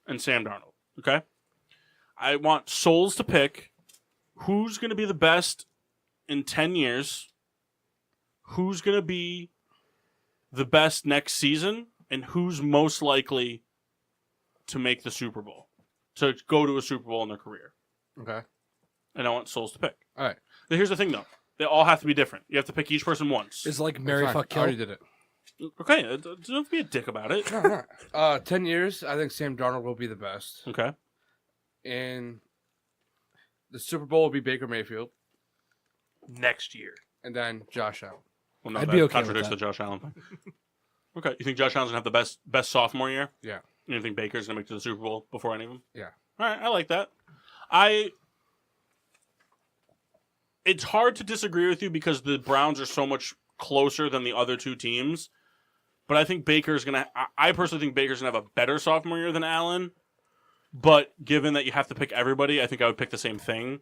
and Sam Darnold, okay? I want Souls to pick who's going to be the best in 10 years, who's going to be the best next season, and who's most likely to make the Super Bowl. To go to a Super Bowl in their career. Okay. and I want souls to pick. All right. But here's the thing, though. They all have to be different. You have to pick each person once. It's like Mary Fine. Fuck I Kill. already did it. Okay, don't have to be a dick about it. No, no. 10 years, I think Sam Darnold will be the best. Okay. And the Super Bowl will be Baker Mayfield. Next year. And then Josh Allen. Well, no, I'd that be okay with contradicts that. the Josh Allen thing. Okay, you think Josh Allen's going to have the best sophomore year? Yeah. You think Baker's going to make it to the Super Bowl before any of them? Yeah. All right, I like that. It's hard to disagree with you because the Browns are so much closer than the other two teams. But I think Baker's going to... I personally think Baker's going to have a better sophomore year than Allen. But given that you have to pick everybody, I think I would pick the same thing.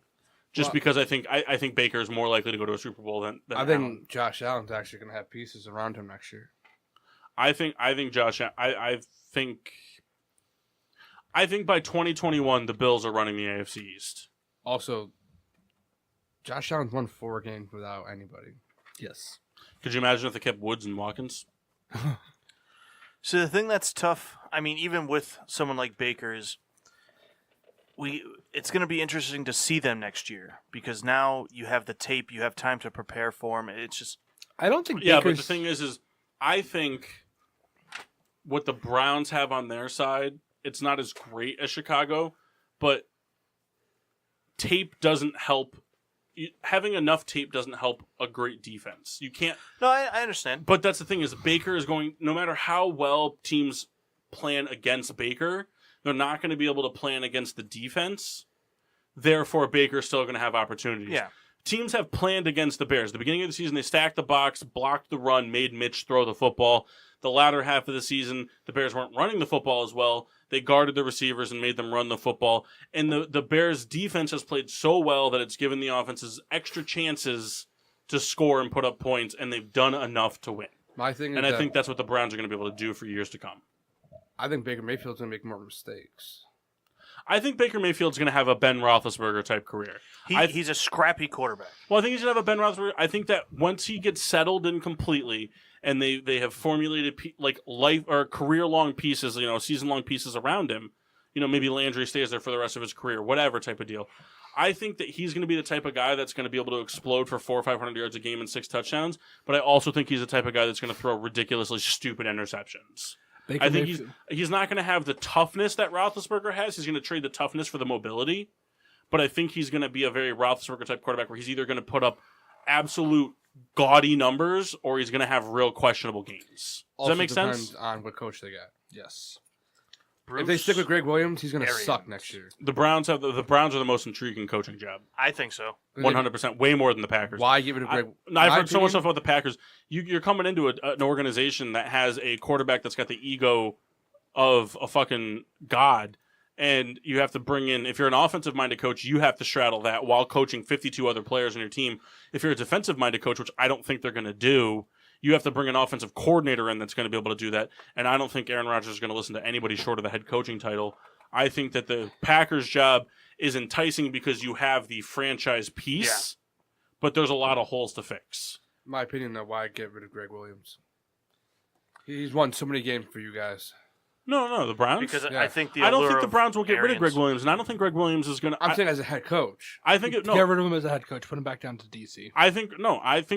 Just because I think Baker is more likely to go to a Super Bowl than I Allen. think Josh Allen's actually going to have pieces around him next year. I think Josh. I think by 2021 the Bills are running the AFC East. Also, Josh Allen's won 4 games without anybody. Yes. Could you imagine if they kept Woods and Watkins? So the thing that's tough, I mean, even with someone like Baker is, it's going to be interesting to see them next year because now you have the tape, you have time to prepare for them. It's just, I don't think Yeah, Baker's... but the thing is I think what the Browns have on their side, it's not as great as Chicago, but tape doesn't help. Having enough tape doesn't help a great defense. You can't. no, I understand. But that's the thing is Baker is going. No matter how well teams plan against Baker, they're not going to be able to plan against the defense. Therefore, Baker's still going to have opportunities. Yeah. Teams have planned against the Bears. At the beginning of the season, they stacked the box, blocked the run, made Mitch throw the football. The latter half of the season, the Bears weren't running the football as well. They guarded the receivers and made them run the football. And the Bears' defense has played so well that it's given the offenses extra chances to score and put up points, and they've done enough to win. My thing is And I think that's what the Browns are going to be able to do for years to come. I think Baker Mayfield's going to make more mistakes. I think Baker Mayfield's going to have a Ben Roethlisberger type career. He's a scrappy quarterback. Well, I think he's going to have a Ben Roethlisberger. I think that once he gets settled in completely, and they have formulated life or career long pieces, season long pieces around him, maybe Landry stays there for the rest of his career, whatever type of deal. I think that he's going to be the type of guy that's going to be able to explode for 400 or 500 yards a game and 6 touchdowns. But I also think he's the type of guy that's going to throw ridiculously stupid interceptions. Baker I think Mayfield- he's not going to have the toughness that Roethlisberger has. He's going to trade the toughness for the mobility. But I think he's going to be a very Roethlisberger type quarterback where he's either going to put up absolute gaudy numbers or he's going to have real questionable games. Does Also that make depends sense? on what coach they got. Yes. If they stick with Greg Williams, he's going to Arians. suck next year. The Browns are the most intriguing coaching job. I think so. 100%, way more than the Packers. Why give it to Greg? I've my heard so much opinion- stuff about the Packers. You're coming into an organization that has a quarterback that's got the ego of a fucking god, and you have to bring in, if you're an offensive-minded coach, you have to straddle that while coaching 52 other players on your team. If you're a defensive-minded coach, which I don't think they're going to do, you have to bring an offensive coordinator in that's going to be able to do that, and I don't think Aaron Rodgers is going to listen to anybody short of the head coaching title. I think that the Packers' job is enticing because you have the franchise piece, but there's a lot of holes to fix. In my opinion, though, why get rid of Greg Williams? He's won so many games for you guys. No, the Browns. Because Yeah. I think the I don't allure think the of Browns will get rid of Greg Arians- Williams, and I don't think Greg Williams is going to. I'm saying as a head coach. I think Get no. rid of him as a head coach. Put him back down to DC. I think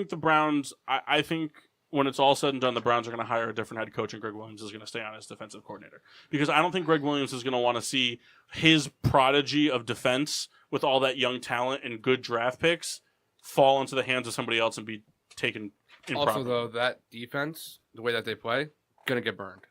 the Browns. I think when it's all said and done, the Browns are going to hire a different head coach, and Greg Williams is going to stay on as defensive coordinator. Because I don't think Greg Williams is going to want to see his prodigy of defense with all that young talent and good draft picks fall into the hands of somebody else and be taken improperly. Also, though, that defense, the way that they play, going to get burned.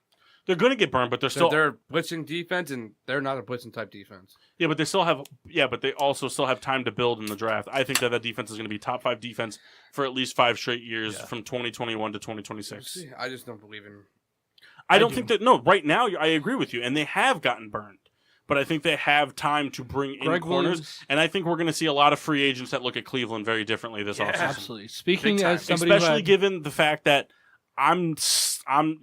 They're going to get burned, but they're still. They're blitzing defense, and they're not a blitzing type defense. Yeah, but they still have. Yeah, but they also still have time to build in the draft. I think that defense is going to be top 5 defense for at least 5 straight years from 2021 to 2026. See, I just don't believe in. I don't think that. No, right now I agree with you, and they have gotten burned. But I think they have time to bring in Greg corners, Williams. and I think we're going to see a lot of free agents that look at Cleveland very differently this offseason. Absolutely. Speaking Big time. as somebody who Especially had- given the fact that I'm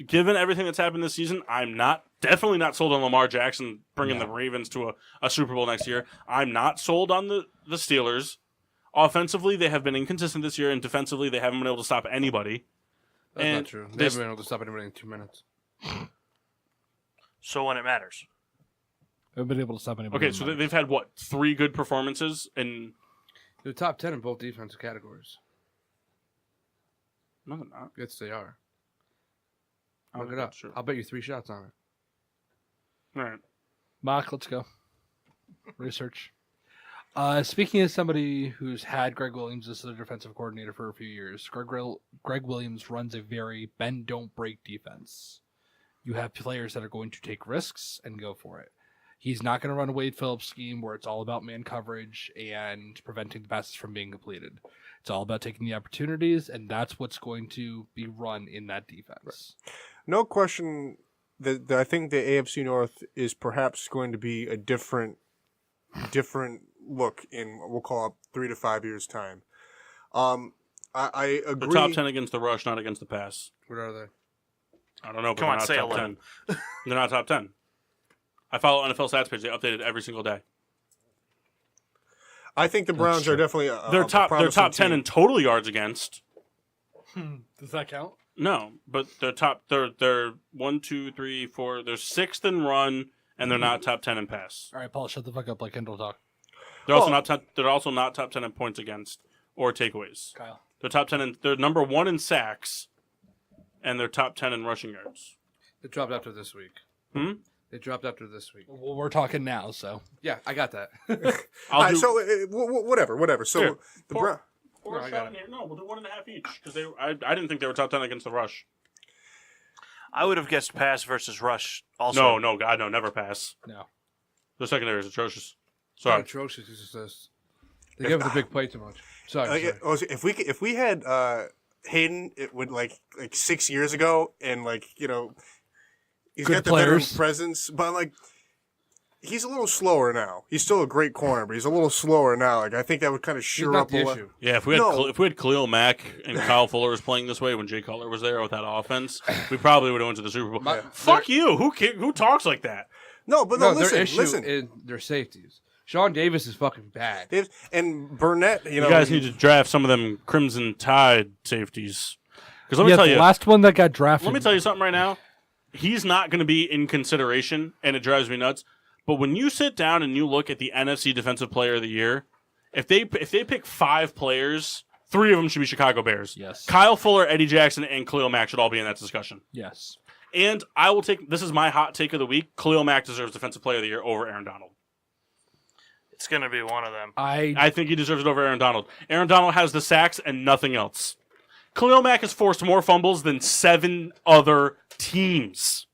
given everything that's happened this season, I'm definitely not sold on Lamar Jackson bringing the Ravens to a Super Bowl next year. I'm not sold on the Steelers. Offensively, they have been inconsistent this year, and defensively, they haven't been able to stop anybody. That's And not true. They this- haven't been able to stop anybody in 2 minutes. So when it matters. I've been able to stop anybody. Okay, so they've had, 3 good performances in They're top 10 in both defensive categories. No, they're not. Yes, they are. I Look don't it think up. that's true. I'll bet you 3 shots on it. All right. Mock, let's go. Research. Speaking as somebody who's had Greg Williams as their defensive coordinator for a few years, Greg Williams runs a very bend, don't break defense. You have players that are going to take risks and go for it. He's not going to run a Wade Phillips scheme where it's all about man coverage and preventing the passes from being completed. It's all about taking the opportunities, and that's what's going to be run in that defense. No question that I think the AFC North is perhaps going to be a different look in what we'll call it 3 to 5 years time. I agree. They're top 10 against the rush, not against the pass. What are they? I don't know, but Come they're on, not say top 11. 10. They're not top 10. I follow NFL stats page. They update it every single day. I think the Browns are definitely They're a top 10 team. in total yards against. Does that count? No, but they're 1, 2, 3, 4. They're 6th in run, and they're not top 10 in pass. All right, Paul, shut the fuck up like Kendall talk. They're also not top 10 in points against or takeaways. Kyle. They're top 10 they're number 1 in sacks, and they're top 10 in rushing yards. They dropped after this week. They dropped after this week. Well, we're talking now, so. Yeah, I got that. I'll do So whatever. So Here, the Paul- Browns. or No, a I shot got in here. No, we'll do 1.5 each because I didn't think they were top 10 against the rush. I would have guessed pass versus rush. Also, No, God, no, never pass. No. The secondary is atrocious. Not Sorry. atrocious. It's just they give it the big play too much. Sorry. If we had Hayden, it would like 6 years ago, and he's Good got the veteran players. presence, but he's a little slower now. He's still a great corner, but he's a little slower now. I think that would kind of He's sure not up the a lot. issue. Yeah, if we had No. if we had Khalil Mack and Kyle Fuller was playing this way when Jay Cutler was there with that offense, we probably would have went to the Super Bowl. Fuck you! Who talks like that? No, but No, listen, their issue listen. is their safeties. Sean Davis is fucking bad. And Burnett, You guys need to draft some of them Crimson Tide safeties. Because let me Yeah, tell the you, last one that got drafted. let me tell you something right now. He's not going to be in consideration, and it drives me nuts. But when you sit down and you look at the NFC Defensive Player of the Year, if they pick 5 players, 3 of them should be Chicago Bears. Yes. Kyle Fuller, Eddie Jackson, and Khalil Mack should all be in that discussion. Yes. And I will take this is my hot take of the week. Khalil Mack deserves Defensive Player of the Year over Aaron Donald. it's going to be one of them. I think he deserves it over Aaron Donald. Aaron Donald has the sacks and nothing else. Khalil Mack has forced more fumbles than 7 other teams.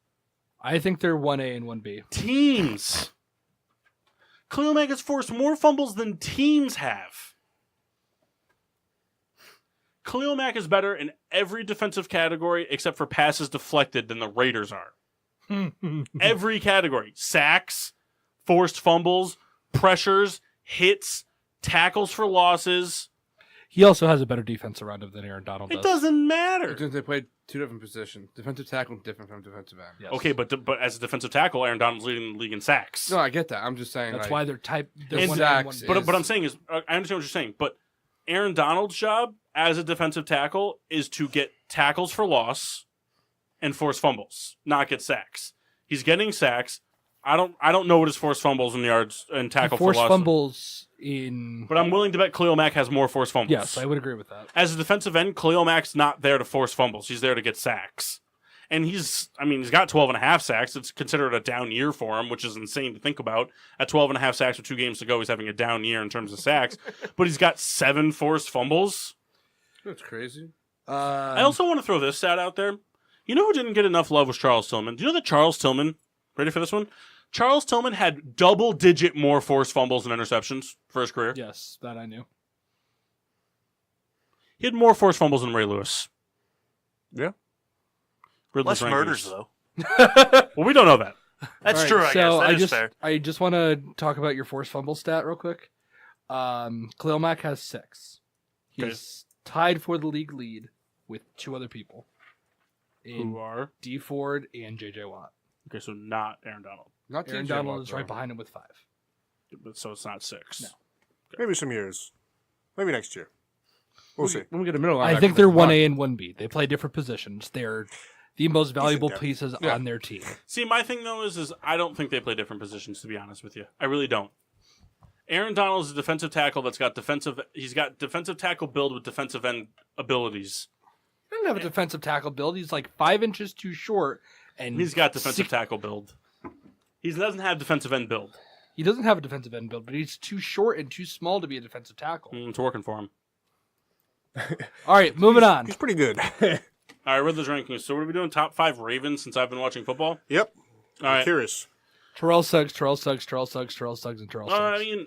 I think they're 1A and 1B. Teams. Khalil Mack has forced more fumbles than teams have. Khalil Mack is better in every defensive category except for passes deflected than the Raiders are. Every category. Sacks, forced fumbles, pressures, hits, tackles for losses. He also has a better defense around him than Aaron Donald does. It doesn't matter. Because they played 2 different positions. Defensive tackle different from defensive end. Yes. Okay, but as a defensive tackle, Aaron Donald's leading the league in sacks. No, I get that. I'm just saying. That's like, why they're type. They're And 1A sacks and 1B. But I'm saying is, I understand what you're saying, but Aaron Donald's job as a defensive tackle is to get tackles for loss and force fumbles, not get sacks. He's getting sacks. I don't know what his forced fumbles and yards and tackle for forced loss. fumbles in. But I'm willing to bet Khalil Mack has more forced fumbles. Yes, I would agree with that. As a defensive end, Khalil Mack's not there to force fumbles. He's there to get sacks. And he's got 12.5 sacks. It's considered a down year for him, which is insane to think about. At 12.5 sacks with 2 games to go, he's having a down year in terms of sacks. But he's got 7 forced fumbles. That's crazy. I also want to throw this stat out there. You know who didn't get enough love was Charles Tillman. Do you know that Charles Tillman, ready for this one? Charles Tillman had double-digit more forced fumbles and interceptions for his career. Yes, that I knew. He had more forced fumbles than Ray Lewis. Yeah. Riddler's Less rankings. murders, though. Well, we don't know that. That's All right, true, I so guess. That is fair. I just want to talk about your forced fumble stat real quick. Khalil Mack has 6. He's tied for the league lead with 2 other people. Who are? D Ford and JJ Watt. Okay, so not Aaron Donald. Not Aaron TJ Donald Watt, is though. right behind him with 5. But so it's not 6. No. Maybe some years. Maybe next year. We'll see. When we get a middle I linebacker, think they're that's fine. 1A and 1B. They play different positions. They're the most valuable depth. pieces Yeah. on their team. See, my thing, though, is I don't think they play different positions, to be honest with you. I really don't. Aaron Donald is a defensive tackle that's got defensive. He's got defensive tackle build with defensive end abilities. He doesn't have a defensive tackle build. He's like 5 inches too short, and He's got defensive tackle build. He doesn't have defensive end build. He doesn't have a defensive end build, but he's too short and too small to be a defensive tackle. It's working for him. All right, moving on. He's pretty good. All right, Riddler's rankings. So what are we doing? Top 5 Ravens since I've been watching football? Yep. All right. Curious. Terrell Suggs, Terrell Suggs, Terrell Suggs, Terrell Suggs, and Terrell Suggs. I mean,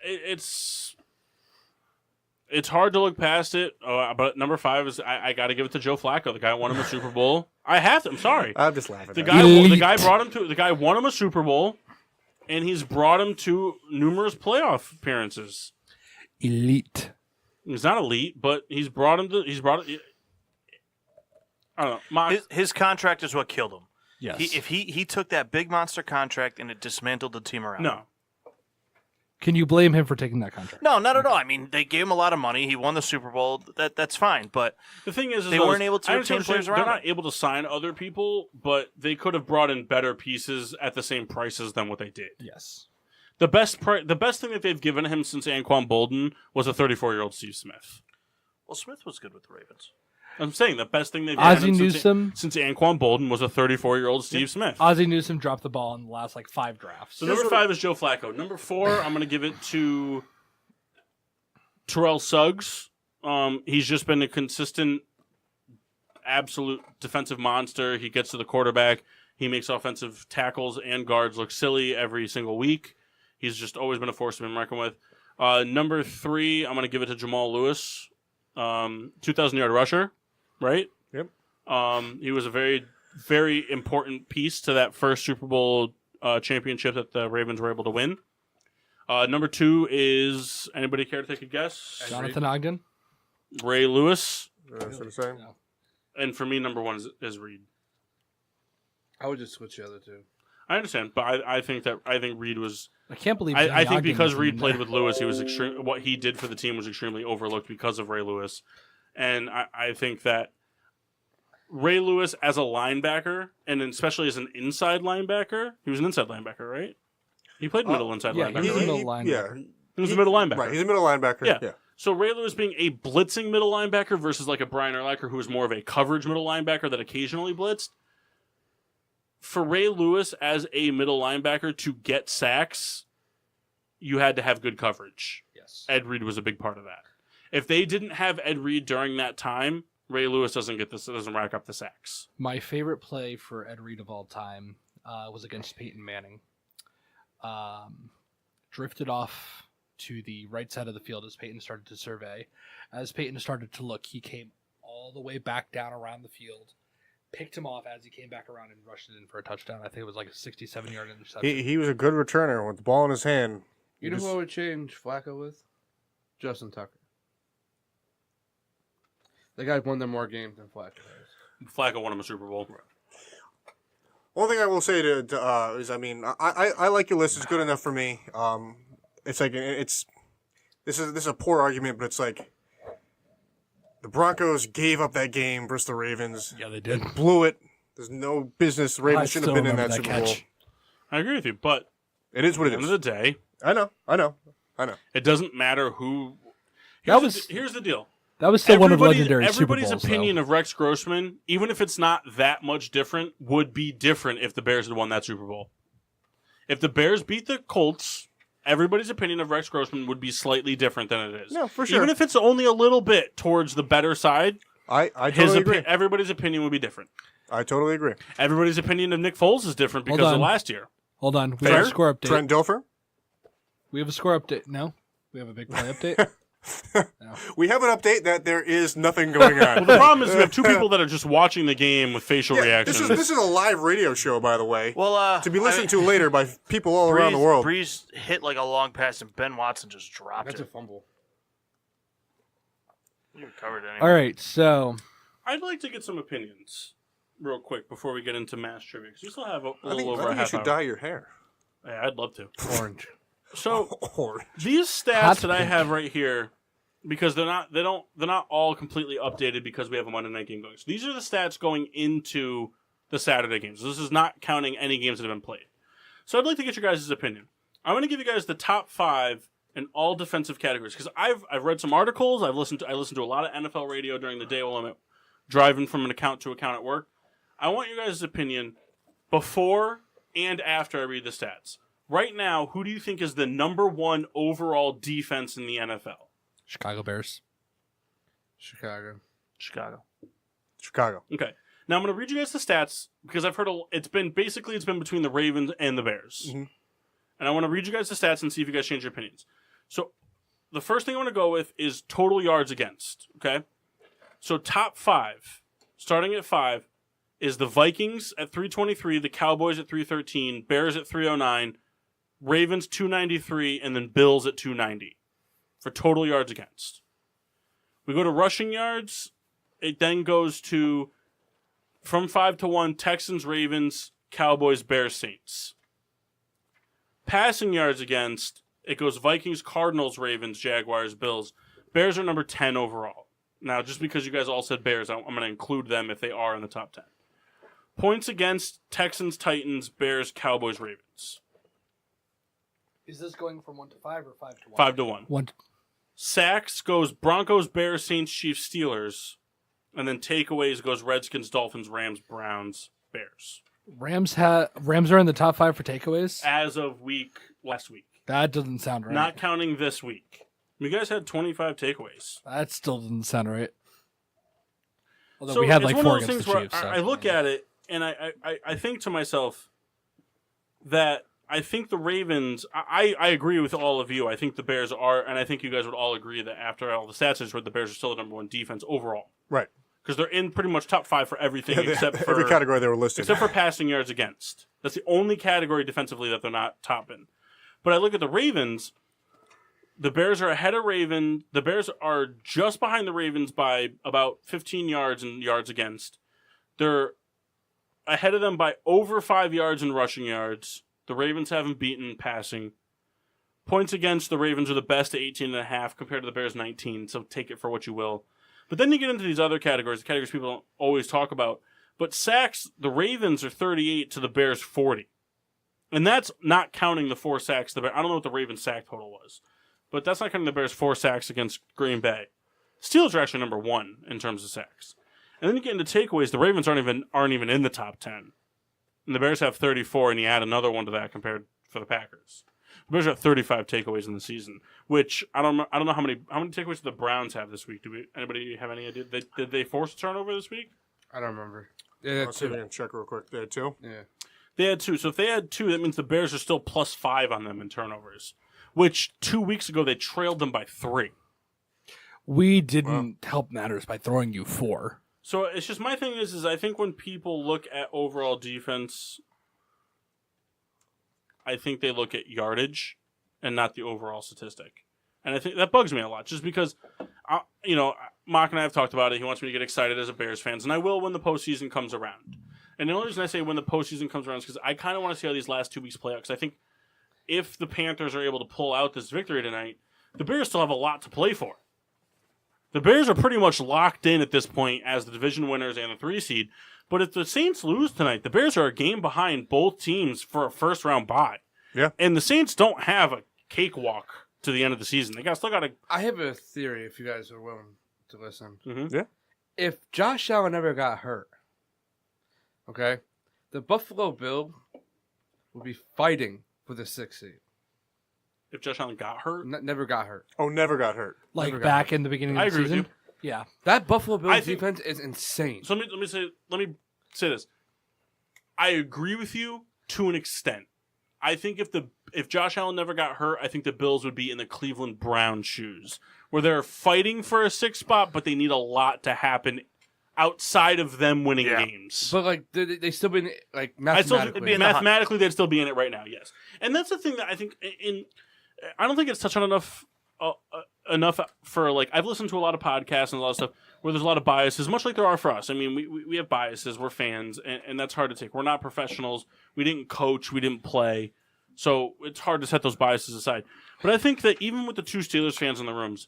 it's hard to look past it. But number 5 is I got to give it to Joe Flacco. The guy won him a Super Bowl. I have to. I'm sorry. I'm just laughing. The at guy, it. the guy won him a Super Bowl, and he's brought him to numerous playoff appearances. Elite. He's not elite, but he's brought him to. I don't know. His contract is what killed him. Yes. If he took that big monster contract and it dismantled the team around him. No. Can you blame him for taking that contract? No, not at all. I mean, they gave him a lot of money. He won the Super Bowl. That's fine. But The thing is they weren't able to retain players they're around not him. able to sign other people, but they could have brought in better pieces at the same prices than what they did. Yes. The best thing that they've given him since Anquan Bolden was a 34-year-old Steve Smith. Well, Smith was good with the Ravens. I'm saying the best thing they've given Ozzie him Newsome. since Anquan Bolden was a 34-year-old Steve Smith. Ozzie Newsome dropped the ball in the last 5 drafts. So number 5 is Joe Flacco. Number 4, I'm going to give it to Terrell Suggs. He's just been a consistent, absolute defensive monster. He gets to the quarterback. He makes offensive tackles and guards look silly every single week. He's just always been a force to be reckoned with. Number 3, I'm going to give it to Jamal Lewis, 2,000-yard rusher, right? Yep. He was a very, very important piece to that first Super Bowl championship that the Ravens were able to win. Number 2 is, anybody care to take a guess? Jonathan Ogden. Ray Lewis. That's what I'm saying. And for me, number 1 is Reed. I would just switch the other two. I understand, but I think Reed was. I can't believe. I Johnny think Ogden because was Reed in played there. with Lewis, he was extreme. What he did for the team was extremely overlooked because of Ray Lewis, and I think that Ray Lewis as a linebacker, and especially as an inside linebacker, he was an inside linebacker, right? He played middle inside yeah, linebacker. he was a right? middle linebacker. Yeah. He was a middle linebacker. Right, he's a middle linebacker. Yeah. Yeah. So Ray Lewis being a blitzing middle linebacker versus like a Brian Urlacher who is more of a coverage middle linebacker that occasionally blitzed. For Ray Lewis as a middle linebacker to get sacks, you had to have good coverage. Yes. Ed Reed was a big part of that. If they didn't have Ed Reed during that time, Ray Lewis doesn't rack up the sacks. My favorite play for Ed Reed of all time was against Peyton Manning. Drifted off to the right side of the field as Peyton started to survey. As Peyton started to look, he came all the way back down around the field, picked him off as he came back around and rushed it in for a touchdown. I think it was like a 67-yard interception. He was a good returner with the ball in his hand. You know who I would change Flacco with? Justin Tucker. The guy won them more games than Flacco has. Flacco won him a Super Bowl. One thing I will say is, I mean, I like your list. It's good enough for me. It's like this is a poor argument, but it's like the Broncos gave up that game versus the Ravens. Yeah, they did. Blew it. There's no business. The Ravens shouldn't have been in that Super Bowl. I agree with you, but It is what at it the end is. of the day, I know. it doesn't matter who. Here's the deal. That was still one of the legendary Super Everybody's Bowls, opinion though. of Rex Grossman, even if it's not that much different, would be different if the Bears had won that Super Bowl. If the Bears beat the Colts, everybody's opinion of Rex Grossman would be slightly different than it is. No, for sure. Even if it's only a little bit towards the better side, I totally agree. everybody's opinion would be different. I totally agree. Everybody's opinion of Nick Foles is different Hold because of on. last year. Hold on. We Fair. have a score update. Trent Dilfer. We have a score update. No? We have a big play update? We have an update that there is nothing going on. Well, the problem is we have two people that are just watching the game with facial Yeah, reactions. this is a live radio show, by the way. Well, to be listened to later by people all around the world. Breeze hit like a long pass, and Ben Watson just dropped That's a it. fumble. You covered it anyway. All right, so I'd like to get some opinions real quick before we get into mass trivia because we still have a I little think, over I a think you half should hour. dye your hair. Yeah, I'd love to. Orange. So Or these stats Hot that I pink. have right here, because they're not all completely updated because we have a Monday night game going. So these are the stats going into the Saturday games. This is not counting any games that have been played. So I'd like to get your guys' opinion. I'm going to give you guys the top 5 in all defensive categories. Because I've read some articles. I listened to a lot of NFL radio during the day while I'm driving from an account to account at work. I want your guys' opinion before and after I read the stats. Right now, who do you think is the number one overall defense in the NFL? Chicago Bears. Chicago. Chicago. Okay. Now I'm going to read you guys the stats because I've heard it's been between the Ravens and the Bears. Mm-hmm. And I want to read you guys the stats and see if you guys change your opinions. So the first thing I want to go with is total yards against. Okay. So top 5, starting at 5, is the Vikings at 323, the Cowboys at 313, Bears at 309, Ravens 293, and then Bills at 290 for total yards against. We go to rushing yards. It then goes to, from 5 to 1, Texans, Ravens, Cowboys, Bears, Saints. Passing yards against, it goes Vikings, Cardinals, Ravens, Jaguars, Bills. Bears are number 10 overall. Now, just because you guys all said Bears, I'm going to include them if they are in the top 10. Points against, Texans, Titans, Bears, Cowboys, Ravens. Is this going from 1 to 5 or 5 to 1? 5 to 1. 1. Sacks goes Broncos, Bears, Saints, Chiefs, Steelers. And then takeaways goes Redskins, Dolphins, Rams, Browns, Bears. Rams are in the top 5 for takeaways? As of last week. That doesn't sound right. Not counting this week. You guys had 25 takeaways. That still doesn't sound right. Although So we had it's like one 4 of those against things the where Chiefs. So. I look at it and I think to myself that I think the Ravens, I agree with all of you. I think the Bears are, and I think you guys would all agree that after all the stats I just read, the Bears are still the number 1 defense overall. Right. Because they're in pretty much top 5 for everything except for every category they were listed. except for passing yards against. That's the only category defensively that they're not top in. But I look at the Ravens. The Bears are ahead of Raven. The Bears are just behind the Ravens by about 15 yards in yards against. They're ahead of them by over 5 yards in rushing yards. The Ravens haven't beaten passing. Points against, the Ravens are the best at 18.5 compared to the Bears 19, so take it for what you will. But then you get into these other categories, the categories people don't always talk about. But sacks, the Ravens are 38 to the Bears 40. And that's not counting the 4 sacks. I don't know what the Ravens sack total was. But that's not counting the Bears' 4 sacks against Green Bay. Steelers are actually number 1 in terms of sacks. And then you get into takeaways, the Ravens aren't even in the top 10. And the Bears have 34, and you add another one to that compared for the Packers. The Bears have 35 takeaways in the season, which I don't know how many takeaways the Browns have this week. Anybody have any idea? Did they force a turnover this week? I don't remember. Yeah, I'll see if I can check real quick. They had 2. Yeah. They had 2. So if they had 2, that means the Bears are still plus 5 on them in turnovers, which 2 weeks ago they trailed them by 3. We didn't help matters by throwing you 4. So it's just my thing is I think when people look at overall defense, I think they look at yardage and not the overall statistic. And I think that bugs me a lot just because, Mock and I have talked about it. He wants me to get excited as a Bears fan, and I will when the postseason comes around. And the only reason I say when the postseason comes around is because I kind of want to see how these last 2 weeks play out. Because I think if the Panthers are able to pull out this victory tonight, the Bears still have a lot to play for. The Bears are pretty much locked in at this point as the division winners and the 3 seed. But if the Saints lose tonight, the Bears are a game behind both teams for a first-round bye. Yeah. And the Saints don't have a cakewalk to the end of the season. They still got to... I have a theory if you guys are willing to listen. Mm-hmm. Yeah. If Josh Allen never got hurt, okay, the Buffalo Bills will be fighting for the 6th seed. If Josh Allen got hurt? Never got hurt. Oh, never got hurt. Like Never got back hurt. in the beginning I of the agree with season? you. Yeah. That Buffalo Bills I think- defense is insane. So let me say this. I agree with you to an extent. I think if Josh Allen never got hurt, I think the Bills would be in the Cleveland Browns shoes, where they're fighting for a 6th spot, but they need a lot to happen outside of them winning games. But like they still been like I still mathematically. mathematically they'd still be in it right now. Yes, and that's the thing that I think I don't think it's touched on enough for like I've listened to a lot of podcasts and a lot of stuff where there's a lot of biases, much like there are for us. I mean, we have biases. We're fans, and that's hard to take. We're not professionals. We didn't coach. We didn't play. So it's hard to set those biases aside. But I think that even with the 2 Steelers fans in the rooms,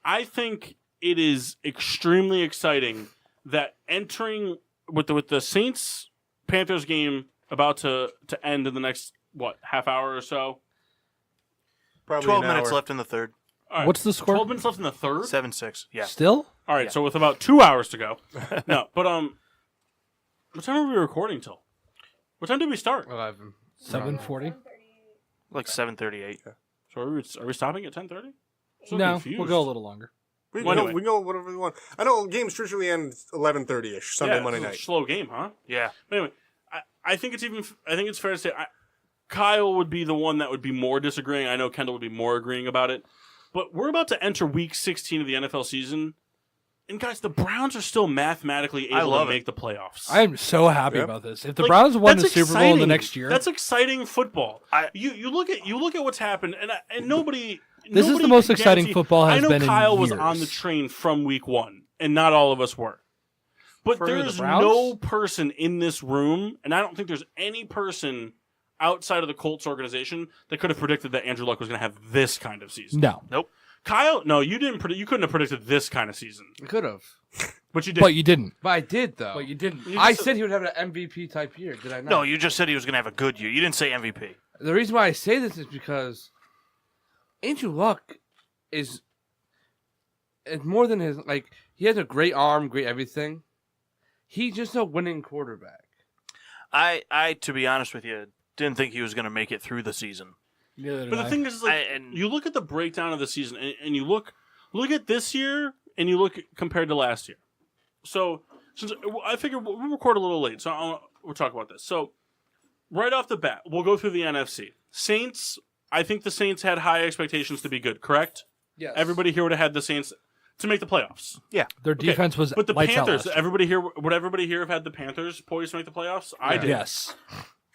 I think it is extremely exciting that entering with the Saints-Panthers game about to end in the next, half hour or so, Probably 12 an minutes hour. left in the third. All right, What's the score? 12 minutes left in the third. 7-6. Yeah. Still? All right, Yeah. so with about 2 hours to go. No, but what time are we recording till? What time did we start? 11. 7:40. Like 7:38. So are we stopping at 10:30? No, we'll go a little longer. We can, Well, go, anyway. we can go whatever we want. I know games traditionally end 11:30ish Sunday, Yeah, Monday it's a night. slow game, huh? Yeah. But anyway, I think it's fair to say Kyle would be the one that would be more disagreeing. I know Kendall would be more agreeing about it. But we're about to enter week 16 of the NFL season. And guys, the Browns are still mathematically able to love it. make the playoffs. I am so happy Yep. about this. If the Like, Browns won the that's Super Bowl the exciting. next year, That's exciting football. I- You look at what's happened, and nobody. This is nobody the most can exciting guarantee- football has I know been in Kyle was years. on the train from week 1, and not all of us were. But For who, the there's Browns? no person in this room, and I don't think there's any person outside of the Colts organization that could have predicted that Andrew Luck was going to have this kind of season. no, Kyle, no, you didn't. You couldn't have predicted this kind of season, I could have. but you did. but you didn't. But I did, though. But you didn't. You I just- said he would have an MVP type year, did I not? No, you just said he was going to have a good year. You didn't say MVP. The reason why I say this is because Andrew Luck is more than his, like, he has a great arm, great everything. He's just a winning quarterback. I to be honest with you, didn't think he was going to make it through the season. Neither did But the I. thing is, like, and you look at the breakdown of the season, and you look at this year, and you look compared to last year. So, since I figure we'll record a little late, so we'll talk about this. So, right off the bat, we'll go through the NFC. Saints, I think the Saints had high expectations to be good, correct? Yes. Everybody here would have had the Saints to make the playoffs. Their defense was But the lights out Panthers, last year. would everybody here have had the Panthers poised to make the playoffs? I did. Yes.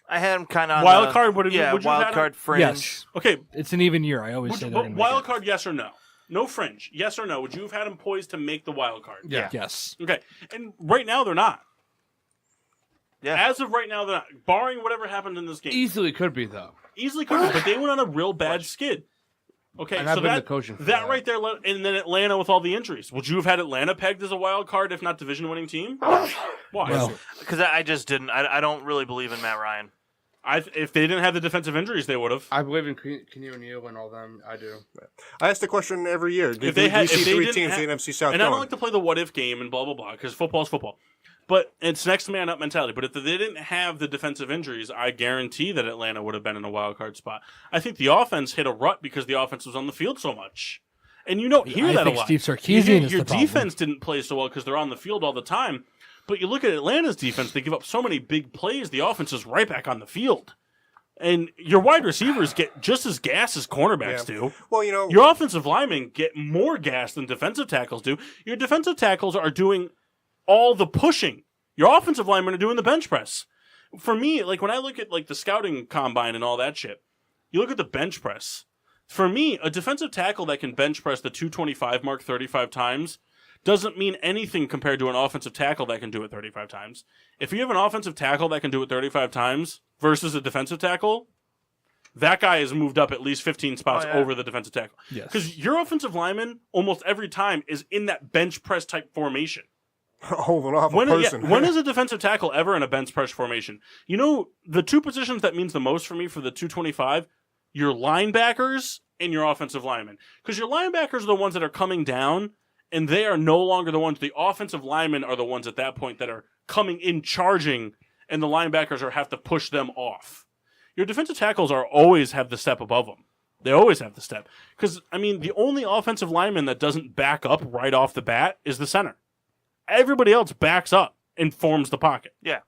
I had him kind of Wild card, would you yeah, have wild had him? card fringe. Yes. Okay, It's an even year. I always say they're but going to wild card, yes or no? No fringe, yes or no? Would you have had them poised to make the wild card? Yeah. Yes. Okay, and right now they're not. Yeah. As of right now, they're not. Barring whatever happened in this game, Easily could be, though. easily could be, but they went on a real bad skid. Okay, And so I've been that the coaching for that that. right there, and then Atlanta with all the injuries. Would you have had Atlanta pegged as a wild card, if not division-winning team? Why? Well, Because I just didn't. I don't really believe in Matt Ryan. If they didn't have the defensive injuries, they would have. I believe in Kenny O'Neill and all them. I do. I ask the question every year. If they had- do you if see they three didn't teams ha- in the NFC South And I don't going? like to play the what-if game and blah, blah, blah, because football's football. But it's next man up mentality. But if they didn't have the defensive injuries, I guarantee that Atlanta would have been in a wild card spot. I think the offense hit a rut because the offense was on the field so much. And you don't hear I that think a lot. Steve You Sarkisian hear is your the problem. defense didn't play so well because they're on the field all the time. But you look at Atlanta's defense, they give up so many big plays, the offense is right back on the field. And your wide receivers get just as gas as cornerbacks Yeah. do. Well, you know, Your offensive linemen get more gas than defensive tackles do. Your defensive tackles are doing all the pushing. Your offensive linemen are doing the bench press. For me, like when I look at like the scouting combine and all that shit, you look at the bench press. For me, a defensive tackle that can bench press the 225 mark 35 times doesn't mean anything compared to an offensive tackle that can do it 35 times. If you have an offensive tackle that can do it 35 times versus a defensive tackle, that guy has moved up at least 15 spots over the defensive tackle. Yes. Because your offensive lineman almost every time is in that bench press type formation. holding off When, a person. when is a defensive tackle ever in a bench press formation? You know, the two positions that means the most for me for the 225, your linebackers and your offensive linemen. Because your linebackers are the ones that are coming down, and they are no longer the ones. The offensive linemen are the ones at that point that are coming in charging, and the linebackers have to push them off. Your defensive tackles always have the step above them. They always have the step. Because, I mean, the only offensive lineman that doesn't back up right off the bat is the center. Everybody else backs up and forms the pocket. Yeah.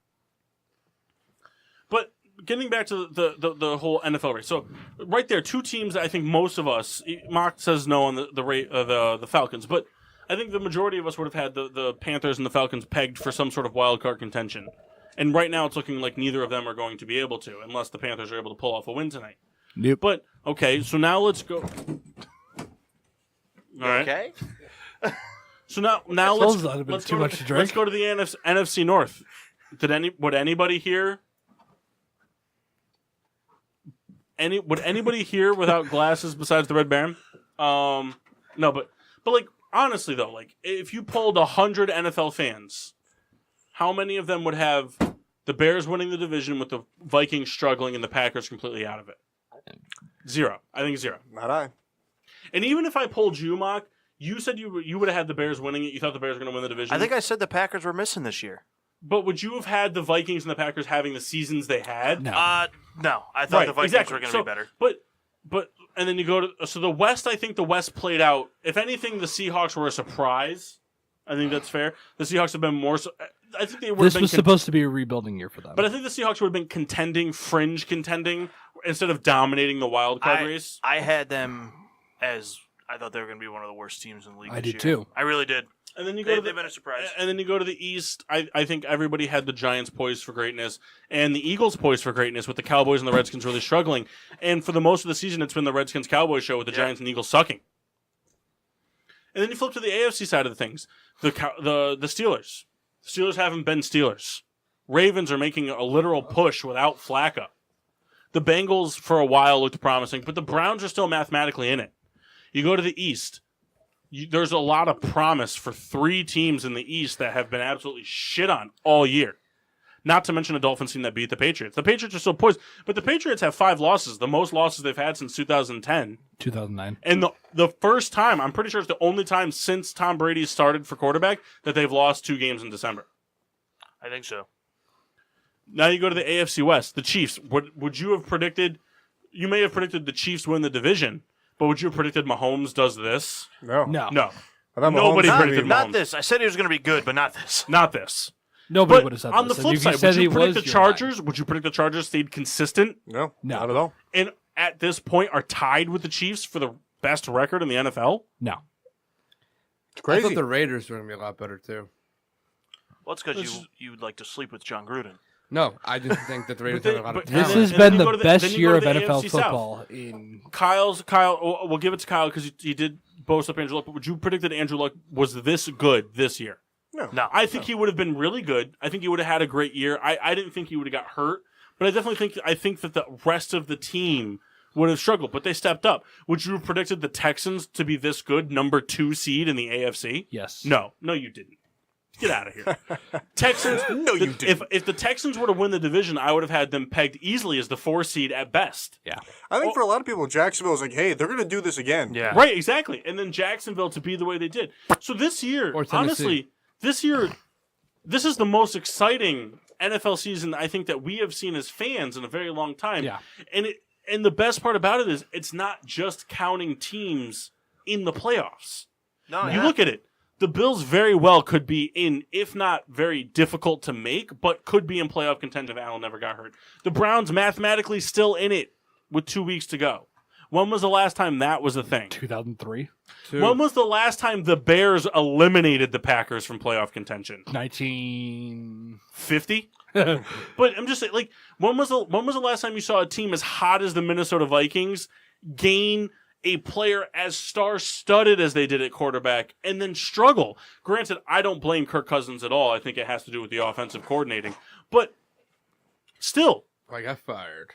But getting back to the whole NFL race, so right there, two teams that I think most of us, Mock says no on the Falcons, but I think the majority of us would have had the Panthers and the Falcons pegged for some sort of wild card contention. And right now it's looking like neither of them are going to be able to, unless the Panthers are able to pull off a win tonight. Nope. But, okay, so now let's go. All right. Okay. So now Told you that had been too much to drink. let's go to the NFC North. Would anybody here? Would anybody here without glasses besides the Red Baron? No, but like honestly though, like if you polled 100 NFL fans, how many of them would have the Bears winning the division with the Vikings struggling and the Packers completely out of it? 0. I think 0. Not I. And even if I pulled you, Mock, you said you would have had the Bears winning it. You thought the Bears were going to win the division. I think I said the Packers were missing this year. But would you have had the Vikings and the Packers having the seasons they had? No. No. I thought the Vikings were going to So- be better. But and then you go to the West. I think the West played out. If anything, the Seahawks were a surprise. I think that's fair. The Seahawks have been more. I think they would. This have been was supposed to be a rebuilding year for them. But I think the Seahawks would have been fringe contending, instead of dominating the wild card race. I had them as I thought they were going to be one of the worst teams in the league. I this did year. too. I really did. And then you go They've been a surprise. And then you go to the East. I think everybody had the Giants poised for greatness, and the Eagles poised for greatness, with the Cowboys and the Redskins really struggling. And for the most of the season, it's been the Redskins-Cowboys show with the Giants and Eagles sucking. And then you flip to the AFC side of the things. The Steelers. The Steelers haven't been Steelers. Ravens are making a literal push without Flacco. The Bengals for a while looked promising, but the Browns are still mathematically in it. You go to the East. There's a lot of promise for 3 teams in the East that have been absolutely shit on all year. Not to mention a Dolphins team that beat the Patriots. The Patriots are still poised, but the Patriots have 5 losses, the most losses they've had since 2010. 2009. And the first time, I'm pretty sure it's the only time since Tom Brady started for quarterback that they've lost 2 games in December. I think so. Now you go to the AFC West. The Chiefs. Would you have predicted? You may have predicted the Chiefs win the division, but would you have predicted Mahomes does this? No. No. No, I thought Nobody Mahomes predicted would be- Mahomes. Not this. I said he was going to be good, but not this. not this. Nobody But would have said on the this. And flip if you side, said would he you predict was, the you're lying. Chargers? Would you predict the Chargers stayed consistent No, No. not at all. and at this point are tied with the Chiefs for the best record in the NFL? No. It's I crazy. thought the Raiders were going to be a lot better, too. Well, it's because you'd like to sleep with John Gruden. No, I didn't think that the Raiders they- had a lot of but talent. This And has then been you go the to the- best then you year go of to the NFL AFC South. football in Kyle. We'll give it to Kyle because he did boast up Andrew Luck. But would you predict that Andrew Luck was this good this year? No. I think he would have been really good. I think he would have had a great year. I didn't think he would have got hurt, but I definitely think that the rest of the team would have struggled. But they stepped up. Would you have predicted the Texans to be this good, number 2 seed in the AFC? yes. No, you didn't. Get out of here. Texans. No, you didn't. If the Texans were to win the division, I would have had them pegged easily as the 4 seed at best. I think for a lot of people, Jacksonville was like, hey, they're going to do this again. Yeah. Right, exactly. And then Jacksonville to be the way they did. So this year, Or Tennessee. honestly, this is the most exciting NFL season I think that we have seen as fans in a very long time. Yeah. And the best part about it is it's not just counting teams in the playoffs. No, You look at it. The Bills very well could be in, if not very difficult to make, but could be in playoff contention if Allen never got hurt. The Browns mathematically still in it with 2 weeks to go. When was the last time that was a thing? 2003. When was the last time the Bears eliminated the Packers from playoff contention? 1950. 50? But I'm just saying, like, when was the last time you saw a team as hot as the Minnesota Vikings gain a player as star-studded as they did at quarterback and then struggle? Granted, I don't blame Kirk Cousins at all. I think it has to do with the offensive coordinating. But still, I got fired.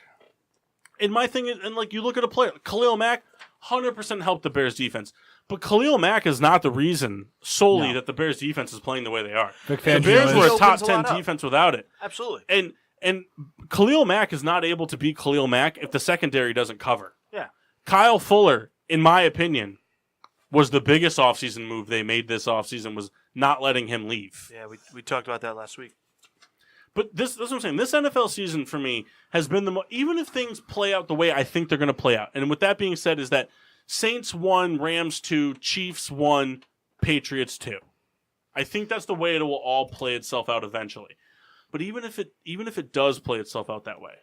and my thing is, and like you look at a player, Khalil Mack, 100% helped the Bears defense. But Khalil Mack is not the reason solely that the Bears defense is playing the way they are. Vic The Fangio Bears is- were a Opens top a 10 lot up. defense without it. Absolutely. And Khalil Mack is not able to beat Khalil Mack if the secondary doesn't cover. Yeah. Kyle Fuller, in my opinion, was the biggest offseason move they made this offseason, was not letting him leave. Yeah, we talked about that last week. But that's what I'm saying. This NFL season for me has been even if things play out the way I think they're going to play out. And with that being said, is that Saints 1, Rams 2, Chiefs 1, Patriots 2. I think that's the way it will all play itself out eventually. But even if it does play itself out that way,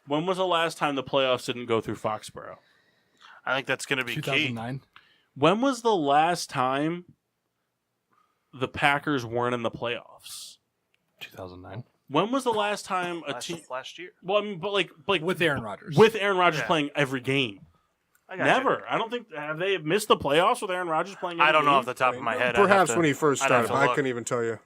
when was the last time the playoffs didn't go through Foxborough? I think that's going to be key. 2009. When was the last time the Packers weren't in the playoffs? 2009. When was the last time a team? Last year. Well, I mean, but like With Aaron Rodgers. with Aaron Rodgers Yeah. playing every game. I got Never. I don't think have they missed the playoffs with Aaron Rodgers playing. Every I don't know game? off the top of my head. Perhaps when he first I'd have started, to but I look. couldn't even tell you.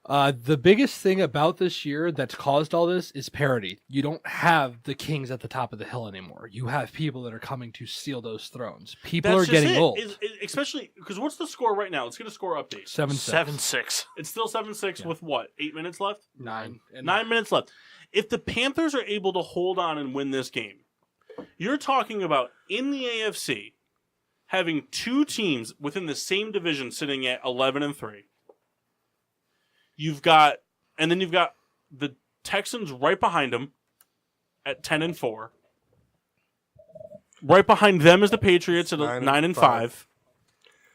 The biggest thing about this year that's caused all this is parity. You don't have the kings at the top of the hill anymore. You have people that are coming to steal those thrones. People That's are just getting it. old. Especially because what's the score right now? Let's get a score update. 7-6. 7-6. It's still 7-6 with what? 8 minutes left. 9. And 9 minutes left. If the Panthers are able to hold on and win this game, You're talking about in the AFC having two teams within the same division sitting at 11-3. You've got the Texans right behind them at 10-4. Right behind them is the Patriots at 9-5.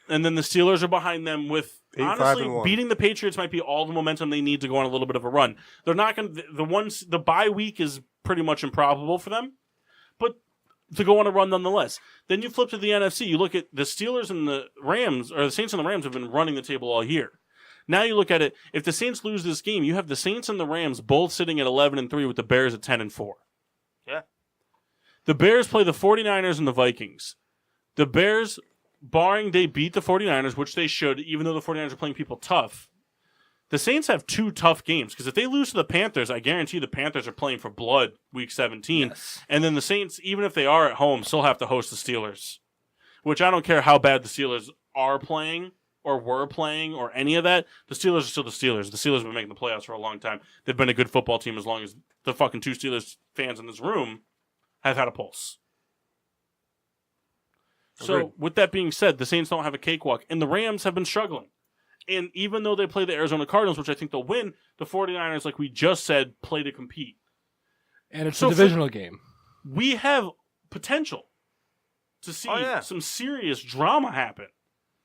And then the Steelers are behind them with 8-5-1. beating the Patriots might be all the momentum they need to go on a little bit of a run. They're not going to the bye week is pretty much improbable for them, but to go on a run nonetheless. Then you flip to the NFC. You look at the Steelers and the Rams, or the Saints and the Rams have been running the table all year. Now you look at it. If the Saints lose this game, you have the Saints and the Rams both sitting at 11-3 with the Bears at 10-4. Yeah. The Bears play the 49ers and the Vikings. The Bears, barring they beat the 49ers, which they should, even though the 49ers are playing people tough, the Saints have two tough games. Because if they lose to the Panthers, I guarantee the Panthers are playing for blood week 17. Yes. And then the Saints, even if they are at home, still have to host the Steelers. Which I don't care how bad the Steelers are playing or were playing or any of that. The Steelers are still the Steelers. The Steelers have been making the playoffs for a long time. They've been a good football team as long as the fucking two Steelers fans in this room have had a pulse. So, Agreed. with that being said, the Saints don't have a cakewalk, and the Rams have been struggling. And even though they play the Arizona Cardinals, which I think they'll win, the 49ers, like we just said, play to compete. And it's So a for- divisional game. We have potential to see some serious drama happen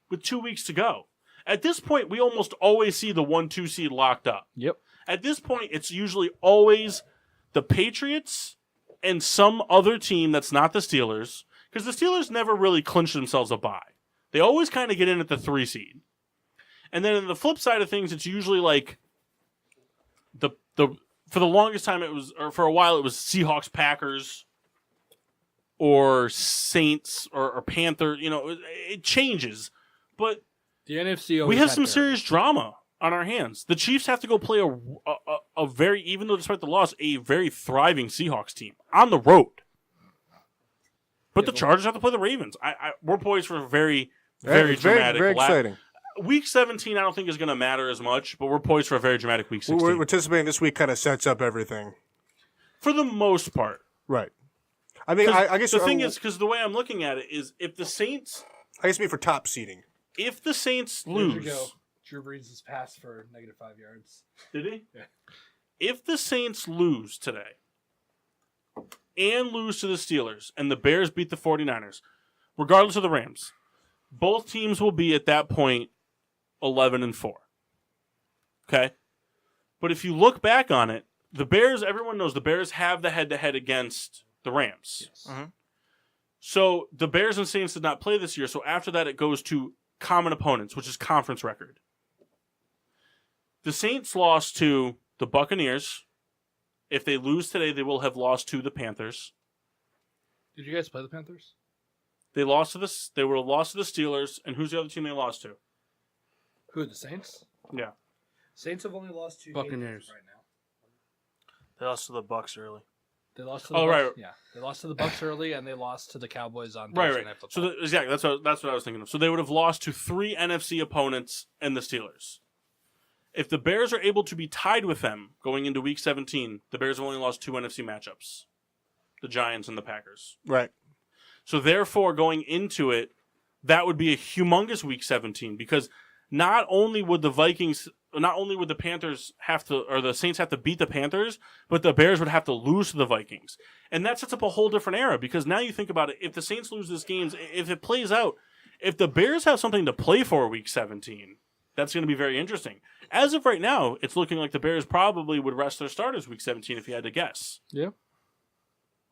with 2 weeks to go. At this point, we almost always see the 1-2 seed locked up. Yep. At this point, it's usually always the Patriots and some other team that's not the Steelers, because the Steelers never really clinch themselves a bye. They always kind of get in at the 3 seed. And then on the flip side of things, it's usually like the for the longest time it was, or for a while it was Seahawks, Packers, or Saints, or Panther. You know, it changes. But The NFC. we have some serious drama on our hands. The Chiefs have to go play a very, even though despite the loss, a very thriving Seahawks team on the road. But the Chargers have to play the Ravens. We're poised for a very, very it's dramatic. very exciting. Week 17, I don't think is going to matter as much, but we're poised for a very dramatic Week 16. We're anticipating this week kind of sets up everything. For the most part. Right. I mean, I guess the thing is, because the way I'm looking at it is, if the Saints, I guess me for top seeding. if the Saints There you lose, go. Drew Brees is passed for -5 yards. did he? Yeah. If the Saints lose today and lose to the Steelers and the Bears beat the 49ers, regardless of the Rams, both teams will be at that point 11-4. Okay? But if you look back on it, the Bears, everyone knows the Bears have the head-to-head against the Rams. Yes. Mhm. So the Bears and Saints did not play this year, so after that it goes to common opponents, which is conference record. The Saints lost to the Buccaneers. If they lose today, they will have lost to the Panthers. Did you guys play the Panthers? They lost to the. They were lost to the Steelers, and who's the other team they lost to? Who are the Saints? Yeah, Saints have only lost 2 Buccaneers. games right now. They lost to the Bucks early. They lost to the Oh, Bucks. right. Yeah, they lost to the Bucks early, and they lost to the Cowboys on right, Thursday right. Night So Football. exactly, that's what I was thinking of. So they would have lost to 3 NFC opponents and the Steelers. If the Bears are able to be tied with them going into Week 17, the Bears have only lost 2 NFC matchups: the Giants and the Packers. Right. So therefore, going into it, that would be a humongous Week 17, because not only would the Panthers have to, or the Saints have to beat the Panthers, but the Bears would have to lose to the Vikings. And that sets up a whole different era, because now you think about it, if the Saints lose this game, if it plays out, if the Bears have something to play for Week 17, that's going to be very interesting. As of right now, it's looking like the Bears probably would rest their starters Week 17 if you had to guess. Yeah.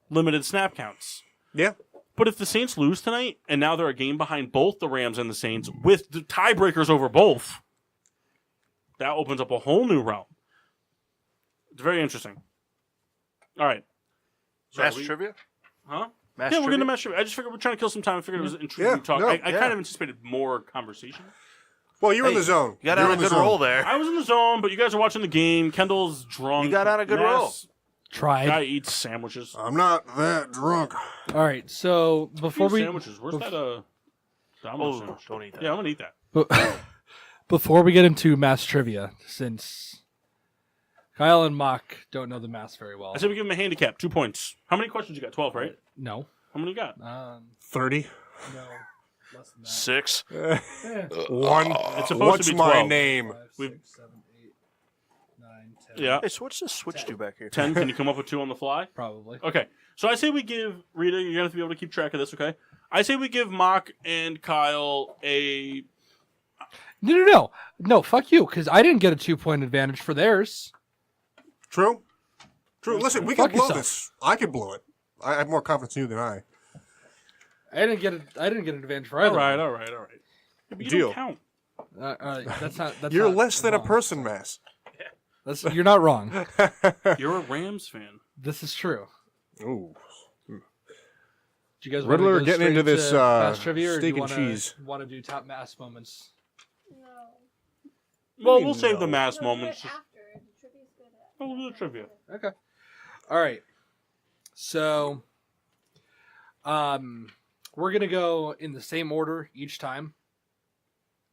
Limited snap counts. Yeah. But if the Saints lose tonight, and now they're a game behind both the Rams and the Saints, with the tiebreakers over both, that opens up a whole new realm. It's very interesting. All right. Sorry, Mass trivia? Huh? Mass Yeah, we're trivia? going to match trivia. I just figured we're trying to kill some time. I figured it was intriguing Yeah, talk. no, I yeah. kind of anticipated more conversation. Well, you were in Hey, the zone. You got You were on a in the good zone. roll there. I was in the zone, but you guys are watching the game. Kendall's drunk. You got on a good roll. Tried. Guy eats sandwiches. I'm not that drunk. All right, so before we Sandwiches. Where's that? Domino's Oh, sandwich? don't eat that. Yeah, I'm gonna eat that. before we get into mass trivia, since Kyle and Mock don't know the mass very well. I said we give him a handicap, 2 points. How many questions you got? 12, right? No. How many you got? 30. No. Less than that. 6. One. It's supposed What's to be my 12. name? 5, We've- 6, 7, 8, 9, 10. Yeah. Hey, so what's this switch do back here? 10. Can you come up with 2 on the fly? Probably. Okay. So I say we give Rita. You're gonna have to be able to keep track of this. Okay. I say we give Mock and Kyle a. No, fuck you, because I didn't get a 2-point advantage for theirs. True. Listen, we can Fuck blow yourself. this. I can blow it. I have more confidence in you than I. I didn't get an advantage for All either. right. Yeah, but you Deal. don't count. That's not. That's You're not less than a wrong. person, Mass. You're not wrong. You're a Rams fan. This is true. Ooh. Do you guys Riddler want to go getting into straight this, to mass trivia, or do steak you and wanna, cheese. Want to do top mass moments? No. Well, we'll save the No. mass No, do moments. it after. The trivia's good at. We'll do the trivia. Okay. All right. So, we're gonna go in the same order each time,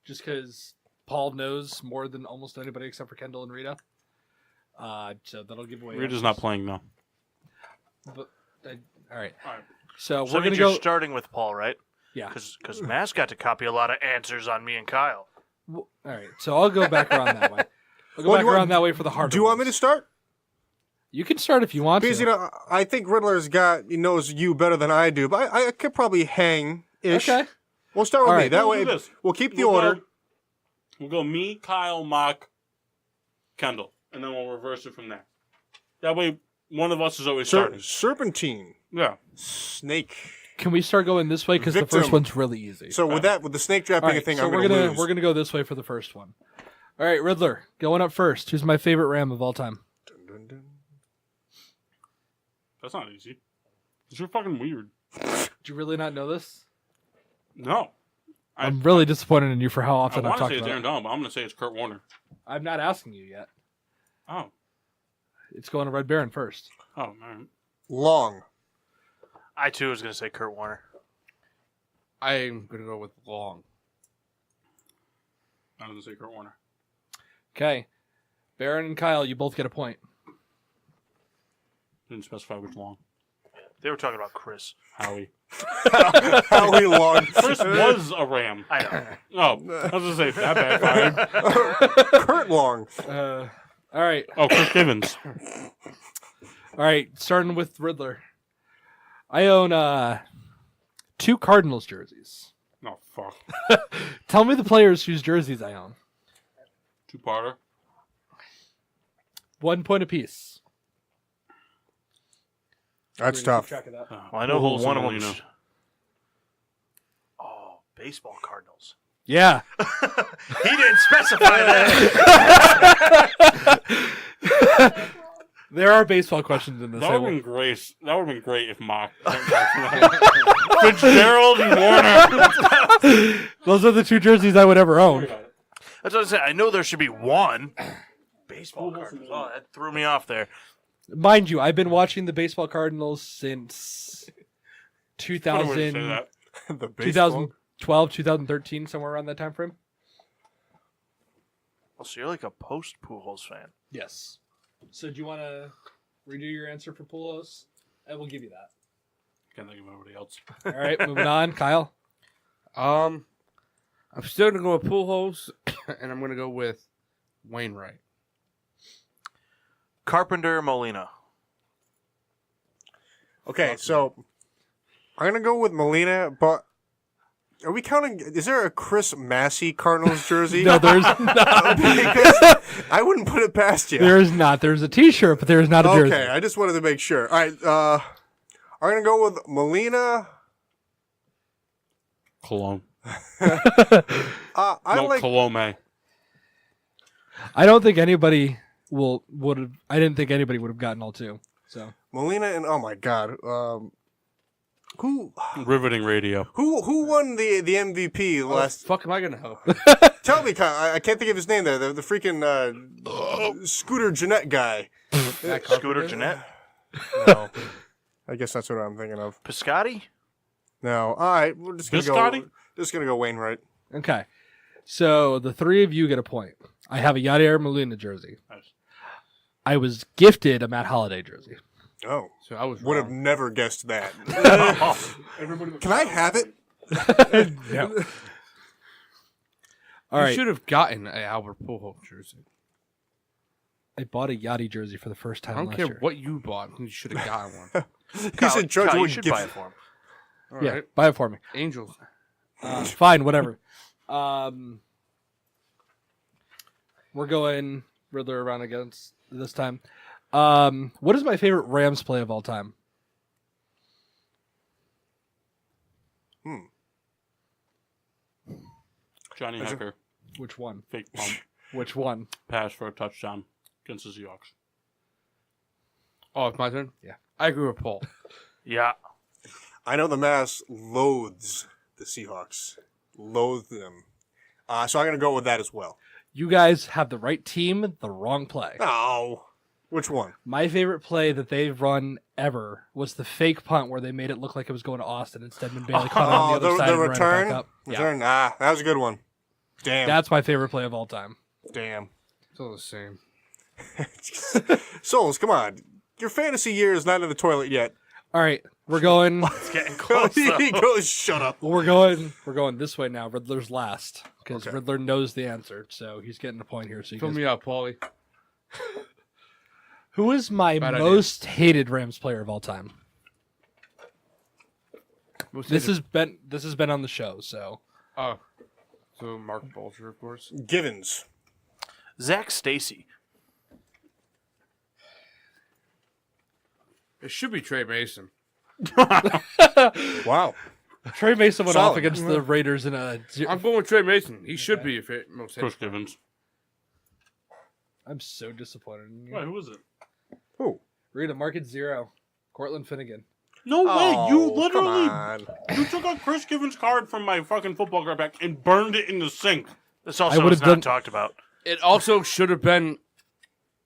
just because Paul knows more than almost anybody except for Kendall and Rita. So that'll give away. Rita's not playing now. But, all right. All right. So So we're that gonna means go. you're starting with Paul, right? Yeah. Because Mass got to copy a lot of answers on me and Kyle. All right. So I'll go back around that way. I'll go Well, back you want- around that way for the harder. Do you want me to ones. start? You can start if you want Because, to. you know, I think he knows you better than I do, but I could probably hang-ish. Okay. We'll start with All me. right. That We'll way, do this. we'll keep the We'll order. go- We'll go me, Kyle, Mock, Kendall, and then we'll reverse it from there. That way, one of us is always starting. Serpentine. Yeah. Snake. Can we start going this way because the Victim. first one's really easy? So with the snake trap All being a right, thing, so I'm we're going to gonna lose. we're gonna go this way for the first one. All right, Riddler, going up first. Who's my favorite Ram of all time? Dun, dun, dun. That's not easy. You're fucking weird. Did you really not know this? No. I'm really disappointed in you for how I often I've want to talked say it's about Aaron it. Donald, but I'm going to say it's Kurt Warner. I'm not asking you yet. Oh. It's going to Red Baron first. Oh, man. Long. I, too, was going to say Kurt Warner. I'm gonna go with long. I was going to say Kurt Warner. Okay, Baron and Kyle, you both get a point. Didn't specify which long. They were talking about Chris. Howie. Howie Long. Chris was a Ram. I know. Oh, I was going to say that backfired. Kurt Long. All right, Oh, Chris Givens. all right. Starting with Riddler, I own 2 Cardinals jerseys. Oh, fuck. Tell me the players whose jerseys I own. Two-parter. 1 point apiece. That's tough. Track of that. Oh, Well, I know who Pujols one of and them. Molina. Oh, baseball Cardinals. Yeah. He didn't specify that. There are baseball questions in this. That would have been great. That would have been great if Mock. Fitzgerald and Warner. Those are the 2 jerseys I would ever own. That's what I said. I know there should be one. Baseball Pujols Cardinals. and Oh, Molina. that threw me off there. Mind you, I've been watching the baseball Cardinals since What a way to say 2000, that. The baseball. 2012, 2013, somewhere around that time frame. Oh, so you're like a post Pujols fan. Yes. So do you want to redo your answer for Pujols? I will give you that. Can't think of anybody else. All right, moving on. Kyle. I'm still gonna go with Pujols, and I'm gonna go with Wainwright. Carpenter Molina. Okay, so I'm going to go with Molina, but are we counting? Is there a Chris Massey Cardinals jersey? No, there's not. Because I wouldn't put it past you. There is not. There's a T-shirt, but there is not a jersey. Okay, I just wanted to make sure. All right, I'm going to go with Molina. Cologne. I No, like. Colome. I don't think anybody would have. I didn't think anybody would have gotten all 2. So Molina and oh my god, who Riveting radio. won the MVP last? Fuck, am I gonna help? Tell me, Kyle. I can't think of his name there. The freaking Scooter Jeanette guy. Scooter Jeanette. No, I guess that's what I'm thinking of. Piscotti. No, all right, we're just gonna Biscotti? go. Just gonna go Wainwright. okay. So the 3 of you get a point. I have a Yadier Molina jersey. Nice. I was gifted a Matt Holliday jersey. Oh, So I was would have wrong. never guessed that. Everybody Can I have it? No. You All right. should have gotten an Albert Pujols jersey. I bought a Yachty jersey for the first I time don't last care year. what you bought. You should have gotten one. He said George Kyle, you wouldn't should give buy it for him. All Yeah, right. buy it for me. Angels. Fine, whatever. We're going Riddler around against this time. What is my favorite Rams play of all time? Johnny Hecker, Which one? fake pump, Which one? pass for a touchdown against the Seahawks. Oh, it's my turn? Yeah. I agree with Paul. Yeah. I know the Mass loathes the Seahawks. Loathe them. So I'm going to go with that as well. You guys have the right team, the wrong play. Oh. Which one? My favorite play that they've run ever was the fake punt where they made it look like it was going to Austin and Stedman Bailey caught it on the other side the and ran it return? back up. Yeah. Return? Ah, that was a good one. Damn. That's my favorite play of all time. Damn. It's all the same. Souls, come on. Your fantasy year is not in the toilet yet. All right, we're going. It's getting close. He though. goes, shut up. We're going this way now. Riddler's last because Okay. Riddler knows the answer, so he's getting a point here. So you Fill guys... me out, Paulie. Who is my Bad idea. most hated Rams player of all time? This has been on the show, so Oh. So Mark Bulger, of course. Givens. Zach Stacy. It should be Trey Mason. Wow. Trey Mason went off Solid. against the Raiders in a. I'm going with Trey Mason. He should be if it most Chris Givens. I'm so disappointed in you. Wait, who was it? Who? Read a market 0. Cortland Finnegan. No way! You come literally on. you took a Chris Givens card from my fucking football card back and burned it in the sink. This also would've was not done- talked about. It also should have been.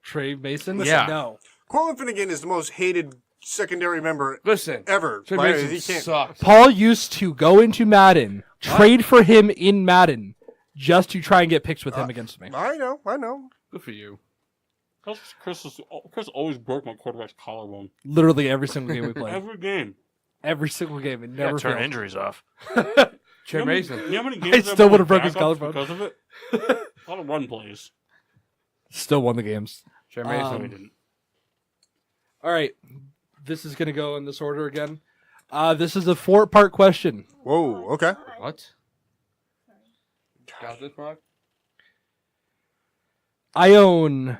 Trey Mason? Yeah. No. Cortland Finnegan is the most hated secondary member Listen. ever. Trey By- Mason he can't. sucks. Paul used to go into Madden, trade for him in Madden, just to try and get picks with him against me. I know. Good for you. Chris always broke my quarterback's collarbone. Literally every single game we played. Every game. Every single game. It Yeah, never turn failed. injuries off. Trey Mason. You know how many games still I've would've won broke his backups collarbone. because of it? A lot of run plays. Still won the games. Trey Mason. No, we didn't. All right. This is going to go in this order again. This is a 4-part question. Whoa, okay. What? Got this, Mark? I own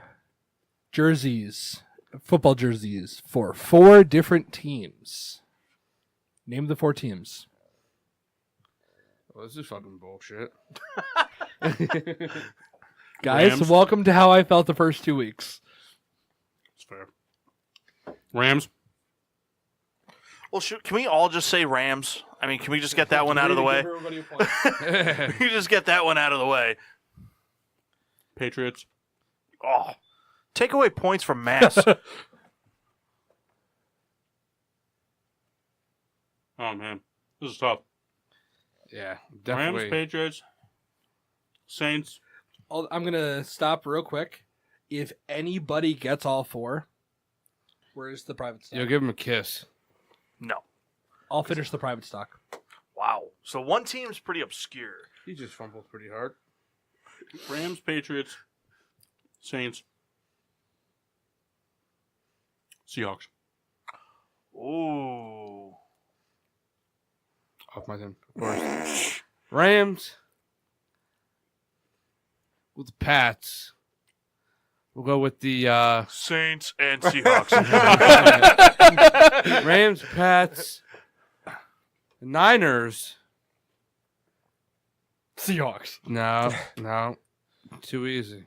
jerseys, football jerseys, for 4 different teams. Name the 4 teams. Well, this is fucking bullshit. Guys, Rams. welcome to how I felt the first 2 weeks. It's fair. Rams. Well, can we all just say Rams? I mean, can we just get that one out of the way? Can we just get that one out of the way? Patriots. Oh, take away points from Mass. Oh, man. This is tough. Yeah, Rams, definitely. Patriots, Saints. I'm going to stop real quick. If anybody gets all 4, where's the private stock? You'll give him a kiss. No. I'll finish the private stock. Wow. So one team's pretty obscure. He just fumbled pretty hard. Rams, Patriots, Saints, Seahawks. Ooh. Off my turn, of course. Rams. With the Pats. We'll go with the Saints and Seahawks. Rams, Pats, the Niners. Seahawks. No, too easy.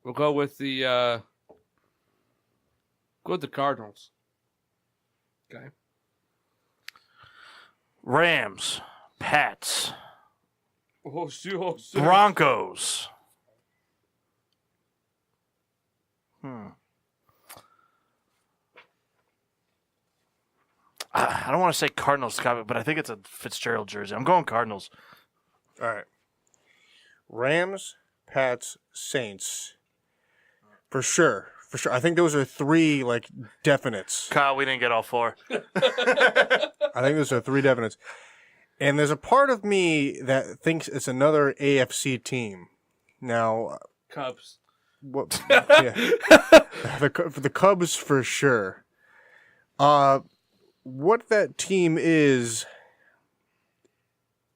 We'll go with the Cardinals. Okay. Rams, Pats, Oh, Seahawks. Broncos. I don't want to say Cardinals, but I think it's a Fitzgerald jersey. I'm going Cardinals. All right. Rams, Pats, Saints. For sure. For sure. I think those are 3 like definites. Kyle, we didn't get all 4. I think those are 3 definites. And there's a part of me that thinks it's another AFC team. Now, Cubs. what? Yeah, the Cubs for sure. What that team is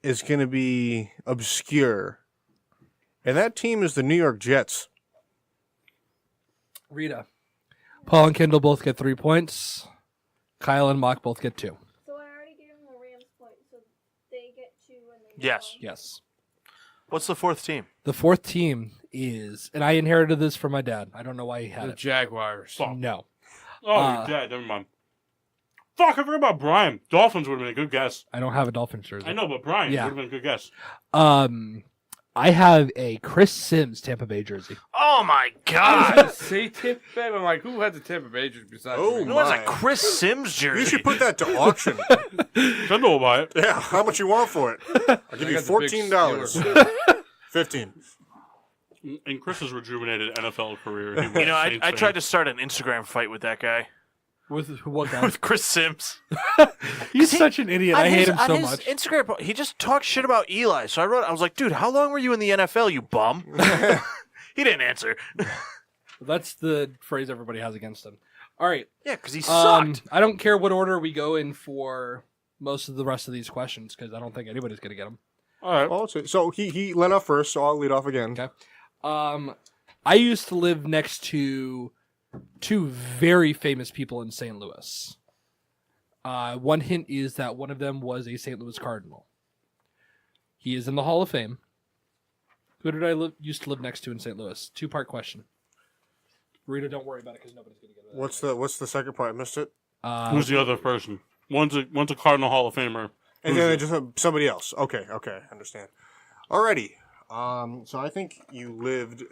going to be obscure, and that team is the New York Jets. Rita. Paul and Kendall both get 3 points. Kyle and Mock both get 2. So I already gave them the Rams point, so they get 2 and they Yes. Yes. What's the 4th team? The 4th team is, and I inherited this from my dad. I don't know why he had The it. Jaguars. Fuck. No. Oh, you're dead. Never mind. Fuck, I forgot about Brian. Dolphins would have been a good guess. I don't have a Dolphins jersey. I know, but Brian Yeah. would have been a good guess. I have a Chris Sims Tampa Bay jersey. Oh my I was God! gonna say Tampa Bay, but I'm like, who had the Tampa Bay jersey besides Oh, me? Who has a my. Chris Sims jersey? You should put that to auction. Kendall will buy it. Yeah, how much you want for it? I'll give I you got the big $14. Steelers. 15. In Chris's rejuvenated NFL career, he You know, was I tried to start an Instagram fight with that guy. With what guy? With Chris Sims. He's such an idiot. I hate him so on his much. Instagram, he just talks shit about Eli. So I was like, dude, how long were you in the NFL, you bum? He didn't answer. That's the phrase everybody has against him. All right. Yeah, because he sucked. I don't care what order we go in for most of the rest of these questions because I don't think anybody's going to get them. All right. Well, so he led off first, so I'll lead off again. Okay. I used to live next to 2 very famous people in St. Louis. One hint is that one of them was a St. Louis Cardinal. He is in the Hall of Fame. Who did I used to live next to in St. Louis? 2-part question. Rita, don't worry about it because nobody's going to get it. What's the second part? I missed it. Who's the other person? One's a Cardinal Hall of Famer. And then just somebody else. Okay, understand. Alrighty. So I think you lived.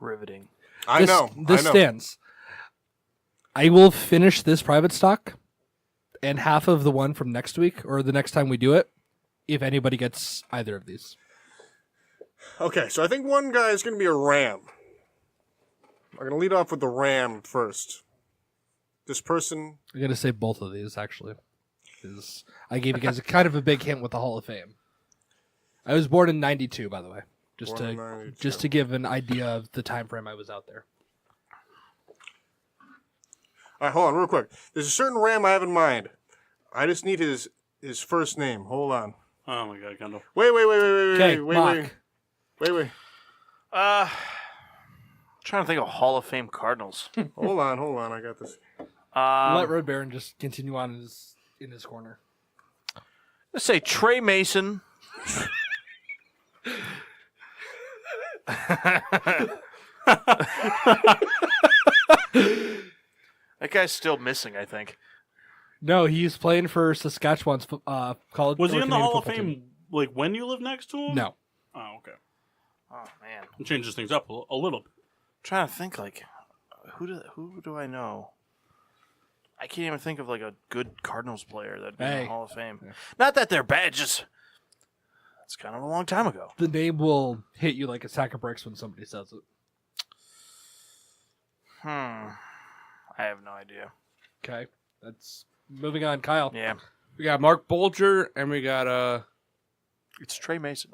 Riveting. I know. This stands. I will finish this private stock and half of the one from next week or the next time we do it if anybody gets either of these. Okay, so I think one guy is going to be a Ram. I'm going to lead off with the Ram first. This person. I'm going to say both of these, actually. Because I gave you guys a kind of a big hint with the Hall of Fame. I was born in 92, by the way. Just Born in 92. to give an idea of the time frame I was out there. All right, hold on real quick. There's a certain Ram I have in mind. I just need his first name. Hold on. Oh my God, Kendall. Wait. Okay, Wait. Trying to think of Hall of Fame Cardinals. Hold on. I got this. Let Red Baron just continue on in his corner. Let's say Trey Mason. That guy's still missing, I think. No, he's playing for Saskatchewan's college. Was he or in the Canadian Hall of football Fame team. like when you lived next to him? No. Oh, okay. Oh man, It changes things up a little bit. trying to think like who do I know? I can't even think of like a good Cardinals player that'd be in Hey. the Hall of Fame. Not that they're bad, just it's kind of a long time ago. The name will hit you like a sack of bricks when somebody says it. I have no idea. Okay, that's moving on. Kyle. Yeah, We got Mark Bolger, and we got it's Trey Mason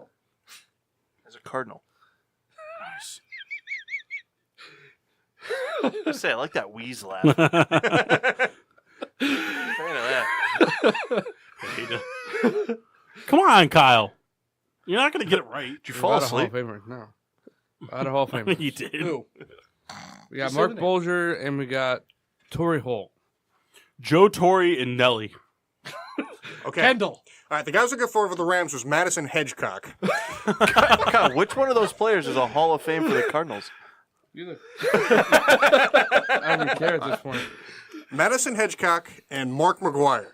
as a Cardinal. Nice. I say I like that wheeze laugh. Fan of that. Come on, Kyle. You're not going to get it right. Did you fall Not a Hall of asleep? Famer. No, not a Hall of Famer. You did. Who? We got Say Mark the name. Bolger, and we got Torrey Holt. Joe Torre and Nelly. Okay. Kendall. All right, the guy I was looking for the Rams was Madison Hedgecock. God, which one of those players is a Hall of Fame for the Cardinals? I don't even care at this point. Madison Hedgecock and Mark McGuire.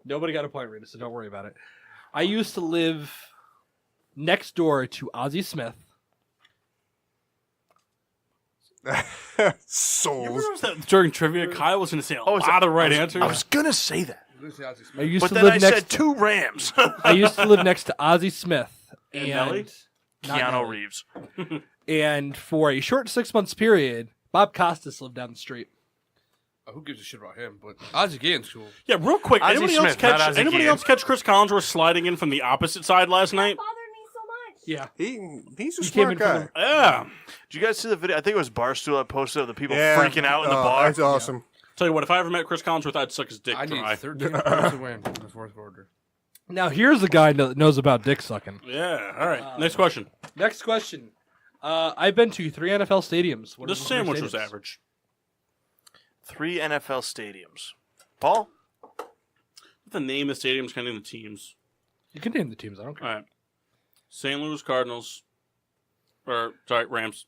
Nobody got a point, Rita, so don't worry about it. I used to live next door to Ozzie Smith. Souls. During trivia, Kyle was going to say a Oh, is lot that- of right answers. I was gonna say that, I used but to then live I next. said 2 Rams. I used to live next to Ozzie Smith, And Nelly? not Keanu Nelly. Reeves. And for a short 6 months period, Bob Costas lived down the street. Who gives a shit about him? But Ozzie Guillen's cool. Yeah, real quick. Ozzie Anybody else Smith, not catch? Ozzie Anybody Guillen. else catch Chris Collinsworth sliding in from the opposite side last That night? bothered me so much. Yeah. He's a He came smart in from guy. Yeah. Did you guys see the video? I think it was Barstool that posted of the people Yeah. freaking out in the bar. That's awesome. Tell you what, if I ever met Chris Collinsworth, I'd suck his dick I need dry. 13 points to win in the fourth quarter. Now, here's a guy that knows about dick sucking. Yeah. All right. Next question. Next question. I've been to 3 NFL stadiums. What are This the three sandwich was stadiums? average. 3 NFL stadiums. Paul? The name of the stadiums, kind of the teams. You can name the teams. I don't care. All right. St. Louis Cardinals. Or, sorry, Rams.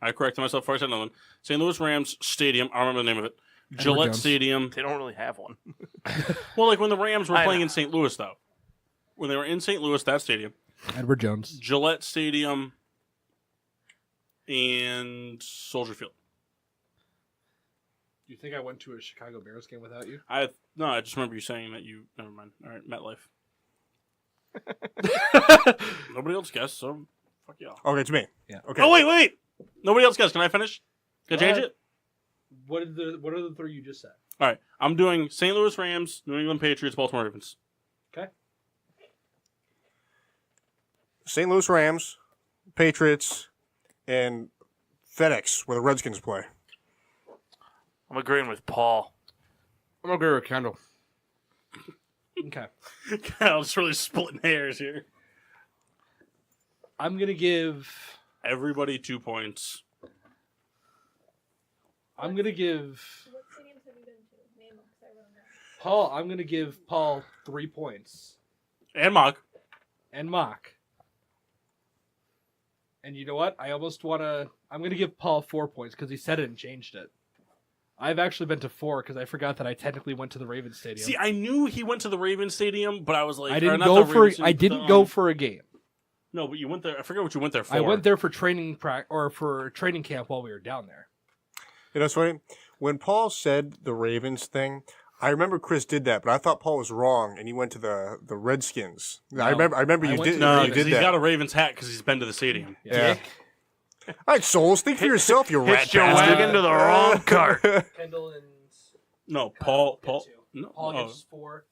I corrected myself before I said another one. St. Louis Rams Stadium. I don't remember the name of it. Gillette Jones. Stadium. They don't really have one. Well, like when the Rams were I playing know. in St. Louis, though. When they were in St. Louis, that stadium. Edward Jones. Gillette Stadium. And Soldier Field. Do you think I went to a Chicago Bears game without you? I just remember you saying that you. Never mind. All right, MetLife. Nobody else guessed, so fuck y'all. Okay, it's me. Yeah. Okay. Oh wait! Nobody else guessed. Can I finish? Can I change it? What are the 3 you just said? All right. I'm doing St. Louis Rams, New England Patriots, Baltimore Ravens. Okay. St. Louis Rams, Patriots, and FedEx, where the Redskins play. I'm agreeing with Paul. I'm going to agree with Kendall. Okay. Kyle's really splitting hairs here. I'm gonna give. Everybody 2 points. I'm gonna give What stadiums have you been to? Name them, 'cause I wrote them down. Paul. I'm gonna give Paul 3 points And Mock. and Mock. And you know what? I almost wanna. I'm gonna give Paul 4 points because he said it and changed it. I've actually been to 4 because I forgot that I technically went to the Ravens Stadium. See, I knew he went to the Ravens Stadium, but I was like, I or didn't not go the for. Ravens I Stadium, didn't the, go for a game. No, but you went there. I forget what you went there for. I went there for training or for training camp while we were down there. You know what's funny? When Paul said the Ravens thing, I remember Chris did that, but I thought Paul was wrong, and he went to the Redskins. I remember you went did. to No, you because did he's that. got a Ravens hat because he's been to the stadium. Yeah. All right, souls, think for yourself, you rat Hitched your bastard. wagon to the wrong cart. Kendall and No, Paul. Kyle get 2. No, Paul oh, gets 4.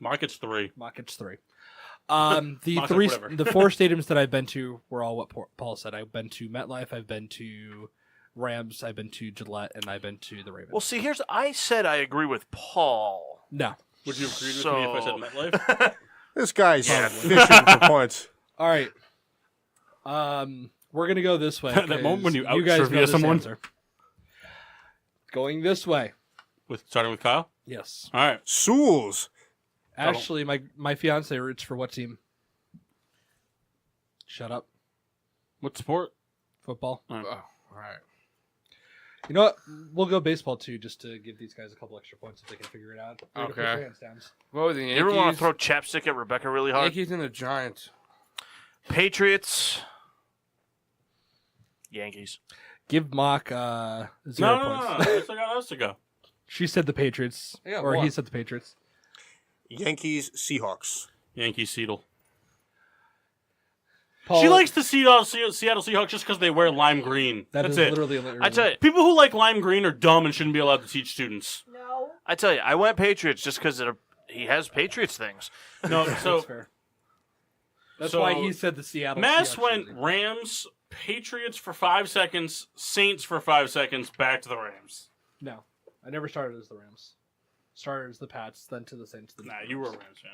Mock gets 3. Mock gets 3. The Mock three, whatever. the 4 stadiums that I've been to were all what Paul said. I've been to MetLife, I've been to Rams, I've been to Gillette, and I've been to the Ravens. Well, see, I said I agree with Paul. No. Would you agree with So- me if I said MetLife? This guy's Yeah. fishing for points. All right. We're gonna go this way. That moment when you 'cause guys out-trivia know this someone? answer. Going this way. Starting with Kyle? Yes. All right. Souls. Ashley, my fiance roots for what team? Shut up. What sport? Football. Oh, all right. You know what? We'll go baseball too, just to give these guys a couple extra points if they can figure it out. Way to put Okay. your hands down. What were the Yankees? You ever want to throw chapstick at Rebecca really hard? Yankees and the Giants. Patriots. Yankees. Give Mock 0 points. No. I still got us to go. She said the Patriots, Yeah, or he what? said the Patriots. Yankees, Seahawks. Yankee Seattle. Paul, She likes the Seattle Seahawks just because they wear lime green. that That's is it. literally. I tell you, People who like lime green are dumb and shouldn't be allowed to teach students. No. I went Patriots just because he has Patriots things. No, That's so fair. That's so why he said the Seattle. Mass Seahawks went jersey. Rams, Patriots for 5 seconds, Saints for 5 seconds, back to the Rams. No, I never started as the Rams. Started as the Pats, then to the Saints. Then to Nah, the you were a Rams. Rams fan.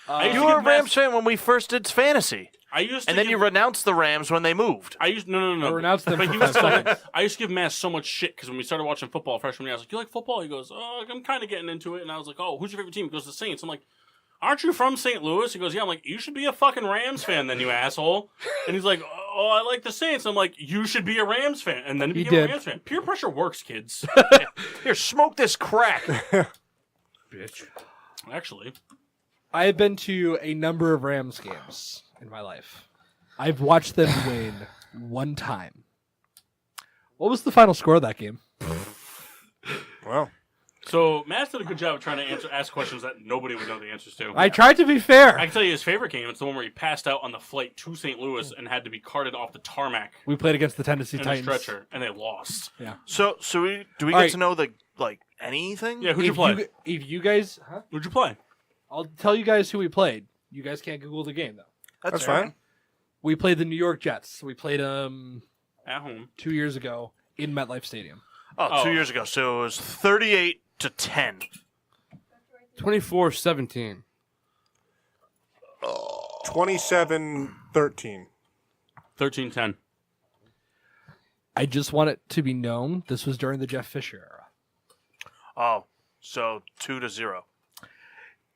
Uh, I used You to were a give Rams Mass- fan when we first did fantasy, I used to and then give, you renounced the Rams when they moved. I used no. I renounced them But for he was 5 still, seconds. I used to give Mass so much shit because when we started watching football freshman year, I was like, "You like football?" He goes, "Oh, I'm kind of getting into it." And I was like, "Oh, who's your favorite team?" He goes, "The Saints." I'm like, "Aren't you from St. Louis?" He goes, "Yeah." I'm like, "You should be a fucking Rams fan then, you asshole." And he's like, "Oh, I like the Saints." I'm like, "You should be a Rams fan." And then he He became did. a Rams fan. Peer pressure works, kids. Here, smoke this crack. Bitch. Actually, I have been to a number of Rams games in my life. I've watched them win one time. What was the final score of that game? Well, So Matt did a good job of trying to ask questions that nobody would know the answers to. I tried to be fair. I can tell you his favorite game. It's the one where he passed out on the flight to St. Louis and had to be carted off the tarmac We played against the Tennessee in a Titans. stretcher, and they lost. So do we All get right. to know the anything? Yeah, who'd you play? If you guys, Who'd you play? I'll tell you guys who we played. You guys can't Google the game though. That's fair. fine. We played the New York Jets. We played them At home. 2 years ago in MetLife Stadium. Oh, 2 years ago. So it was 38-10. 24-17. 27-13. 13-10. I just want it to be known this was during the Jeff Fisher era. Oh, so 2-0.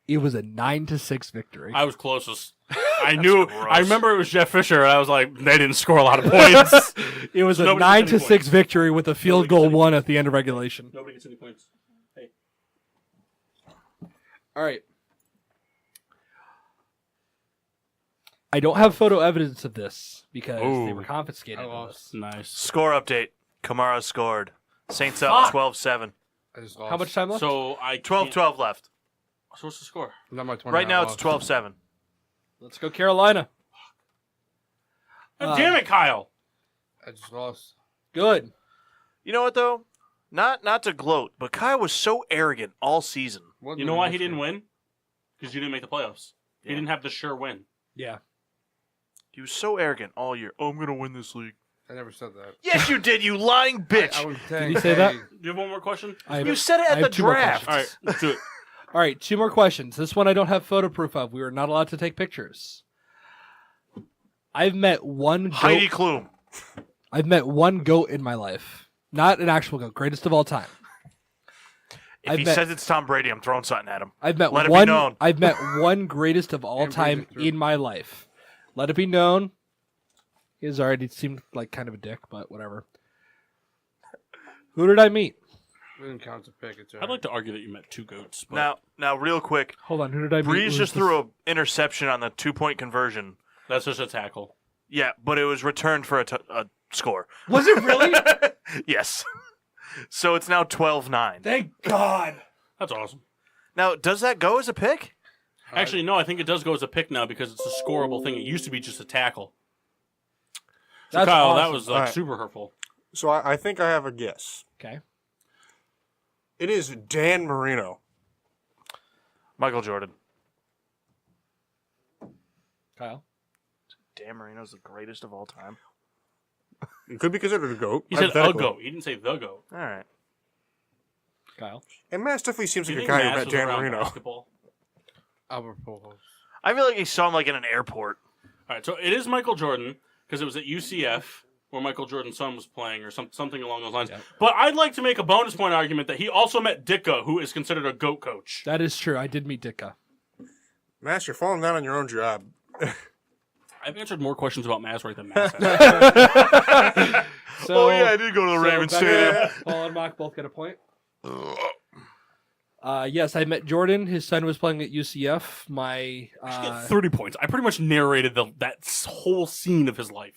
It was a 9-6 victory. I was closest. I knew. gross. I remember it was Jeff Fisher, and I was like, they didn't score a lot of points. It was a Nobody gets any 9-6 points. victory with a field Nobody gets goal any won at the end of regulation. Nobody gets any points. Hey. All right. I don't have photo evidence of this because they Ooh. were confiscated. I with lost. this. Nice. Score update. Kamara scored. Saints up Fuck. 12-7. I just lost. How much time left? So I can't- 12-12 left. So what's the score? Not my 20. Right now I it's lost. 12-7. Let's go Carolina. God damn it, Kyle. I just lost. Good. You know what though? Not to gloat, but Kai was so arrogant all season. What You know why he didn't win? Because you didn't make the playoffs. He didn't have the sure win. Yeah. He was so arrogant all year. Oh, I'm gonna win this league. I never said that. Yes, you did. You lying bitch. I was saying, he say that? hey, Do you have one more question? I have, you said it I at have the 2 more draft. All right, let's do it. All right, 2 more questions. This one I don't have photo proof of. We were not allowed to take pictures. I've met one Heidi goat. Klum. I've met one goat in my life. Not an actual goat. Greatest of all time. If I've he met- says it's Tom Brady, I'm throwing something at him. I've met Let it be one. known. I've met one greatest of all And time breeze it through. in my life. Let it be known. He has already seemed like kind of a dick, but whatever. Who did I meet? we didn't count the pick. It's I'd like to argue that you met 2 goats. But Now, real quick, Hold on. Who did I meet? Breeze Was just this- threw an interception on the 2-point conversion. that's just a tackle. Yeah, but it was returned for a score. Was it really? Yes. So it's now 12-9. Thank God. That's awesome. Now, does that go as a pick? Actually, no, I think it does go as a pick now because it's a scoreable thing. It used to be just a tackle. So That's Kyle, that awesome. was All right. super hurtful. So I think I have a guess. Okay. It is Dan Marino. Michael Jordan. Kyle. Dan Marino's the greatest of all time. It could be considered a GOAT. He said a hypothetically. goat. He didn't say the goat. All right. Kyle. And Mass definitely seems Do you like a think guy who Mass met was Dan around Marino. basketball? Albert Pujols. I feel like he saw him like in an airport. All right, so it is Michael Jordan because it was at UCF where Michael Jordan's son was playing or something along those lines. Yep. But I'd like to make a bonus point argument that he also met Ditka, who is considered a GOAT coach. That is true. I did meet Ditka. Mass, you're falling down on your own job. I've answered more questions about Mass right than Mass has. So, I did go to the Ravens Becca, Stadium. Paul and Mock both get a point. Yes, I met Jordan. His son was playing at UCF. My Get 30 points. I pretty much narrated that whole scene of his life.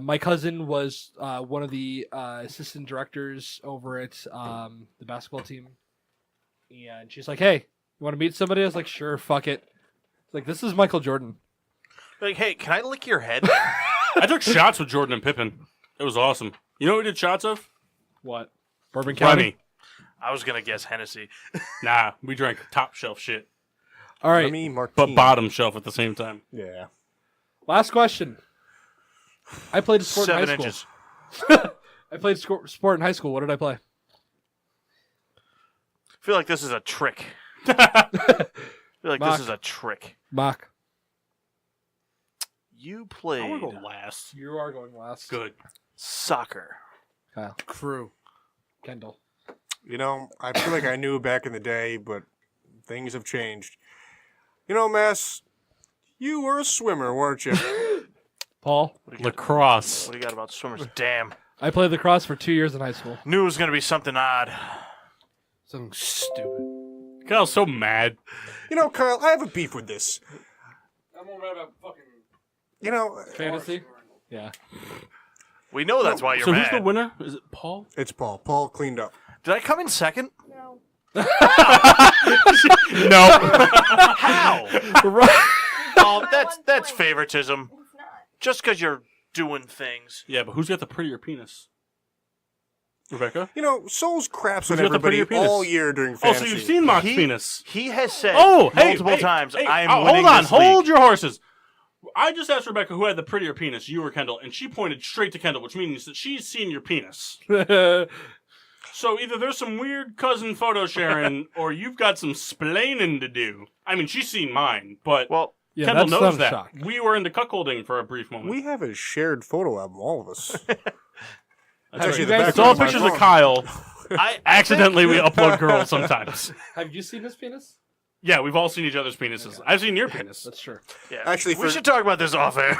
my cousin was one of the assistant directors over at the basketball team, and she's like, "Hey, you want to meet somebody?" I was like, "Sure, fuck it." Like, this is Michael Jordan. Like, hey, can I lick your head? I took shots with Jordan and Pippen. It was awesome. You know what we did shots of? What? Bourbon County. Plenty. I was gonna guess Hennessy. Nah, we drank top shelf shit, All right. Remy Martin. but bottom shelf at the same time. Yeah. Last question. I played a sport 7 in high school. inches. I played sport in high school. What did I play? I feel like this is a trick. I feel like Mock. this is a trick. Mock. You I played want to go last. You are going last. Good. soccer. Kyle. Crew. Kendall. You know, I feel like I knew back in the day, but things have changed. You know, Mass, you were a swimmer, weren't you? Paul. What do you got, Lacrosse. what do you got about swimmers? Damn. I played lacrosse for 2 years in high school. Knew it was gonna be something odd. Something stupid. Kyle's so mad. You know, Kyle, I have a beef with this. I'm more mad about fucking You know, Fantasy? Yeah. We know that's why you're So mad. who's the winner? Is it Paul? it's Paul. Paul cleaned up. Did I come in second? No. No. How? Right. Oh, By that's 1 point. favoritism. It's not. Just because you're doing things. Yeah, but who's got the prettier penis? Rebecca? You know, Souls craps on Who's got the everybody prettier penis? all year during Oh, fantasy. so you've seen Mock's He- penis. He has said Oh, hey, multiple hey, times, hey, I am hold winning on, this hold league. your horses. I just asked Rebecca who had the prettier penis, you or Kendall, and she pointed straight to Kendall, which means that she's seen your penis. So either there's some weird cousin photo sharing, or you've got some splaining to do. I mean, she's seen mine, but Well, Yeah, Kendall that's knows not a that. shock. We were into cuckolding for a brief moment. We have a shared photo album, all of us. That's actually right. the back It's all of my pictures of phone. Kyle. I Accidentally, we upload girls sometimes. Have you seen his penis? Yeah, we've all seen each other's penises. I've seen your penis. That's true. yeah. Actually, we for- should talk about this off air.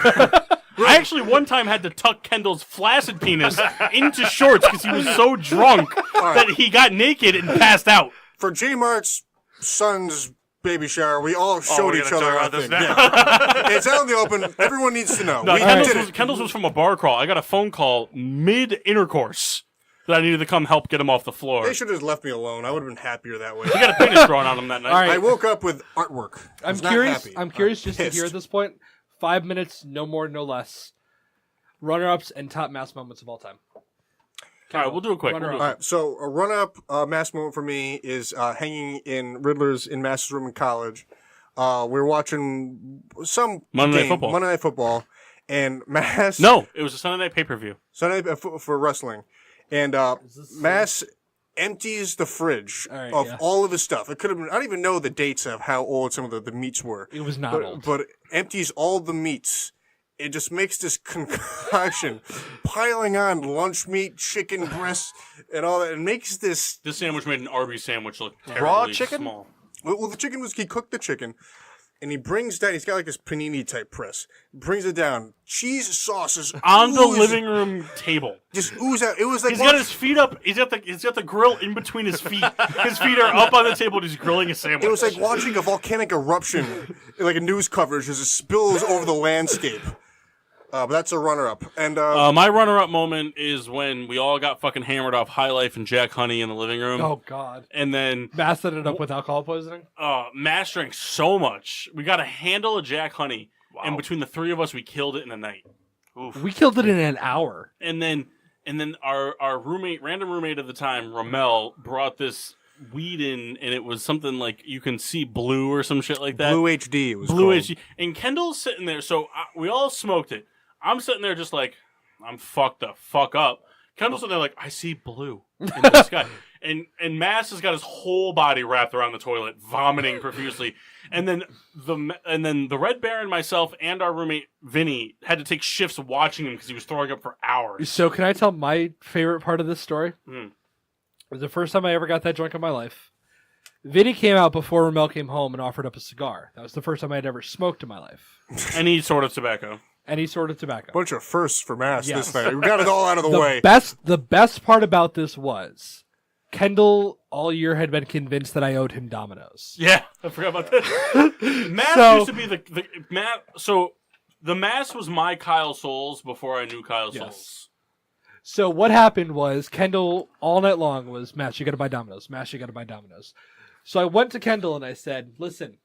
I actually one time had to tuck Kendall's flaccid penis into shorts because he was so drunk that he got naked and passed out. For J Mart's son's baby shower, we all we're showed each gonna other talk our about this thing. now. Yeah. It's out in the open. Everyone needs to know. No, We Kendall's, did was, it. Kendall's was from a bar crawl. I got a phone call mid-intercourse that I needed to come help get him off the floor. They should have just left me alone. I would have been happier that way. He got a penis drawn on him that night. All right. I woke up with artwork. I I'm was not curious. happy. I'm curious just to pissed. hear at this point. 5 minutes, no more, no less. Runner-ups and top mass moments of all time. All right, we'll do it quick. Runner We'll do All it. right, so a run-up mass moment for me is hanging in Riddler's in Master's room in college. We're watching some Monday Night game, Football. Monday Night Football, and Mass No, it was a Sunday night pay-per-view. Sunday for wrestling, and Mass empties the fridge All right, of yeah. all of his stuff. It could have been, I don't even know the dates of how old some of the meats were. It was not but, old. but empties all the meats. It just makes this concoction, piling on lunch meat, chicken breasts, and all that. It makes this. This sandwich made an Arby's sandwich look terribly Raw chicken? small. Well, the chicken was, he cooked the chicken, and he brings down, he's got like this panini type press. Brings it down. Cheese sauces On the ooze- living room table. Just ooze out. It was like. He's got his feet up. He's got the grill in between his feet. His feet are up on the table and he's grilling a sandwich. It was like watching a volcanic eruption, like a news coverage as it spills over the landscape. But that's a runner-up. And my runner-up moment is when we all got fucking hammered off High Life and Jack Honey in the living room. Oh God. And then Mass ended up with alcohol poisoning. Mass drank so much. We got a handle of Jack Honey. Wow. And between the three of us, we killed it in a night. We killed it in an hour. And then our roommate, random roommate at the time, Ramel, brought this weed in, and it was something like you can see blue or some shit like that. Blue HD, it was Blue called. HD. And Kendall's sitting there, so we all smoked it. I'm sitting there just like, I'm fucked the fuck up. Kendall's sitting there like, I see blue in the sky. And Mass has got his whole body wrapped around the toilet, vomiting profusely. And then the Red Baron, myself, and our roommate Vinny had to take shifts watching him because he was throwing up for hours. So can I tell my favorite part of this story? Mm. It was the first time I ever got that drunk in my life. Vinny came out before Ramel came home and offered up a cigar. That was the first time I had ever smoked in my life. Any sort of tobacco. Any sort of tobacco. Bunch of firsts for Mass Yes. this night. We got it all out of the way. The best part about this was Kendall all year had been convinced that I owed him Domino's. Yeah, I forgot about that. Mass So- used to be the Matt. So the Mass was my Kyle Souls before I knew Kyle Yes. Souls. So what happened was Kendall all night long was, Matt, you got to buy Domino's. Matt, you got to buy Domino's. So I went to Kendall and I said, listen,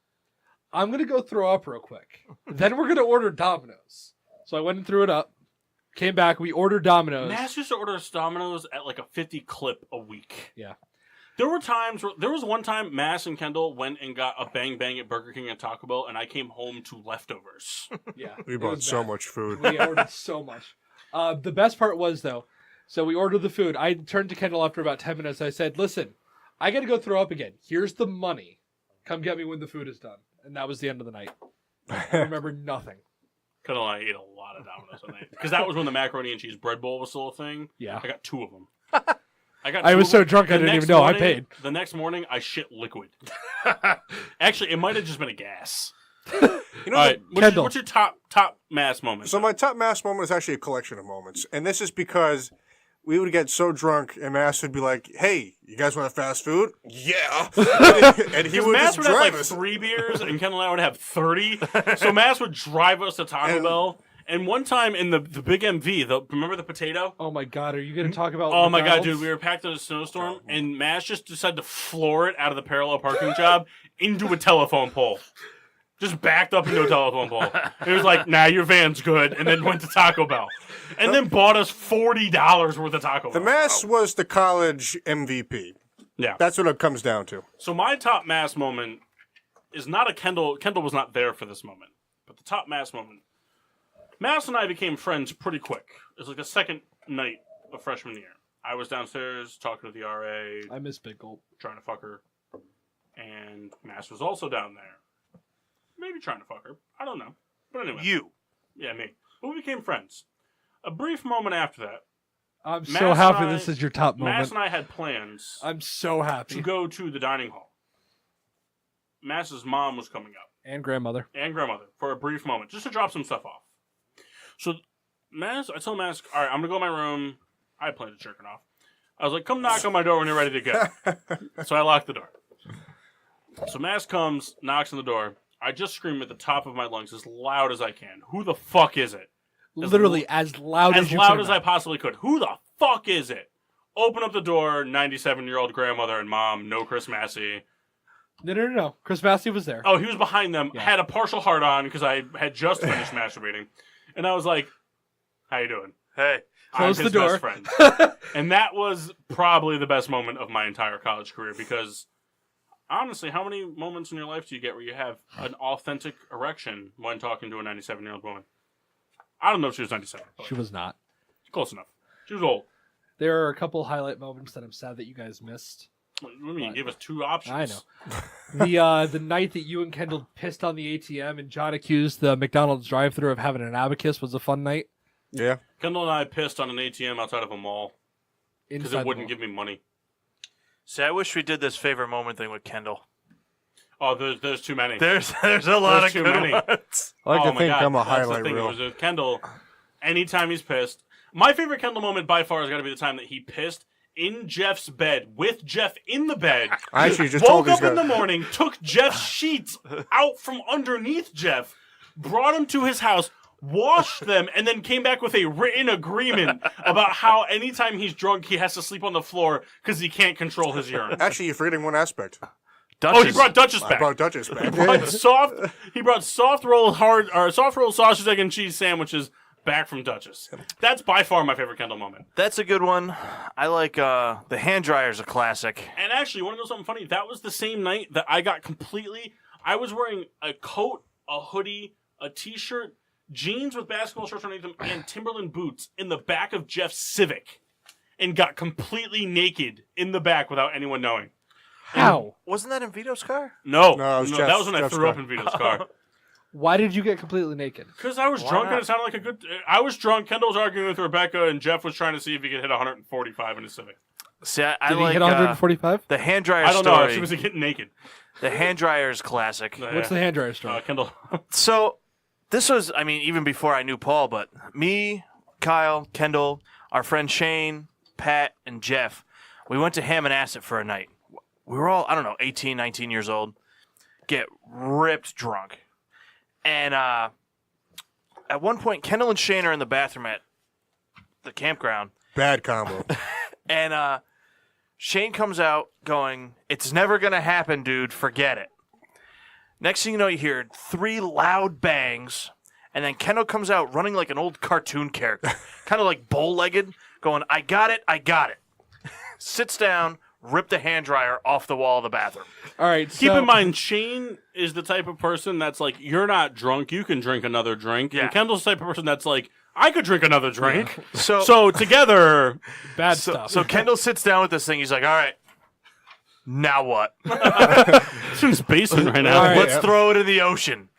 I'm going to go throw up real quick. Then we're going to order Domino's. So I went and threw it up. Came back. We ordered Domino's. Mass used to order us Domino's at like a 50 clip a week. Yeah. There was one time Mass and Kendall went and got a Bang Bang at Burger King and Taco Bell, and I came home to leftovers. Yeah. We it bought was so bad. much food. We ordered so much. The best part was, though, so we ordered the food. I turned to Kendall after about 10 minutes. I said, listen, I got to go throw up again. Here's the money. Come get me when the food is done. And that was the end of the night. I remember nothing. Kendall and I ate a lot of Domino's that night. Because that was when the macaroni and cheese bread bowl was still a thing. Yeah. I got 2 of them. I I was two so of them. drunk I The didn't next even know I morning- paid. The next morning, I shit liquid. Actually, it might have just been a gas. You know, All right, Kendall. what's your top Mass moment? So my top Mass moment is actually a collection of moments, and this is because we would get so drunk, and Mass would be like, "Hey, you guys want fast food? Yeah," and he would Mass just would have drive like us. 3 beers, and Kendall and I would have 30. So Mass would drive us to Taco And- Bell, And one time in the big MV, remember the potato? Oh my god, are you going to talk about? Oh my god, McDonald's? dude, we were packed in a snowstorm, and Mash just decided to floor it out of the parallel parking job into a telephone pole. Just backed up into a telephone pole. It was like, nah, your van's good, and then went to Taco Bell. And then bought us $40 worth of Taco Bell. The Mass was the college MVP. Yeah. That's what it comes down to. So my top Mass moment is not a Kendall. Kendall was not there for this moment. But the top Mass moment. Mass and I became friends pretty quick. It was like the second night of freshman year. I was downstairs talking to the RA, I miss Big Gulp. trying to fuck her. And Mass was also down there. Maybe trying to fuck her. I don't know. But anyway. You. Yeah, me. But we became friends. A brief moment after that, I'm Mass so happy and I- this is your top moment. Mass and I had plans I'm so happy. to go to the dining hall. Mass's mom was coming up. And grandmother. And grandmother for a brief moment, just to drop some stuff off. So, I told Mass, all right, I'm going to go in my room. I planned to jerk it off. I was like, come knock on my door when you're ready to go. So I locked the door. So Mass comes, knocks on the door. I just scream at the top of my lungs as loud as I can. Who the fuck is it? Literally as loud as As you loud could as I possibly could. Who the fuck is it? Open up the door, 97-year-old grandmother and mom, no Chris Massey. No. Chris Massey was there. Oh, he was behind them, Yeah. had a partial heart on because I had just finished masturbating. And I was like, how you doing? Hey. Close I'm his the door. best friend. And that was probably the best moment of my entire college career because, honestly, how many moments in your life do you get where you have an authentic erection when talking to a 97-year-old woman? I don't know if she was 97. But She was not. close enough. She was old. There are a couple highlight moments that I'm sad that you guys missed. What do you mean? You gave us two options. I know. The night that you and Kendall pissed on the ATM and John accused the McDonald's drive-thru of having an abacus was a fun night. Yeah. Kendall and I pissed on an ATM outside of a mall because Inside it the wouldn't mall. give me money. See, I wish we did this favorite moment thing with Kendall. Oh, there's too many. There's a lot There's of too good many. ones. I like Oh to my think God, I'm a that's the highlight thing. reel. It was with Kendall. Anytime he's pissed, my favorite Kendall moment by far has got to be the time that he pissed in Jeff's bed with Jeff in the bed. I actually just told Woke these up in guys. the morning, took Jeff's sheets out from underneath Jeff, brought him to his house, washed them, and then came back with a written agreement about how anytime he's drunk, he has to sleep on the floor because he can't control his urine. Actually, you're forgetting one aspect. Oh, he brought Duchess I back. brought Duchess back. He brought soft rolled sausage, egg, and cheese sandwiches back from Duchess. That's by far my favorite Kendall moment. That's a good one. I like the hand dryer's a classic. And actually, you want to know something funny? That was the same night that I got I was wearing a coat, a hoodie, a t-shirt, jeans with basketball shorts underneath them, and Timberland boots in the back of Jeff's Civic, and got completely naked in the back without anyone knowing. How? Wasn't that in Vito's car? No, No, it was that Jeff's- was when I Jeff's threw up car. in Vito's car. Why did you get completely naked? Because I was Why drunk not? and it sounded like a good... I was drunk, Kendall was arguing with Rebecca, and Jeff was trying to see if he could hit 145 in his Civic. See, I Did like he hit 145? the hand dryer I don't know, story. she was getting naked. The hand dryer's classic. What's the hand dryer story? Kendall... So, this was, I mean, even before I knew Paul, but me, Kyle, Kendall, our friend Shane, Pat, and Jeff, we went to Ham and Asset for a night. We were all, 18, 19 years old, get ripped drunk. And at one point, Kendall and Shane are in the bathroom at the campground, Bad combo. and Shane comes out going, "It's never going to happen, dude. Forget it." Next thing you know, you hear 3 loud bangs, and then Kendall comes out running like an old cartoon character, kind of like bow-legged, going, I got it. Sits down, ripped the hand dryer off the wall of the bathroom. All right. Keep in mind, Shane is the type of person that's like, you're not drunk, you can drink another drink. Yeah. And Kendall's the type of person that's like, I could drink another drink. So Together, bad stuff. So Kendall sits down with this thing. He's like, all right, now what? it's in his basement right now. All right. Let's throw it in the ocean.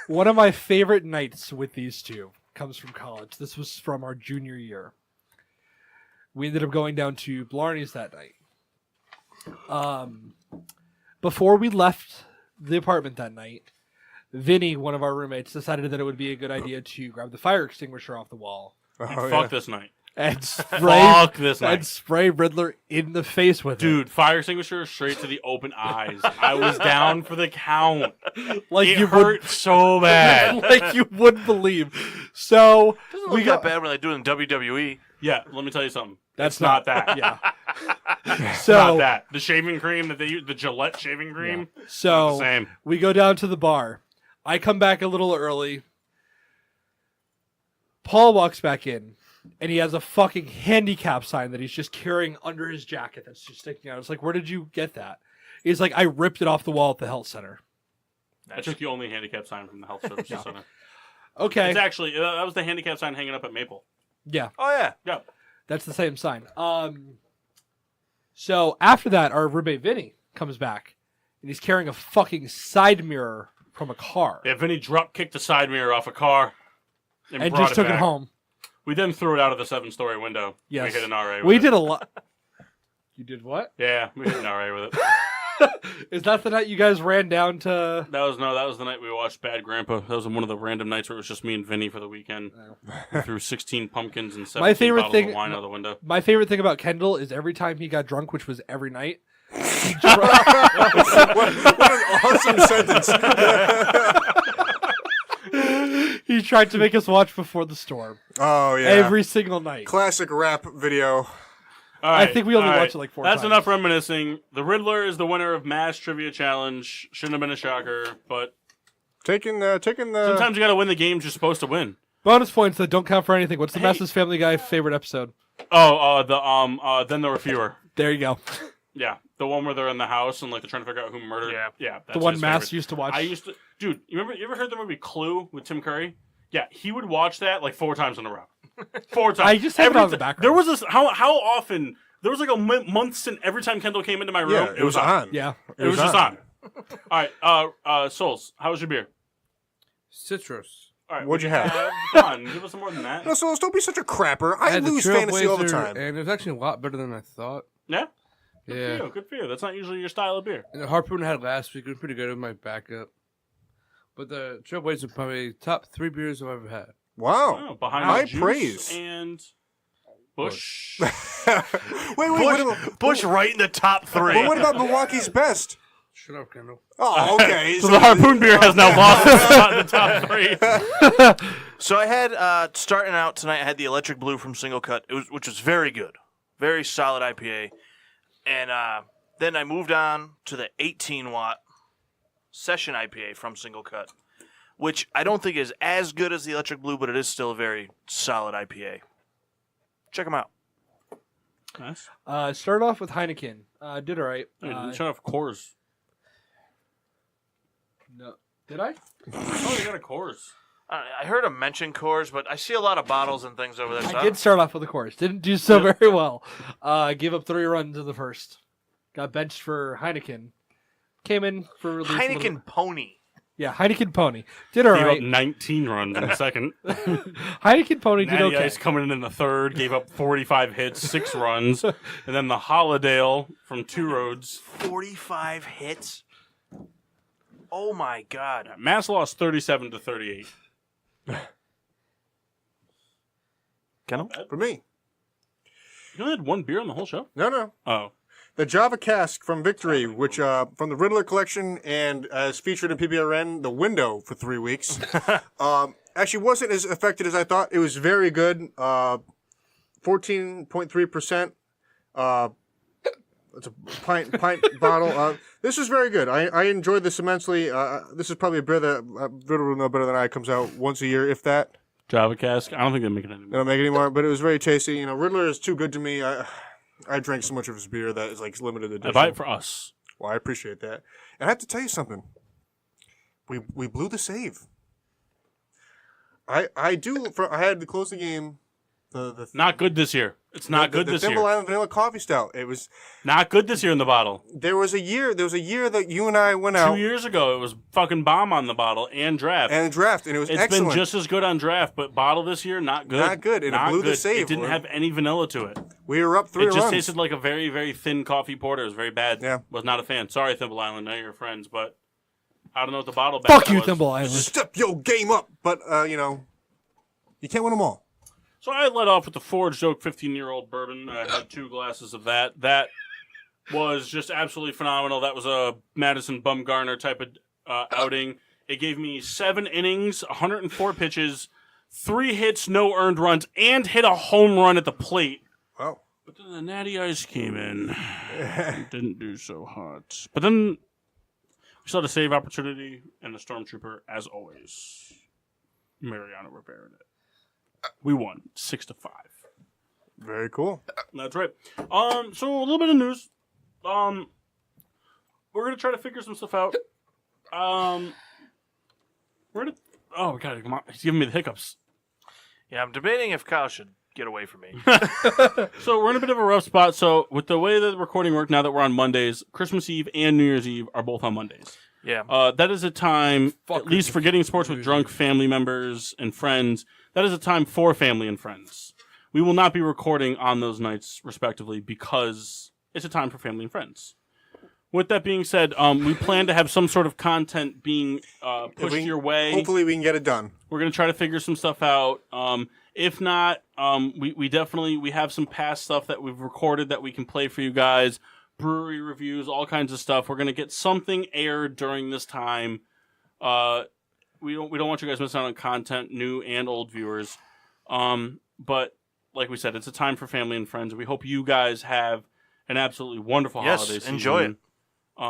One of my favorite nights with these two comes from college. This was from our junior year. We ended up going down to Blarney's that night. Before we left the apartment that night, Vinny, one of our roommates, decided that it would be a good idea to grab the fire extinguisher off the wall. Oh, Fuck yeah. this night. and spray Fuck this and night. spray Riddler in the face with Dude, fire extinguisher straight to the open eyes. I was down for the count. it. Like It you hurt so would, bad. like you wouldn't believe. So Doesn't we look got that bad when they do it in WWE. Yeah, let me tell you something. That's It's not that. Yeah. It's So not that. The shaving cream that they use, the Gillette shaving cream, not the so same. we go down to the bar. I come back a little early. Paul walks back in, and he has a fucking handicap sign that he's just carrying under his jacket that's just sticking out. It's like, where did you get that? He's like, I ripped it off the wall at the health center. I took the only handicap sign from the health services center. Okay. It's actually, that was the handicap sign hanging up at Maple. Yeah, Oh yeah. Yeah. that's the same sign. So after that, our roommate Vinny comes back, and he's carrying a fucking side mirror from a car, Yeah, Vinny drop kicked the side mirror off a car and and brought just took it back. home. We then threw it out of the 7-story window. Yes. We hit an RA with We it. did a lot. You did what? Yeah, we hit an RA with it. Is that the night you guys ran down to? That was the night we watched Bad Grandpa. That was one of the random nights where it was just me and Vinny for the weekend. We threw 16 pumpkins and 17 favorite bottles thing- of wine out the window. My favorite thing about Kendall is every time he got drunk, which was every night, what an awesome sentence. he tried to make us watch Before the Storm Oh yeah. every single night. Classic rap video. All right, I think we only all watched it like 4 That's times. enough reminiscing. The Riddler is the winner of Mass Trivia Challenge. Shouldn't have been a shocker, but Taking the. sometimes you got to win the games you're supposed to win. Bonus points that don't count for anything. What's the Hey. Masses Family Guy favorite episode? Then there were fewer. There you go. Yeah, the one where they're in the house and like they're trying to figure out who murdered. Yeah. That's The one his Mass favorite. used to watch. I used to, dude. You ever heard the movie Clue with Tim Curry? Yeah, he would watch that like 4 times in a row. 4 times. I just have it Every on the ti- background. There was this how often. There was like a month since every time Kendall came into my room, Yeah, it was on. Yeah. It was just on. All right, Souls, how was your beer? Citrus. All right, What'd you have? Come on, give us some more than that. No, so don't be such a crapper. I had the lose fantasy all the Trailblazer, time. and it was actually a lot better than I thought. Yeah, Yeah. good for you. That's not usually your style of beer. And the Harpoon I had last week was pretty good with my backup. But the Trailblazer are probably top 3 beers I've ever had. Wow. Oh, behind High the juice praise. and Bush. wait. Bush right in the top 3. But what about Milwaukee's best? Shut up, Kendall. Oh, okay. So the Harpoon beer has now lost its spot in the top 3. So I had starting out tonight. I had the Electric Blue from Single Cut, which was very good, very solid IPA. And then I moved on to the 18-watt Session IPA from Single Cut, which I don't think is as good as the Electric Blue, but it is still a very solid IPA. Check them out. Nice. Started off with Heineken. Did all right. Hey, didn't shut off Coors. No. Did I? Oh, you got a Coors. I heard him mention Coors, but I see a lot of bottles and things over there. So I did start off with a course. Didn't do so very well. Gave up 3 runs in the first. Got benched for Heineken. Came in for relief. Heineken Pony. Yeah, Heineken Pony. Did all Gave right. up 19 runs in the second. Heineken Pony did Natty okay. Ice coming in the third, gave up 45 hits, 6 runs. And then the Holidale from Two Roads. 45 hits. Oh my God. Mass lost 37-38. For me. You only had 1 beer on the whole show? No. Oh. The Java Cask from Victory, which from the Riddler collection and is featured in PBRN, The Window, for 3 weeks. Actually wasn't as affected as I thought. It was very good. 14.3%. It's a pint bottle. This is very good. I enjoyed this immensely. This is probably a beer that Riddler will know better than I. It comes out once a year, if that. Java Cask? I don't think they make it anymore. They don't make it anymore, but it was very tasty. You know, Riddler is too good to me. I drank so much of his beer that is like limited edition. I buy it for us. Well, I appreciate that. And I have to tell you something. We blew the save. I had to close the game. The Not good this year. It's not good this Thimble year. Island Vanilla Coffee Stout. It was. Not good this year in the bottle. There was a year that you and I went out 2 years ago, it was fucking bomb on the bottle and draft. and draft, and it was It's excellent. been just as good on draft, but bottle this year, not good. Not good, and it Not blew the good. save. It didn't have any vanilla to it. We were up 3 It runs. just tasted like a very, very thin coffee porter. It was very bad. Yeah. Was not a fan. Sorry, Thimble Island. I know you're friends, but I don't know what the bottle Fuck back you, was. Thimble Island. Step your game up, but you know, you can't win them all. So I led off with the Forged Oak 15-year-old bourbon. I had 2 glasses of that. That was just absolutely phenomenal. That was a Madison Bumgarner type of outing. It gave me 7 innings, 104 pitches, 3 hits, no earned runs, and hit a home run at the plate. Wow. But then the Natty Ice came in. Didn't do so hot. But then we still had a save opportunity, and the Stormtrooper, as always, Mariano Rivera did. We won 6-5. Very cool. That's right. So a little bit of news. We're gonna try to figure some stuff out. We're gonna. Oh God, come on! He's giving me the hiccups. Yeah, I'm debating if Kyle should get away from me. So we're in a bit of a rough spot. So with the way that the recording worked, now that we're on Mondays, Christmas Eve and New Year's Eve are both on Mondays. Yeah. That is a time, at least for getting sports with drunk family members and friends, that is a time for family and friends. We will not be recording on those nights, respectively, because it's a time for family and friends. With that being said, we plan to have some sort of content being pushed your way. Hopefully we can get it done. We're going to try to figure some stuff out. If not, we definitely have some past stuff that we've recorded that we can play for you guys. Brewery reviews, all kinds of stuff. We're going to get something aired during this time. We don't want you guys missing out on content, new and old viewers. But like we said, it's a time for family and friends. We hope you guys have an absolutely wonderful holiday season. Enjoy it.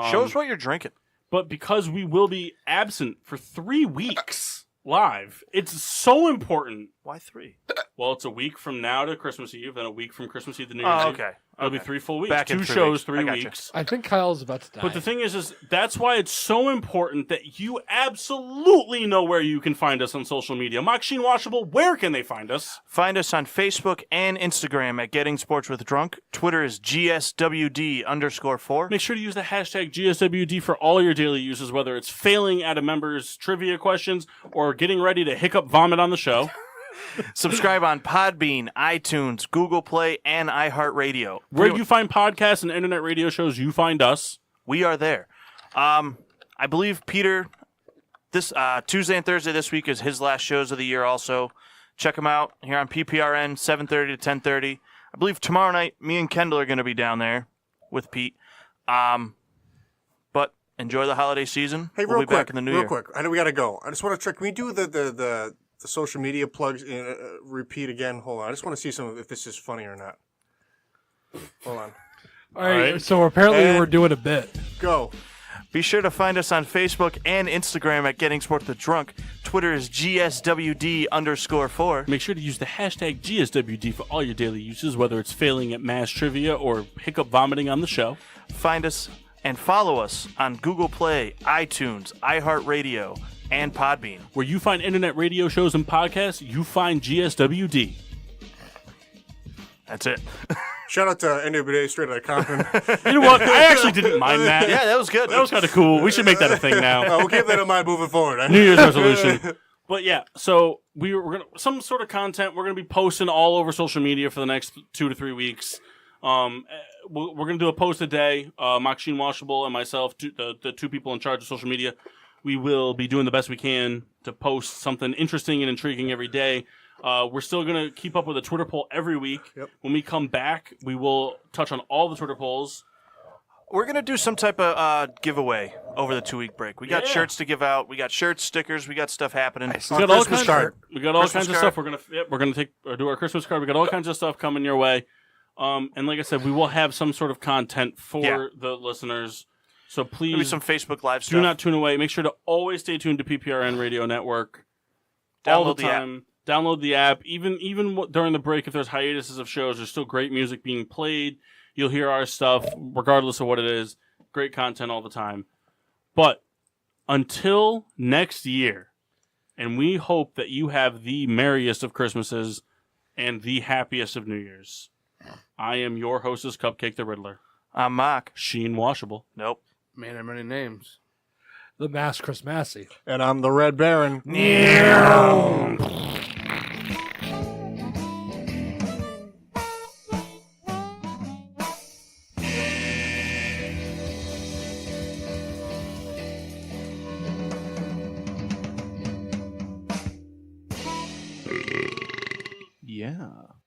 Show us what you're drinking. But because we will be absent for 3 weeks live, it's so important. Why 3? Well, it's a week from now to Christmas Eve, then a week from Christmas Eve to New Year's Eve. Okay. It'll be 3 full weeks. Back in 2 3 shows, weeks. 3 I gotcha. weeks. I think Kyle's about to die. But the thing is that's why it's so important that you absolutely know where you can find us on social media. Machcine Washable, where can they find us? Find us on Facebook and Instagram at Getting Sports with Drunk. Twitter is GSWD_4. Make sure to use the hashtag GSWD for all your daily uses, whether it's failing at a member's trivia questions or getting ready to hiccup vomit on the show. Subscribe on Podbean, iTunes, Google Play, and iHeartRadio. Where you find podcasts and internet radio shows, you find us. We are there. I believe Peter, this Tuesday and Thursday this week is his last shows of the year also. Check them out here on PPRN, 7:30 to 10:30. I believe tomorrow night, me and Kendall are going to be down there with Pete. But enjoy the holiday season. Hey, we'll real be quick, back in the new year. quick. I know we got to go. I just want to check. Can we do the social media plugs repeat again? Hold on. I just want to see if this is funny or not. Hold on. All right, so apparently And- we're doing a bit. Go. Be sure to find us on Facebook and Instagram at Getting Sports with Drunk. Twitter is GSWD_4. Make sure to use the hashtag GSWD for all your daily uses, whether it's failing at mass trivia or hiccup vomiting on the show. Find us and follow us on Google Play, iTunes, iHeartRadio, and Podbean. Where you find internet radio shows and podcasts, you find GSWD. That's it. Shout out to NWA Straight Outta Compton. You know what? I actually didn't mind that. Yeah, that was good. That was kind of cool. We should make that a thing now. We'll keep that in mind moving forward. New Year's resolution. But yeah, so we're gonna some sort of content we're gonna be posting all over social media for the next 2 to 3 weeks. We're gonna do a post a day. Machcine Washable and myself, the 2 people in charge of social media, we will be doing the best we can to post something interesting and intriguing every day. We're still going to keep up with a Twitter poll every week. Yep. When we come back, we will touch on all the Twitter polls. We're going to do some type of giveaway over the 2-week break. We got Yeah. shirts to give out. We got shirts, stickers. We got stuff happening. We got all Christmas kinds card. We got all Christmas kinds of card. stuff. We're gonna do our Christmas card. We got all kinds of stuff coming your way. And like I said, we will have some sort of content for the listeners. So please Maybe some Facebook Live stuff. do not tune away. Make sure to always stay tuned to PPRN Radio Network. All Download the the app. time. Download the app. Even during the break, if there's hiatuses of shows, there's still great music being played. You'll hear our stuff, regardless of what it is. Great content all the time. But until next year, and we hope that you have the merriest of Christmases and the happiest of New Year's. I am your hostess, Cupcake the Riddler. I'm Mark. Sheen Washable. Nope. Man, there are many names. The Mass Chris Massey. And I'm the Red Baron. Yeah.